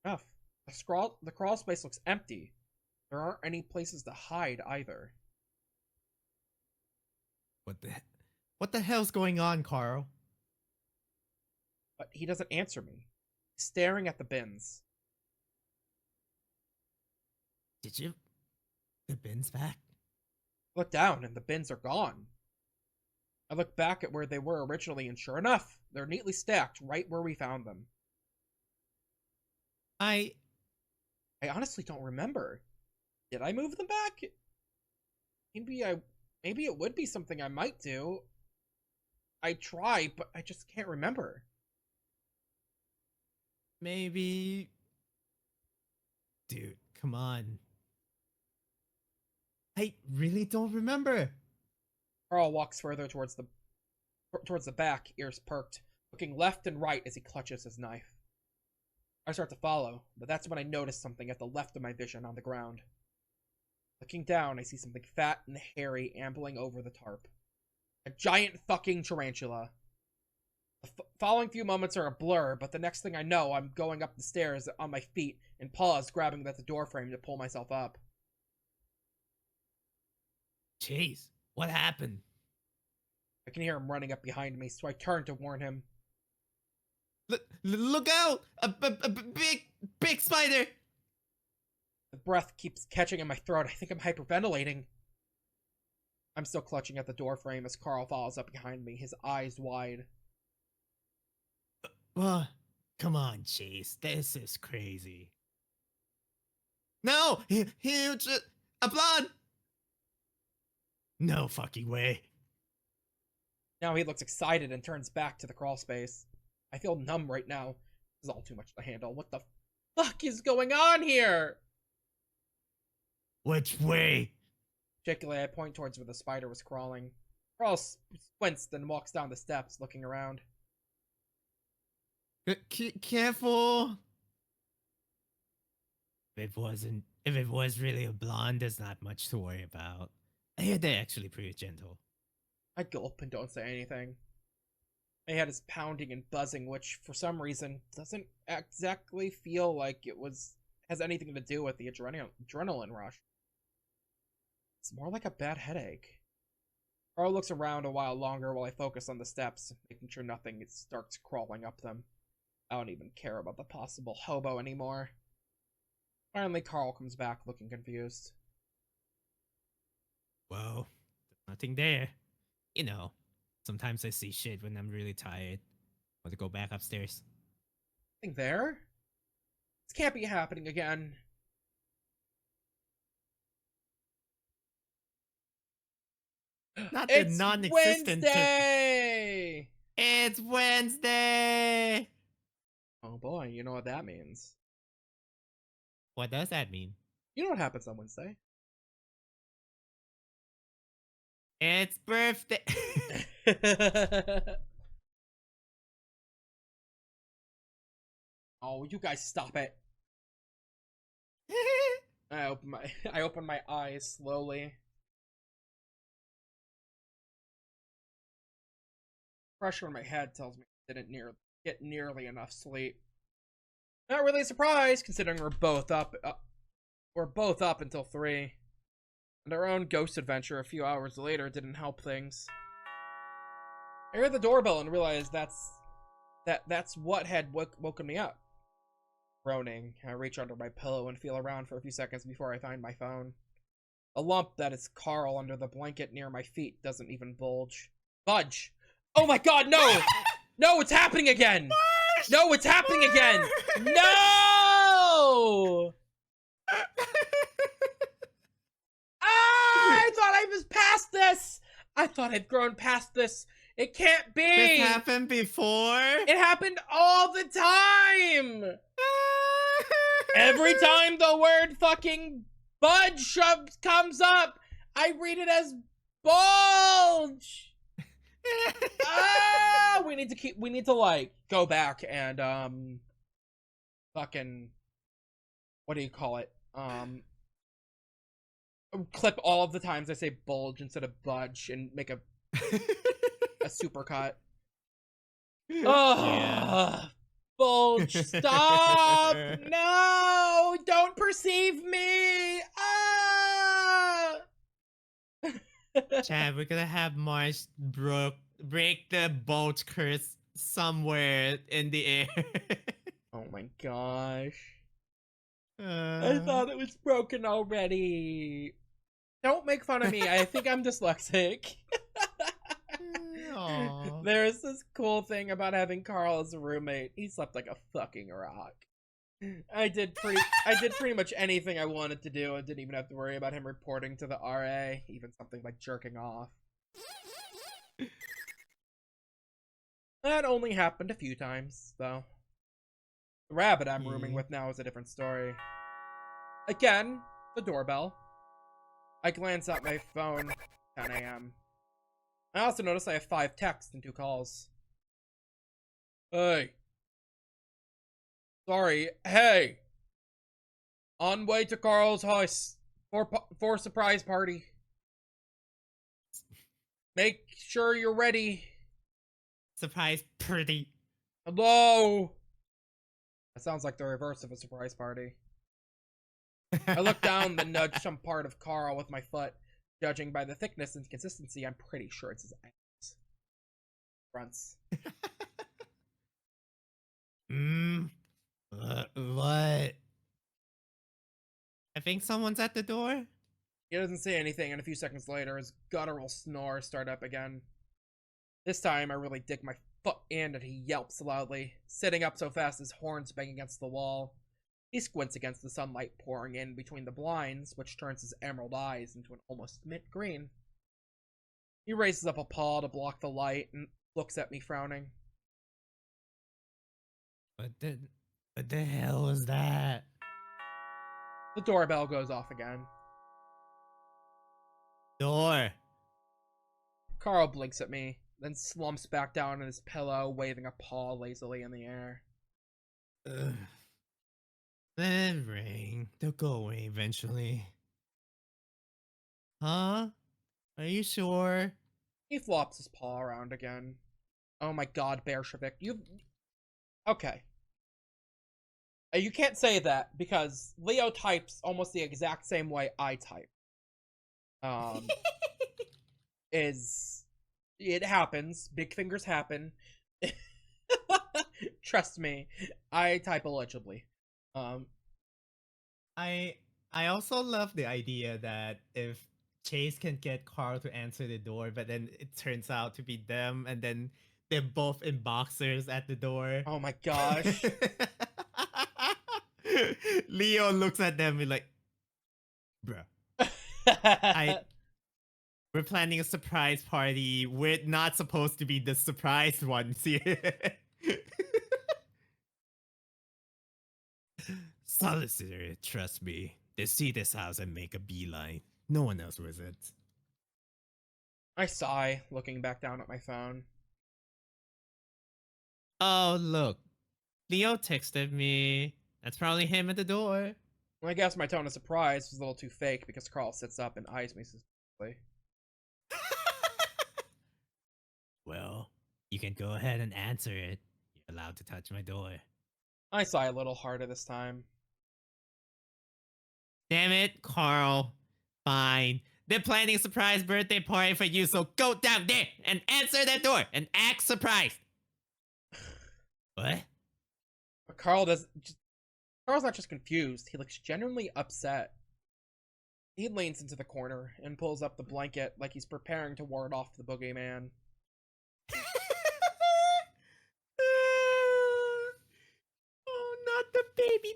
Enough. The crawl space looks empty. There aren't any places to hide either. What the hell's going on, Carl? But he doesn't answer me. He's staring at the bins. Did you... The bin's back? I look down and the bins are gone. I look back at where they were originally and sure enough, they're neatly stacked right where we found them. I honestly don't remember. Did I move them back? Maybe it would be something I might do. I try, but I just can't remember. Maybe... Dude, come on. I really don't remember. Carl walks further towards the back, ears perked, looking left and right as he clutches his knife. I start to follow, but that's when I notice something at the left of my vision on the ground. Looking down, I see something fat and hairy ambling over the tarp. A giant fucking tarantula. The following few moments are a blur, but the next thing I know, I'm going up the stairs on my feet and pause, grabbing at the doorframe to pull myself up. Jeez, what happened? I can hear him running up behind me, so I turn to warn him. Look out! A big spider! The breath keeps catching in my throat. I think I'm hyperventilating. I'm still clutching at the doorframe as Carl follows up behind me, his eyes wide. Come on, Chase. This is crazy. No! Huge! A blood! No fucking way. Now he looks excited and turns back to the crawl space. I feel numb right now. This is all too much to handle. What the fuck is going on here? Which way? Shakily, I point towards where the spider was crawling. Carl squints, then walks down the steps, looking around. Careful. If it was really a blonde, there's not much to worry about. I hear they're actually pretty gentle. I gulp and don't say anything. My head is pounding and buzzing, which, for some reason, doesn't exactly feel like has anything to do with the adrenaline rush. It's more like a bad headache. Carl looks around a while longer while I focus on the steps, making sure nothing starts crawling up them. I don't even care about the possible hobo anymore. Finally, Carl comes back looking confused. Well, there's nothing there. You know, sometimes I see shit when I'm really tired. Want to go back upstairs? Nothing there? This can't be happening again. Not the It's non-existent. Wednesday! It's Wednesday! Oh boy, you know what that means. What does that mean? You know what happens on Wednesday. It's birthday. Oh, you guys stop it. I open my eyes slowly. Pressure on my head tells me I didn't get nearly enough sleep. Not really surprised, considering we're both up until 3. And our own ghost adventure a few hours later didn't help things. I heard the doorbell and realized that's what had woken me up. Groaning, I reach under my pillow and feel around for a few seconds before I find my phone. A lump that is Carl under the blanket near my feet doesn't even budge. Oh my god, no! No, it's happening again! No, it's happening again! No! I thought I was past this! I thought I'd grown past this. It can't be! This happened before? It happened all the time! Every time the word fucking budge comes up, I read it as bulge! We need to like go back and fucking, what do you call it, clip all of the times I say bulge instead of budge and make a supercut. Yeah. Bulge, stop! No, don't perceive me! Chad, we're gonna have Marsh break the bulge curse somewhere in the air. Oh my gosh. I thought it was broken already. Don't make fun of me. I think I'm dyslexic. Aw. There's this cool thing about having Carl as a roommate. He slept like a fucking rock. I did pretty much anything I wanted to do and didn't even have to worry about him reporting to the RA, even something like jerking off. That only happened a few times, though. The rabbit I'm rooming with now is a different story. Again, the doorbell. I glance at my phone, 10 a.m. I also notice I have 5 texts and 2 calls. Hey. Sorry, hey! On way to Carl's house. For a surprise party. Make sure you're ready. Surprise pretty. Hello. That sounds like the reverse of a surprise party. I look down, then nudge some part of Carl with my foot. Judging by the thickness and consistency, I'm pretty sure it's his ass. Fronts. What? I think someone's at the door. He doesn't say anything, and a few seconds later, his guttural snores start up again. This time, I really dig my foot in, and he yelps loudly, sitting up so fast his horns bang against the wall. He squints against the sunlight pouring in between the blinds, which turns his emerald eyes into an almost mint green. He raises up a paw to block the light and looks at me frowning. What the hell was that? The doorbell goes off again. Door. Carl blinks at me, then slumps back down on his pillow, waving a paw lazily in the air. Ugh. Let it ring. They'll go away eventually. Huh? Are you sure? He flops his paw around again. Oh my god, Bearshavik, you've... Okay. You can't say that, because Leo types almost the exact same way I type. It happens. Big fingers happen. Trust me, I type illegibly. I also love the idea that if Chase can get Carl to answer the door, but then it turns out to be them, and then they're both in boxers at the door. Oh my gosh. Leo looks at them and like, bruh. We're planning a surprise party. We're not supposed to be the surprised ones here. Solicitor, trust me. They see this house and make a beeline. No one else was it. I sigh, looking back down at my phone. Oh, look. Leo texted me. That's probably him at the door. Well, I guess my tone of surprise was a little too fake because Carl sits up and eyes me suspiciously. Well, you can go ahead and answer it. You're allowed to touch my door. I sigh a little harder this time. Damn it, Carl. Fine. They're planning a surprise birthday party for you, so go down there and answer that door and act surprised. What? But Carl's not just confused, he looks genuinely upset. He leans into the corner and pulls up the blanket like he's preparing to ward off the boogeyman. Oh, not the baby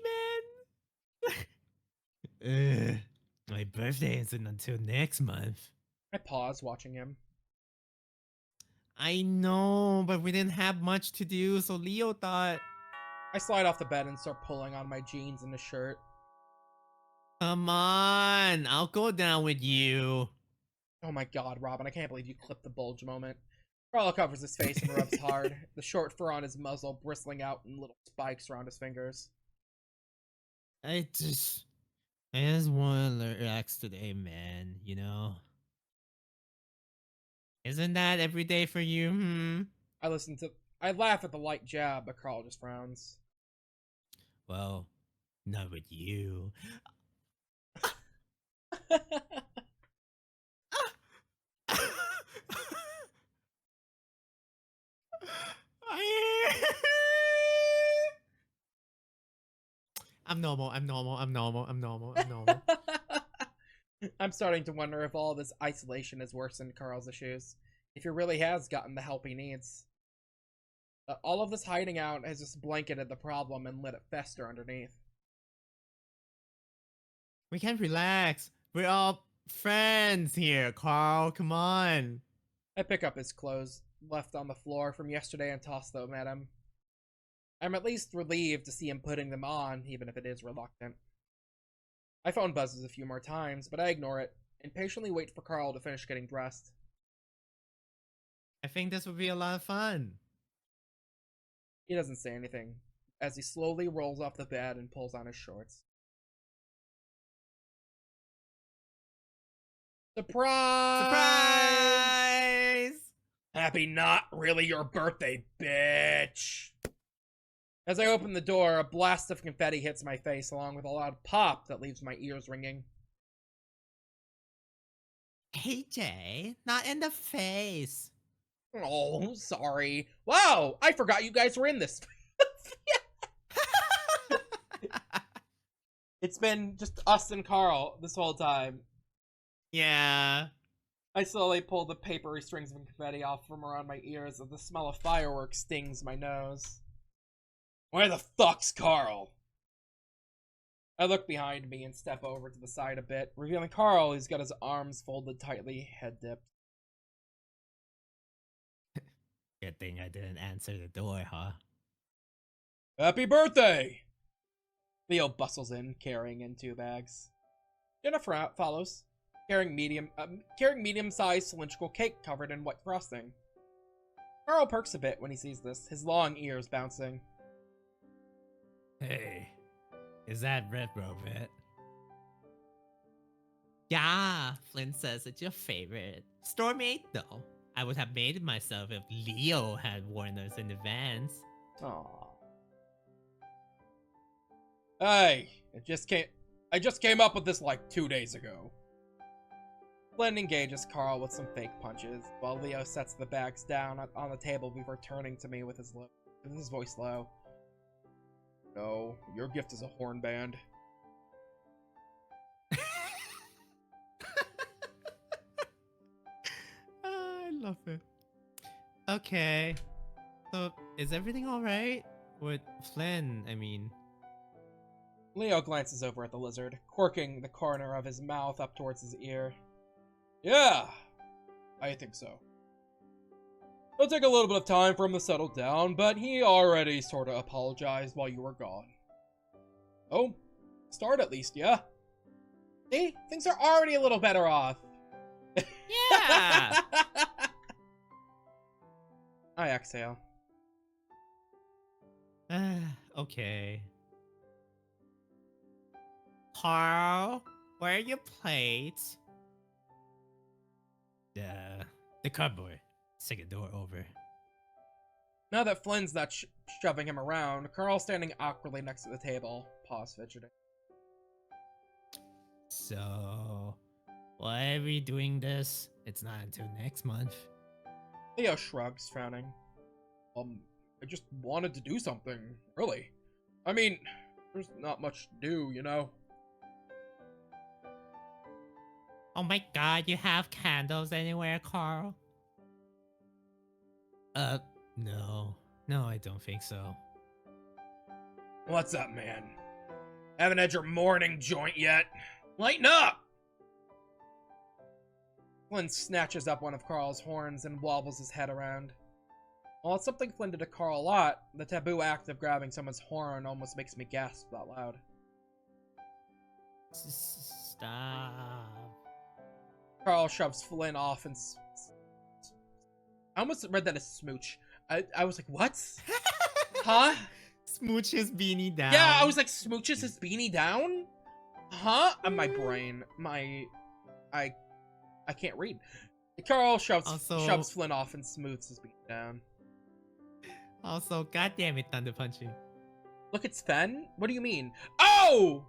man. My birthday isn't until next month. I pause, watching him. I know, but we didn't have much to do, so Leo thought, I slide off the bed and start pulling on my jeans and a shirt. come on, I'll go down with you. Oh my god, Robin, I can't believe you clipped the bulge moment. Carl covers his face and rubs hard, the short fur on his muzzle bristling out in little spikes around his fingers. I just want to relax today, man. You know. Isn't that every day for you, I laugh at the light jab, but Carl just frowns. Well, not with you. I'm normal. I'm starting to wonder if all this isolation has worsened Carl's issues. If he really has gotten the help he needs. All of this hiding out has just blanketed the problem and let it fester underneath. We can't relax. We're all friends here, Carl. Come on. I pick up his clothes, left on the floor from yesterday, and toss them at him. I'm at least relieved to see him putting them on, even if it is reluctant. My phone buzzes a few more times, but I ignore it, and patiently wait for Carl to finish getting dressed. I think this would be a lot of fun. He doesn't say anything, as he slowly rolls off the bed and pulls on his shorts. Surprise! Surprise! Happy not really your birthday, bitch! As I open the door, a blast of confetti hits my face along with a loud pop that leaves my ears ringing. Hey, Jay, not in the face. Oh, sorry. Wow, I forgot you guys were in this. It's been just us and Carl this whole time. Yeah. I slowly pull the papery strings of confetti off from around my ears as the smell of fireworks stings my nose. Where the fuck's Carl? I look behind me and step over to the side a bit, revealing Carl who's got his arms folded tightly, head dipped. Good thing I didn't answer the door, huh? Happy birthday! Leo bustles in, carrying in 2 bags. Jennifer follows, carrying medium-sized cylindrical cake covered in white frosting. Carl perks a bit when he sees this, his long ears bouncing. Hey, is that Red Velvet? Yeah, Flynn says it's your favorite. Storm 8 though. I would have made it myself if Leo had warned us in advance. Aww. Hey, I just came up with this like 2 days ago. Flynn engages Carl with some fake punches, while Leo sets the bags down on the table before turning to me with his voice low. No, your gift is a horn band. I love it. Okay. So, is everything alright? With Flynn, I mean. Leo glances over at the lizard, quirking the corner of his mouth up towards his ear. Yeah, I think so. It'll take a little bit of time for him to settle down, but he already sort of apologized while you were gone. Oh, start at least, yeah? See, things are already a little better off. Yeah! I exhale. Okay. Carl, where are your plates? The cupboard. Second door over. Now that Flynn's not shoving him around, Carl's standing awkwardly next to the table, paws fidgeting. So, why are we doing this? It's not until next month. Leo shrugs, frowning. I just wanted to do something, really. I mean, there's not much to do, you know? Oh my god, you have candles anywhere, Carl? No. No, I don't think so. What's up, man? Haven't had your morning joint yet? Lighten up! Flynn snatches up one of Carl's horns and wobbles his head around. While it's something Flynn did to Carl a lot, the taboo act of grabbing someone's horn almost makes me gasp out loud. Stop. Carl shoves Flynn off and... I almost read that as smooch. I was like, what? Huh? Smooch his beanie down. Yeah, I was like, smooches his beanie down? Huh? And my brain, I can't read. Carl shoves Flynn off and smooths his beanie down. Also, goddammit, Thunder Punching. Look, it's Fen? What do you mean? Oh!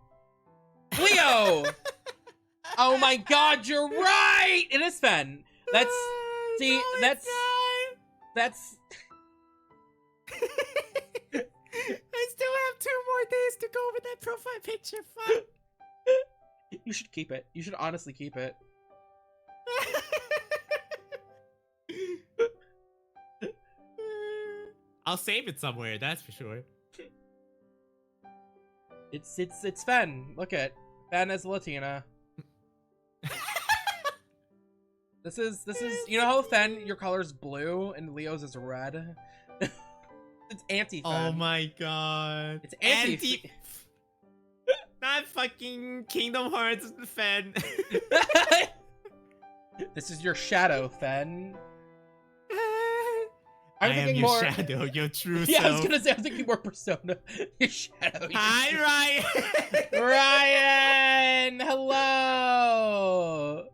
Leo! Oh my god, you're right! It is Fen. That's... See, No, that's... it's not. I still have 2 more days to go with that profile picture. Fuck. You should keep it. You should honestly keep it. I'll save it somewhere, that's for sure. It's Fen. Look at Fen as Latina. This is you know how Fen, your color's blue and Leo's is red? It's anti-Fen. Oh my god. It's anti Not fucking Kingdom Hearts Fen. This is your shadow, Fen. I I'm am thinking your more shadow, your true Yeah, self. I was gonna say I'm thinking more Persona. Your shadow. Hi, Ryan. Ryan! Hello!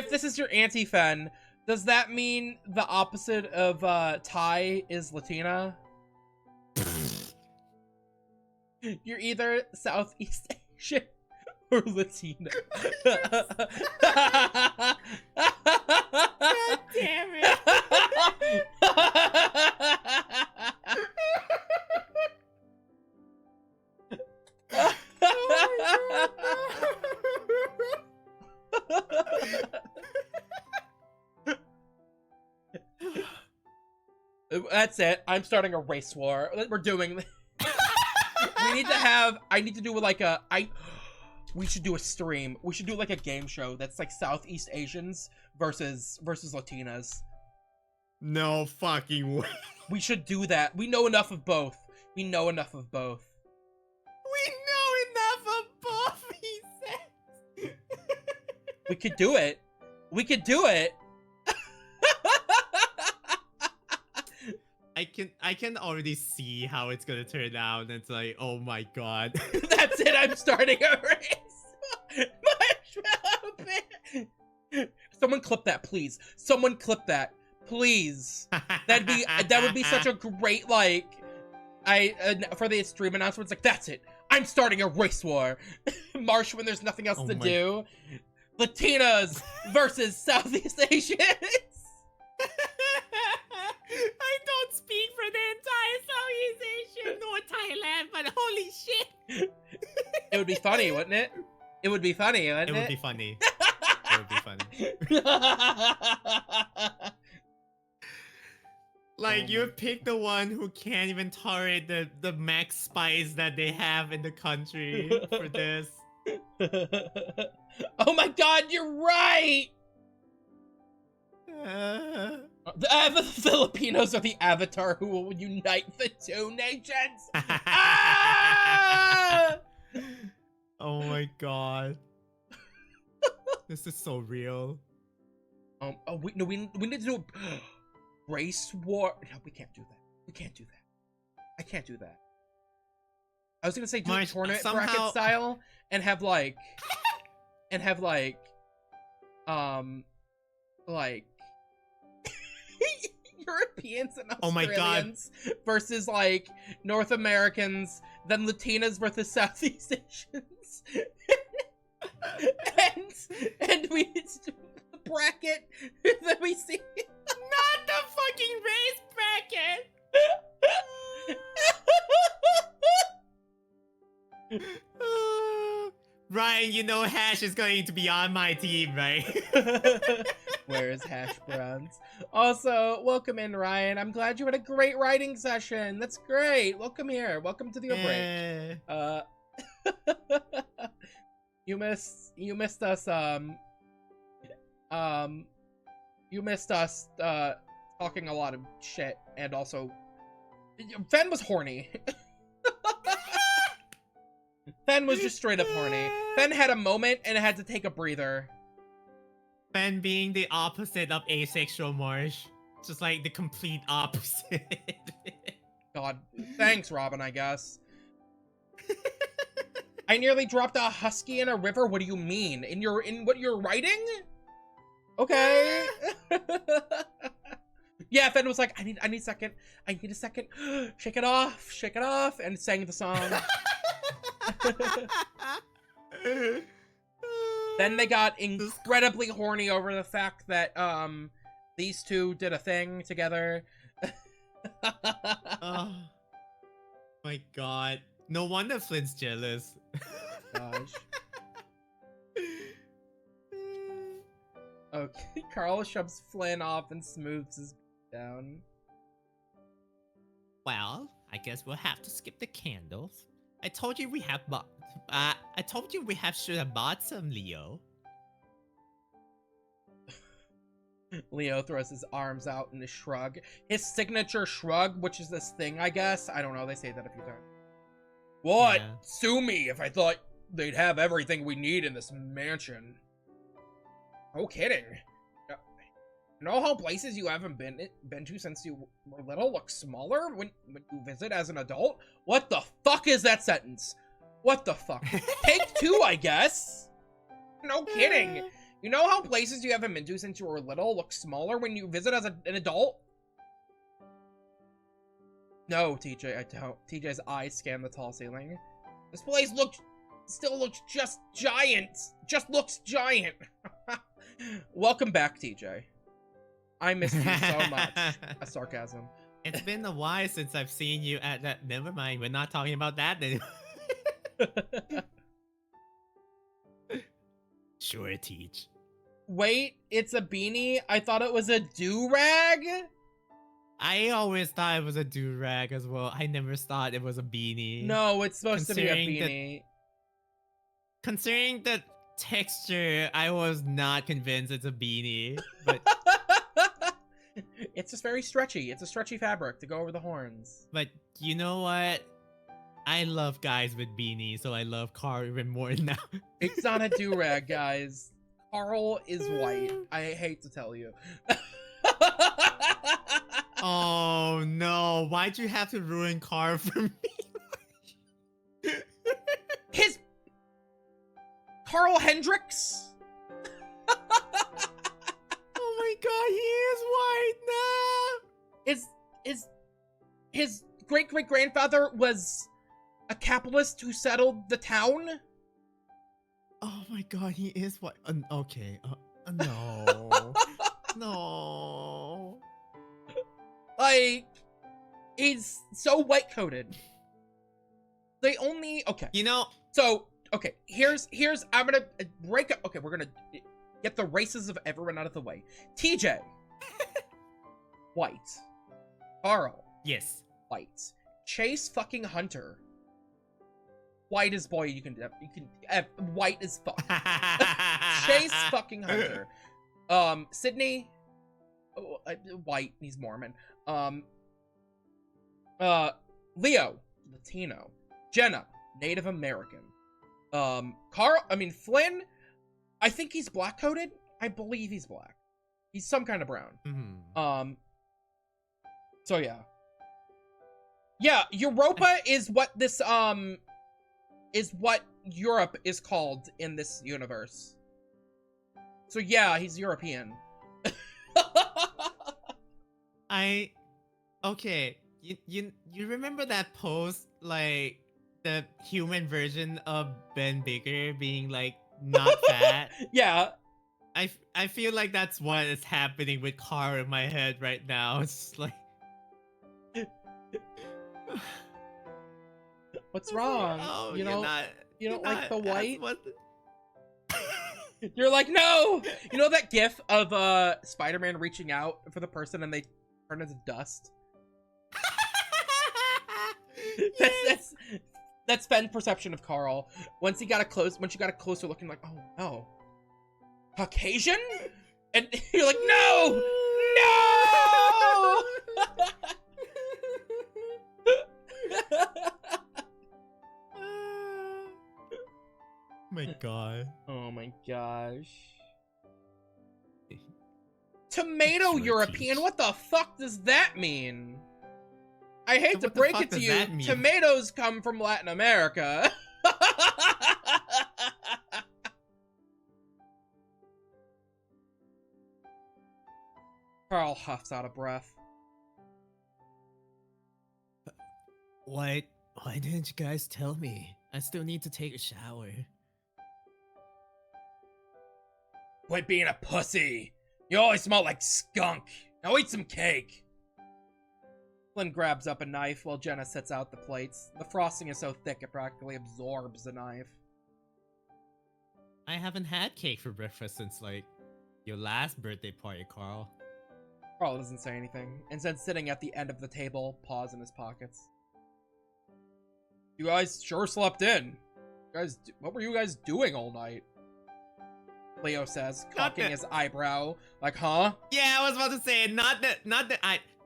if this is your anti-Fen, does that mean the opposite of Thai is Latina? You're either Southeast Asian or Latina. God damn it. That's it. I'm starting a race war. We're doing this. We need to have. I need to do like a. We should do a stream. We should do like a game show that's like Southeast Asians versus Latinas. No fucking way. We should do that. We know enough of both. We know enough of both. We know enough of both, he said. We could do it. We could do it. I can already see how it's gonna turn out. It's like, oh my god. That's it. I'm starting a race. Marshmallow Pit. Someone clip that, please. Someone clip that, please. That would be such a great for the stream announcement. It's like, that's it. I'm starting a race war. Marsh, when there's nothing else to do. Latinas versus Southeast Asians. I don't speak for the entire Southeast Asia nor Thailand, but holy shit. It would be funny, wouldn't it? It would be funny, wouldn't it? It would be funny. It would be funny. Like, you pick the one who can't even tolerate the max spice that they have in the country for this. Oh my god, you're right! The Filipinos are the avatar who will unite the two nations! Ah! Oh my god. This is so real. We need to do a race war. No, we can't do that. We can't do that. I can't do that. I was gonna say do a tournament bracket style and have like Europeans and Oh my Australians versus like North Americans, then Latinas versus Southeast Asians. and we need to do the bracket that we see. Not the fucking race bracket! Ryan, you know Hash is going to be on my team, right? Where is Hash Browns? Also, welcome in, Ryan. I'm glad you had a great writing session. That's great. Welcome here. Welcome to the break. You missed us talking a lot of shit, and also Fen was horny. Fen was just straight up horny. Fen had a moment and had to take a breather. Fen being the opposite of asexual Marsh. Just like the complete opposite. God, thanks, Robin, I guess. I nearly dropped a husky in a river. What do you mean? In what you're writing? Okay. Yeah, Fen was like, I need a second. I need a second. Shake it off, and sang the song. Then they got incredibly horny over the fact that these two did a thing together. Oh my god. No wonder Flint's jealous. Gosh. Okay, Carl shoves Flynn off and smooths his down. Well, I guess we'll have to skip the candles. I told you we have should have bought some, Leo. Leo throws his arms out in a shrug. His signature shrug, which is this thing, I guess. I don't know, they say that a few times. What? Yeah. Sue me if I thought they'd have everything we need in this mansion. No kidding. You know how places you haven't been to since you were little look smaller when you visit as an adult? What the fuck is that sentence? What the fuck? Take two, I guess. No kidding. You know how places you haven't been to since you were little look smaller when you visit as an adult? No, TJ, I don't. TJ's eyes scan the tall ceiling. This place still looks just giant. Just looks giant. Welcome back, TJ. I missed you so much. A sarcasm. It's been a while since I've seen you at that. Never mind, we're not talking about that anymore. Sure, Teach. Wait, it's a beanie? I thought it was a do-rag? I always thought it was a do-rag as well. I never thought it was a beanie. No, it's supposed to be a Considering that- beanie. Considering the texture, I was not convinced it's a beanie. But It's just very stretchy. It's a stretchy fabric to go over the horns. but you know what? I love guys with beanies, so I love Carl even more now. It's not a do-rag, guys. Carl is white. I hate to tell you. Oh no, why'd you have to ruin Carl for me? His Carl Hendricks? Oh my god, he is white now! His great-great-grandfather was a capitalist who settled the town? Oh my god, he is white. Okay, no. No. Like, he's so white-coated. They only... Okay. You know, So, okay, here's I'm gonna break up. Okay, we're gonna get the races of everyone out of the way. TJ, white. Carl, yes. white. Chase fucking Hunter, white as boy. You can white as fuck. Chase fucking Hunter. Sydney, white. He's Mormon. Leo, Latino. Jenna, Native American. Flynn, I think he's black-coated. I believe he's black. He's some kind of brown. Mhm. So yeah. Yeah, Europa is what this, is what Europe is called in this universe. So yeah, he's European. Okay, you remember that post, like, the human version of Ben Baker being, like, not fat? Yeah. I feel like that's what is happening with Carl in my head right now. It's just like... What's wrong? Oh, you don't like you're the not- that's white? what You're like, no! You know that gif of Spider-Man reaching out for the person and they turn into dust? That's Ben's perception of Carl. Once you got a closer looking, like, oh no. Caucasian? And you're like, no! No! My god. Oh my gosh. Tomato Sure, European? Teach. What the fuck does that mean? I hate to What the break fuck it to does you, that mean? tomatoes come from Latin America. Carl huffs out of breath. Why didn't you guys tell me? I still need to take a shower. Quit being a pussy. You always smell like skunk. Now eat some cake. Flynn grabs up a knife while Jenna sets out the plates. The frosting is so thick it practically absorbs the knife. I haven't had cake for breakfast since, like, your last birthday party, Carl. Carl doesn't say anything. Instead, sitting at the end of the table, paws in his pockets. You guys sure slept in. What were you guys doing all night? Leo says, cocking his eyebrow, like, huh? Yeah, I was about to say, not that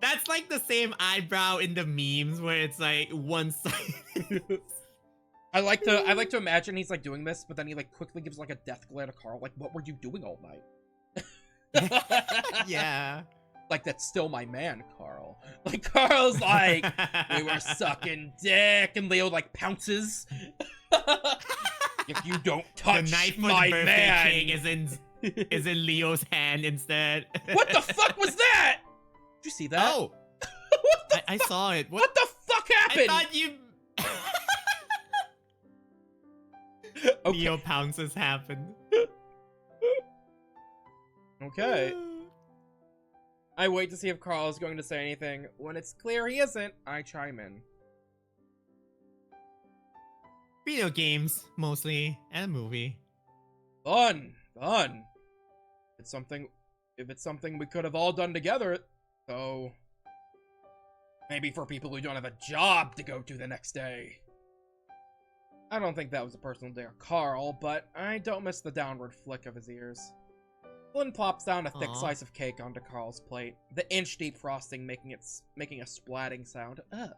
that's like the same eyebrow in the memes where it's like one side. I like to imagine he's like doing this, but then he like quickly gives like a death glare to Carl, like, what were you doing all night? Yeah. Like, that's still my man, Carl. Like, Carl's like, we were sucking dick, and Leo like pounces. If you don't touch The knife for my the birthday man, cake is in is in Leo's hand instead. What the fuck was that? Did you see that? Oh, What the I saw it. What the fuck I happened? thought you. Okay. Leo pounces happened. Okay. I wait to see if Carl is going to say anything. When it's clear he isn't, I chime in. Video games, mostly, and a movie. Fun. It's something. If it's something we could have all done together, so maybe for people who don't have a job to go to the next day. I don't think that was a personal dig at Carl, but I don't miss the downward flick of his ears. Flynn plops down a thick Aw. slice of cake onto Carl's plate, the inch-deep frosting making a splatting sound. Ugh.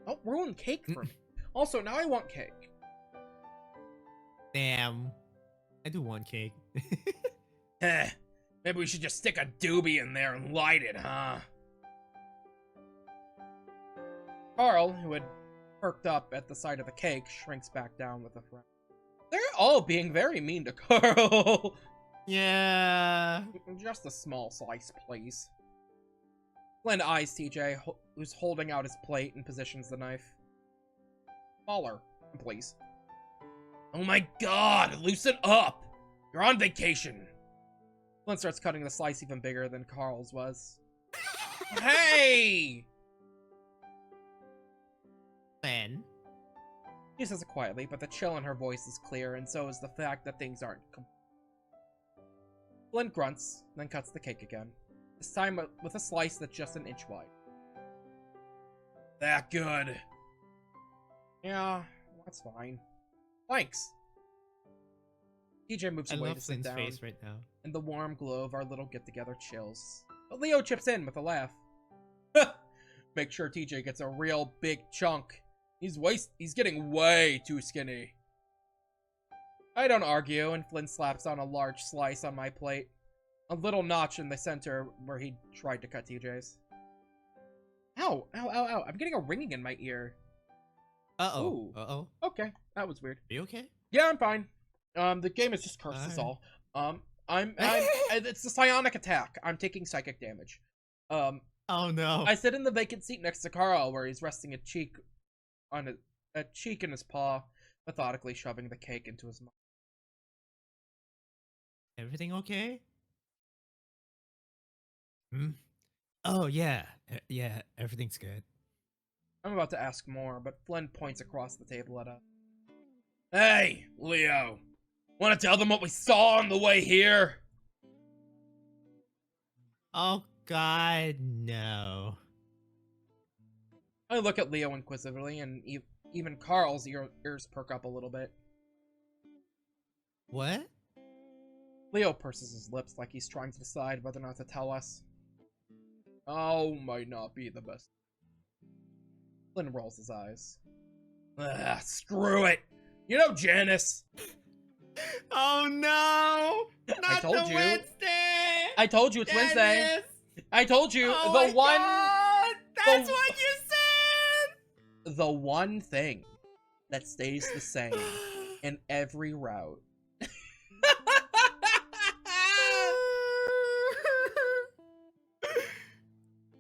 Don't ruin cake for me. Also, now I want cake. Damn. I do want cake. Heh. Maybe we should just stick a doobie in there and light it, huh? Carl, who had perked up at the sight of the cake, shrinks back down with a frown. They're all being very mean to Carl. Yeah. Just a small slice, please. Flynn eyes TJ, who's holding out his plate and positions the knife. Smaller, please. Oh my god, loosen up! You're on vacation! Flynn starts cutting the slice even bigger than Carl's was. Hey! Then. She says it quietly, but the chill in her voice is clear, and so is the fact that things aren't Flynn grunts, then cuts the cake again. This time with a slice that's just an inch wide. That good. Yeah, that's fine. Thanks. TJ moves I away love to sit Flynn's down, face right now. and the warm glow of our little get-together chills. But Leo chips in with a laugh. Make sure TJ gets a real big chunk. He's getting way too skinny. I don't argue, and Flynn slaps on a large slice on my plate. A little notch in the center where he tried to cut TJ's. Ow, ow, ow, ow. I'm getting a ringing in my ear. Uh-oh. Ooh. Uh-oh. Okay, that was weird. Are you okay? Yeah, I'm fine. The game is just cursed is all. It's a psionic attack. I'm taking psychic damage. Oh no. I sit in the vacant seat next to Carl, where he's resting a cheek in his paw, methodically shoving the cake into his mouth. Everything okay? Hmm? Oh, yeah. Yeah, everything's good. I'm about to ask more, but Flynn points across the table at us. Hey, Leo. Want to tell them what we saw on the way here? Oh, God, no. I look at Leo inquisitively, and even Carl's ears perk up a little bit. What? Leo purses his lips like he's trying to decide whether or not to tell us. Oh, might not be the best. Flynn rolls his eyes. Ah, screw it. You know Janice. Oh no! Not told the you. Wednesday! I told you it's Wednesday. Dennis! I told you Oh the my one God! That's the- what you the one thing that stays the same in every route. said!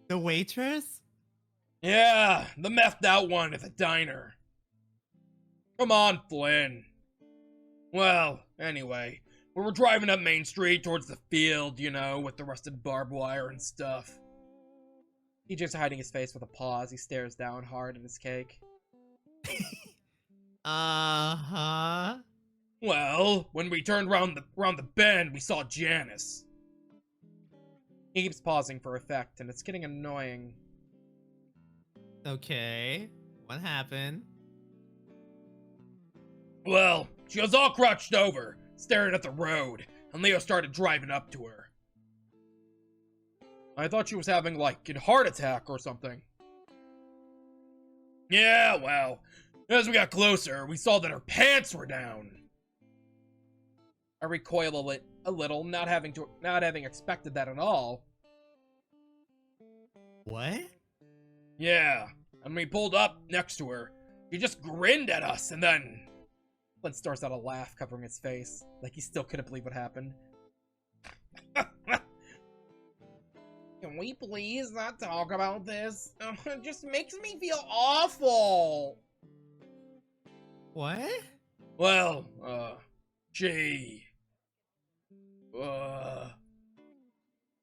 The waitress? Yeah, the methed out one at the diner. Come on, Flynn. Well, anyway, we were driving up Main Street towards the field, you know, with the rusted barbed wire and stuff. TJ's hiding his face with a paw as he stares down hard at his cake. Uh-huh. Well, when we turned round the bend, we saw Janice. He keeps pausing for effect, and it's getting annoying. Okay. What happened? Well, she was all crouched over, staring at the road, and Leo started driving up to her. I thought she was having, like, a heart attack or something. Yeah, well, as we got closer, we saw that her pants were down. I recoil a little, not having expected that at all. What? Yeah, and we pulled up next to her. She just grinned at us, and then Flynn starts out a laugh covering his face, like he still couldn't believe what happened. Can we please not talk about this? It just makes me feel awful. What? Well, gee.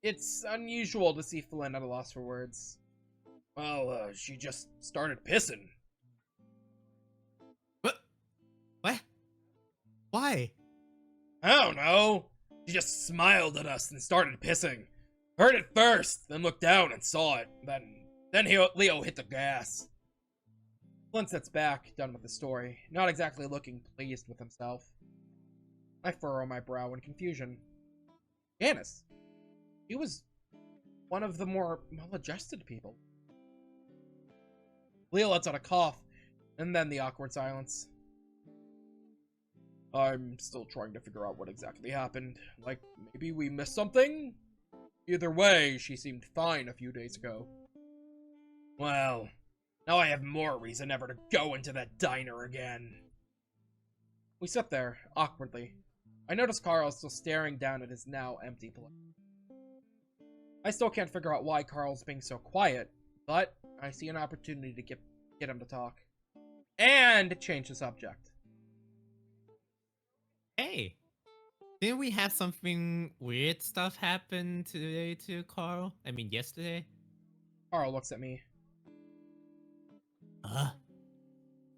It's unusual to see Flynn at a loss for words. Well, she just started pissing. What? Why? I don't know. She just smiled at us and started pissing. Heard it first, then looked down and saw it. Then Leo hit the gas. Flynn sits back, done with the story, not exactly looking pleased with himself. I furrow my brow in confusion. Janice. She was one of the more well-adjusted people. Leo lets out a cough, and then the awkward silence. I'm still trying to figure out what exactly happened. Like, maybe we missed something? Either way, she seemed fine a few days ago. Well, now I have more reason never to go into that diner again. We sit there, awkwardly. I notice Carl is still staring down at his now empty plate. I still can't figure out why Carl's being so quiet, but I see an opportunity to get him to talk. And change the subject. Hey, didn't we have something weird stuff happen today to Carl? I mean, yesterday? Carl looks at me.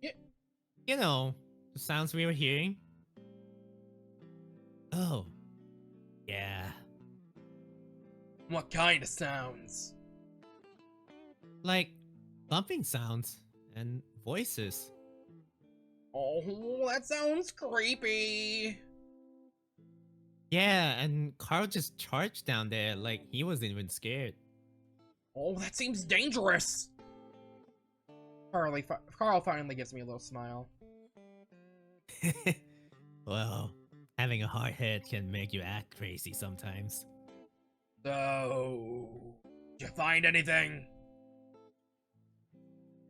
Yeah. You know, the sounds we were hearing? Oh. Yeah. What kind of sounds? Like, thumping sounds and voices. Oh, that sounds creepy. Yeah, and Carl just charged down there like he wasn't even scared. Oh, that seems dangerous. Carl finally gives me a little smile. Well, having a hard head can make you act crazy sometimes. So, did you find anything?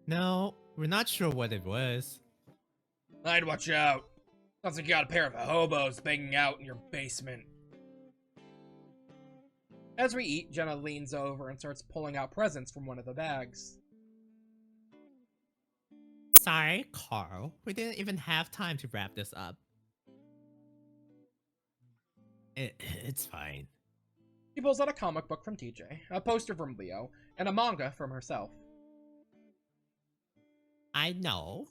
No, we're not sure what it was. I'd watch out. Sounds like you got a pair of hobos banging out in your basement. As we eat, Jenna leans over and starts pulling out presents from one of the bags. Sorry, Carl. We didn't even have time to wrap this up. It's fine. She pulls out a comic book from TJ, a poster from Leo, and a manga from herself. I know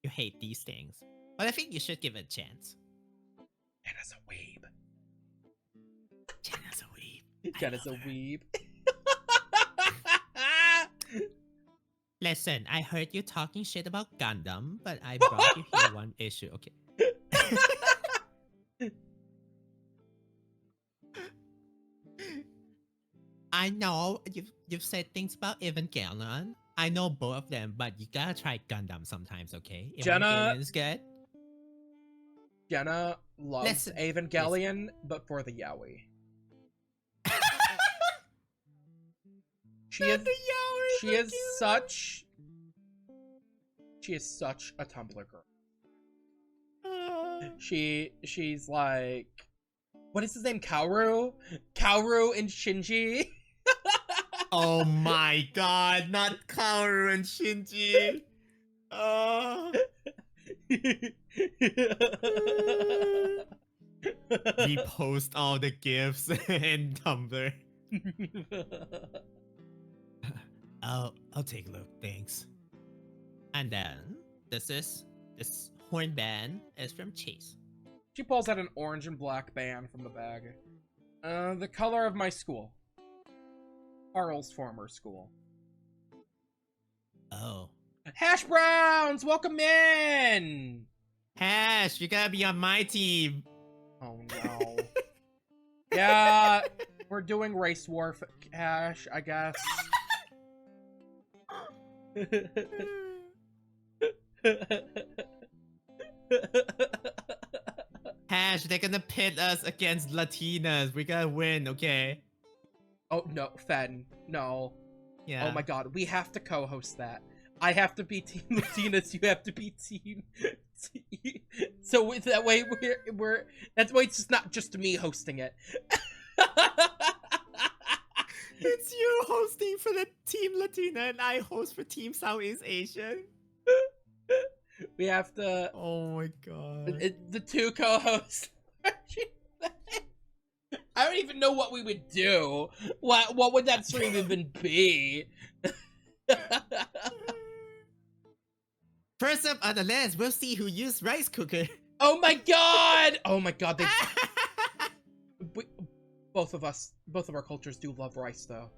you hate these things, but I think you should give it a chance. Jenna's a weeb. Jenna's a weeb. Jenna's a weeb. Listen, I heard you talking shit about Gundam, but I brought you here one issue, okay? I know you've said things about Evangelion. I know both of them, but you gotta try Gundam sometimes, okay? Jenna- Evangelion is good. Jenna loves Listen. Evangelion, but for the yaoi. She is such a Tumblr girl. She's like, what is his name? Kaoru and Shinji. Oh my god, not Kaoru and Shinji. Repost all the gifs in Tumblr. I'll take a look, thanks. And then this horn band is from Chase. She pulls out an orange and black band from the bag. The color of my school. Carl's former school. Oh. Hash Browns, welcome in! Hash, you gotta be on my team. Oh no. Yeah, we're doing race war, Hash, I guess. Hash, they're gonna pit us against Latinas. We gotta win, okay? Oh no, Fen, no. Yeah. Oh my god, we have to co-host that. I have to be Team Latinas, you have to be Team... So that way that's why it's just not just me hosting it. It's you hosting for the Team Latina, and I host for Team Southeast Asian. We have to. Oh my god. The two co-hosts. I don't even know what we would do. What would that stream even be? First up on the list, we'll see who used rice cooker. Oh my god! Oh my god! Both of our cultures do love rice, though.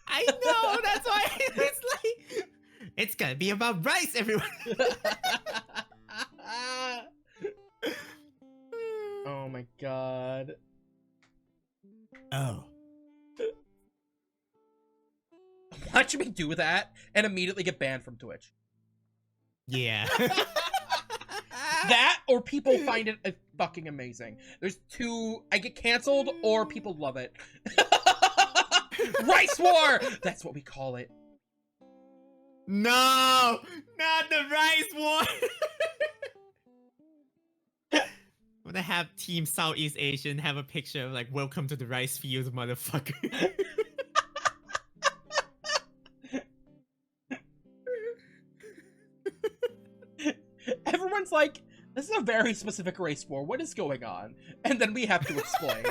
I know, that's why it's like, it's gonna be about rice, everyone. Oh my god. Oh. Watch me do that and immediately get banned from Twitch. Yeah. That or people find it fucking amazing. There's two, I get canceled or people love it. Rice War! That's what we call it. No! Not the rice war! I'm gonna have Team Southeast Asian have a picture of like, welcome to the rice fields, motherfucker. Everyone's like, this is a very specific race war. What is going on? And then we have to explain.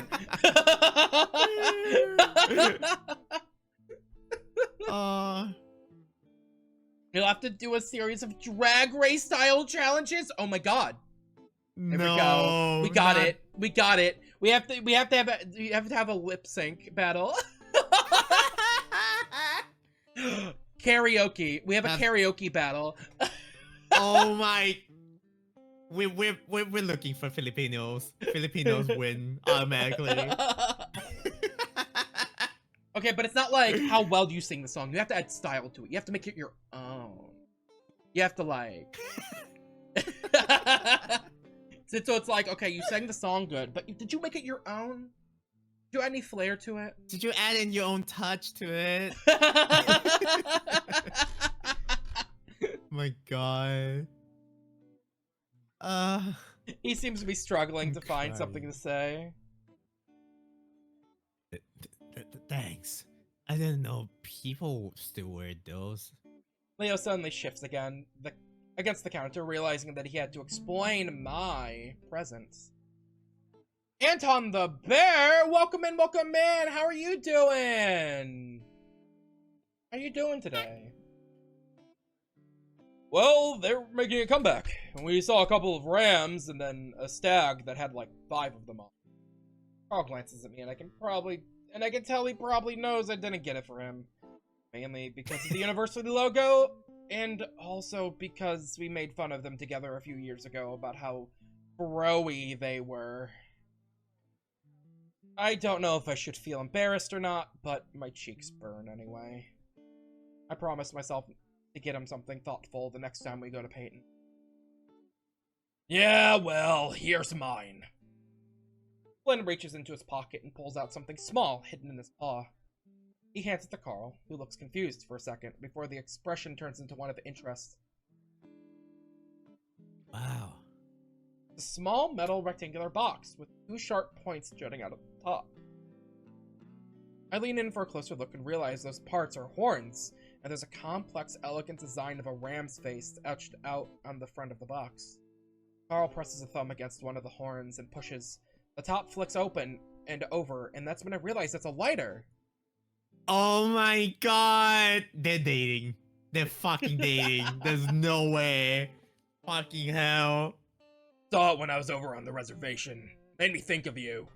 You'll have to do a series of drag race style challenges. Oh my god. There we go. We got it. We got it. We have to have a lip sync battle. Karaoke. We have a karaoke battle. Oh my. We're looking for Filipinos. Filipinos win automatically. Okay, but it's not like how well do you sing the song. You have to add style to it. You have to make it your own. You have to like. So it's like, okay, you sang the song good, but did you make it your own? Did you add any flair to it? Did you add in your own touch to it? My god. He seems to be struggling to find something to say. Thanks. I didn't know people still wear those. Leo suddenly shifts again against the counter, realizing that he had to explain my presence. Anton the Bear! Welcome in, welcome in! How are you doing? How are you doing today? Well, they're making a comeback. We saw a couple of rams and then a stag that had like 5 of them on. Carl glances at me and I can tell he probably knows I didn't get it for him. Mainly because of the university logo, and also because we made fun of them together a few years ago about how bro-y they were. I don't know if I should feel embarrassed or not, but my cheeks burn anyway. I promised myself to get him something thoughtful the next time we go to Peyton. Yeah, well, here's mine. Flynn reaches into his pocket and pulls out something small hidden in his paw. He hands it to Carl, who looks confused for a second before the expression turns into one of interest. Wow. A small metal rectangular box with 2 sharp points jutting out of the top. I lean in for a closer look and realize those parts are horns, and there's a complex, elegant design of a ram's face etched out on the front of the box. Carl presses a thumb against one of the horns and pushes. The top flicks open and over, and that's when I realize it's a lighter. Oh my god! They're dating. They're fucking dating. There's no way. Fucking hell. Saw it when I was over on the reservation. Made me think of you.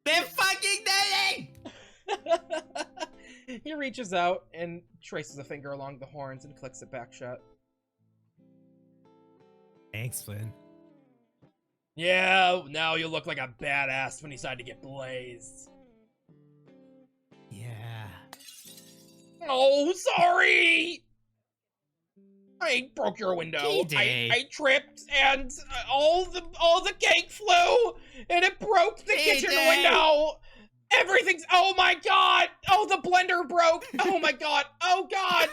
They're fucking dating! He reaches out and traces a finger along the horns and clicks it back shut. Thanks, Flynn. Yeah, now you look like a badass when you decide to get blazed. Yeah. Oh, sorry! I broke your window. I tripped and all the cake flew and it broke the kitchen window. Everything's, oh my god! Oh, the blender broke! Oh my god! Oh god!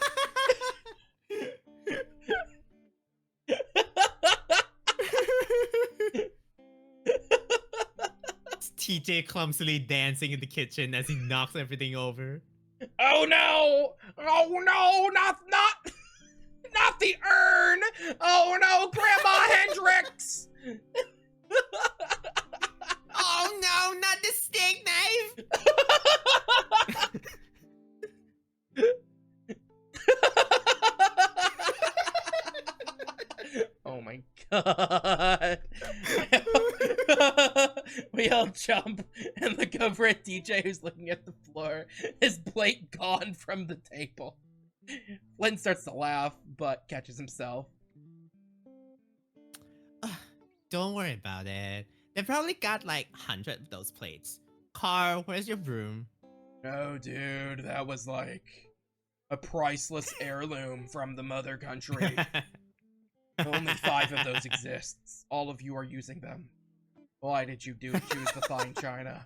It's TJ clumsily dancing in the kitchen as he knocks everything over. Oh no! Oh no! Not the urn! Oh no, Grandma Hendrix! Oh no, not the steak knife! Oh my god. We all jump and look over at DJ who's looking at the floor, his plate gone from the table. Flynn starts to laugh, but catches himself. Don't worry about it. They probably got like 100 of those plates. Carl, where's your broom? No, dude, that was like a priceless heirloom from the mother country. Only 5 of those exists. All of you are using them. Why did you choose the fine china?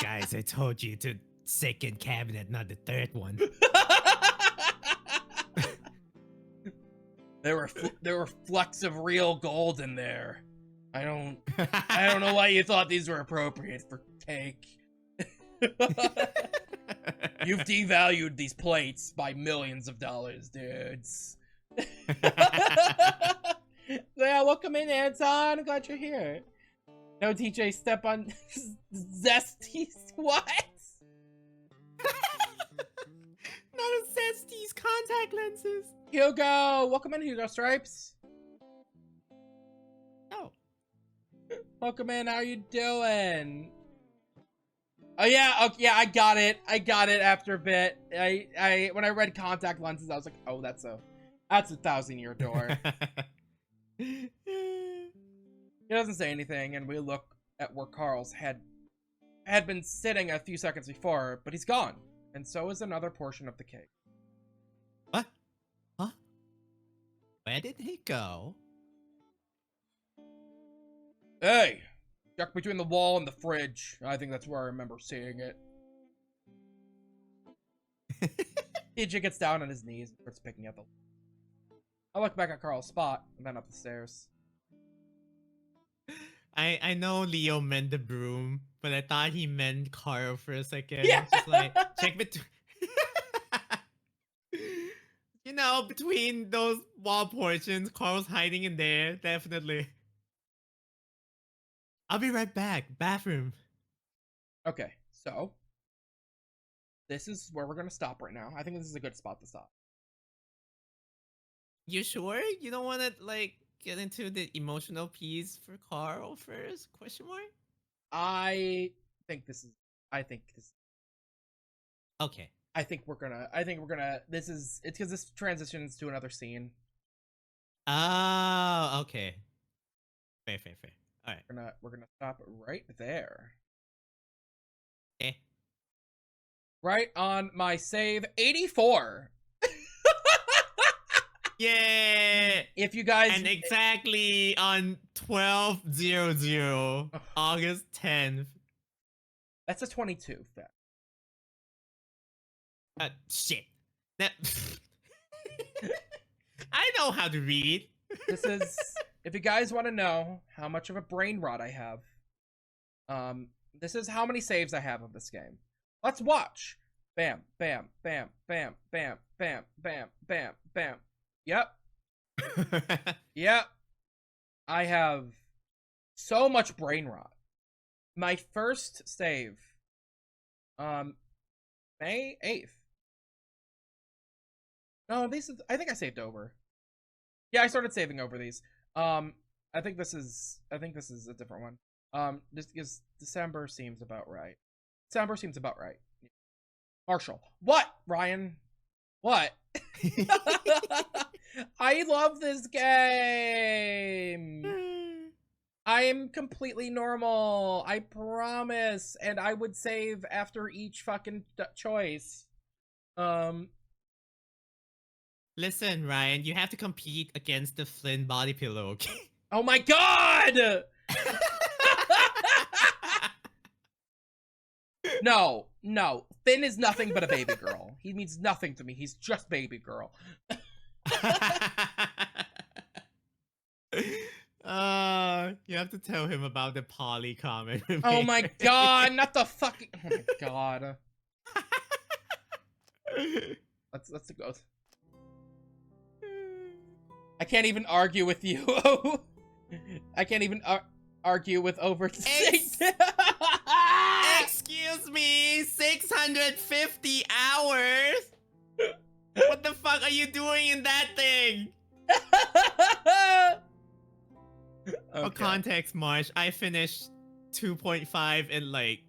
Guys, I told you to second cabinet, not the third one. There were flecks of real gold in there. I don't know why you thought these were appropriate for cake. You've devalued these plates by millions of dollars, dudes. Yeah, welcome in, Anton. Glad you're here. No, TJ, step on Zesty's what? Not a Zesty's contact lenses. Hugo, welcome in, Hugo Stripes. No. Welcome in. How you doing? Oh yeah, okay, yeah, I got it after a bit. I when I read contact lenses, I was like, oh, that's a 1,000-year door. He doesn't say anything, and we look at where Carl's had been sitting a few seconds before, but he's gone, and so is another portion of the cake. What? Huh? Where did he go? Hey, stuck between the wall and the fridge. I think that's where I remember seeing it. TJ gets down on his knees and starts picking up the. I look back at Carl's spot and then up the stairs. I know Leo meant the broom, but I thought he meant Carl for a second. Yeah. Just like, check between. You know, between those wall portions, Carl's hiding in there, definitely. I'll be right back. Bathroom. Okay, so this is where we're gonna stop right now. I think this is a good spot to stop. You sure? You don't want to, like, get into the emotional piece for Carl first? Question mark? I think this. Okay. I think we're gonna. It's because this transitions to another scene. Oh, okay. Fair. All right. We're gonna stop right there. Okay. Right on my save 84. Yeah. If you guys And exactly on 12/00, August 10th. that's a 22 fact. Shit. That. I know how to read. This is if you guys want to know how much of a brain rot I have. This is how many saves I have of this game. Let's watch. Bam, bam, bam, bam, bam, bam, bam, bam, bam. Yep. Yep. I have so much brain rot. My first save, May 8th. No, I think I saved over. Yeah, I started saving over these. I think this is a different one. Just because December seems about right. Marshall. What, Ryan? What? I love this game. I am completely normal. I promise. And I would save after each fucking choice. Listen, Ryan, you have to compete against the Flynn body pillow, okay? Oh my god! No. Finn is nothing but a baby girl. He means nothing to me. He's just baby girl. Yeah, have to tell him about the Polly comment. Oh my god, not the fucking. Oh my god. Let's go. I can't even argue with you. I can't even argue with over. Excuse me, 650 hours? What the fuck are you doing in that thing? For context, Marsh, I finished 2.5 in like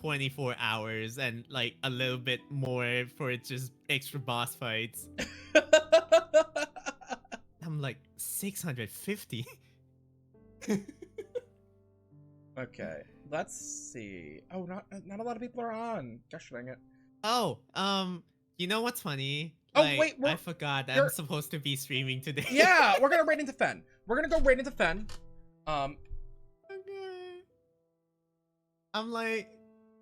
24 hours and like a little bit more for just extra boss fights. I'm like 650. Okay, let's see. Oh, not a lot of people are on. Gosh dang it. Oh, you know what's funny? Oh, Like, wait, I forgot that I'm supposed to be streaming today. Yeah, we're gonna raid into Fen. We're gonna go raid into Fen. Okay. I'm like,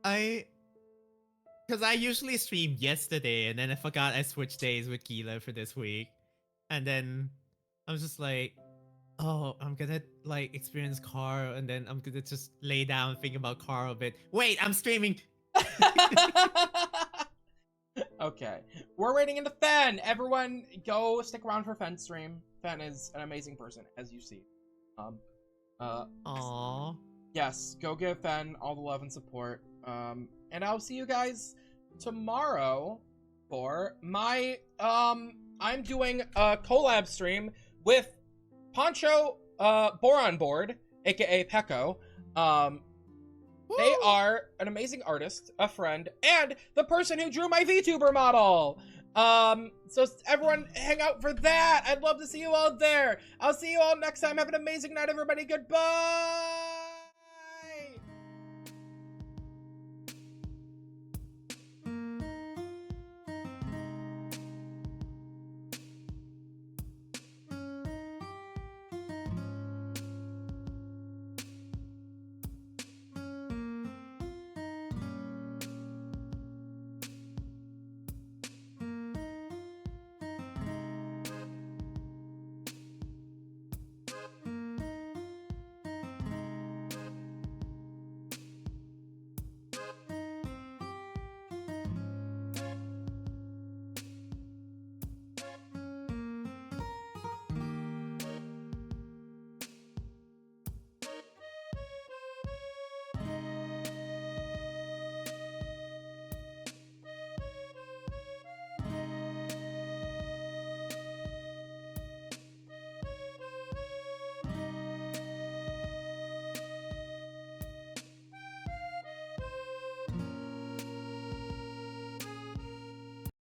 because I usually stream yesterday, and then I forgot I switched days with Gila for this week, and then I was just like, oh, I'm gonna like experience Carl, and then I'm gonna just lay down and think about Carl a bit. Wait, I'm streaming. Okay, we're raiding into Fen. Everyone, go stick around for Fen's stream. Fen is an amazing person, as you see. Aww. Yes, go give Fen all the love and support. And I'll see you guys tomorrow for my I'm doing a collab stream with Poncho Boron Board, aka Pecco. They are an amazing artist, a friend, and the person who drew my VTuber model. So everyone hang out for that. I'd love to see you all there. I'll see you all next time. Have an amazing night, everybody. Goodbye.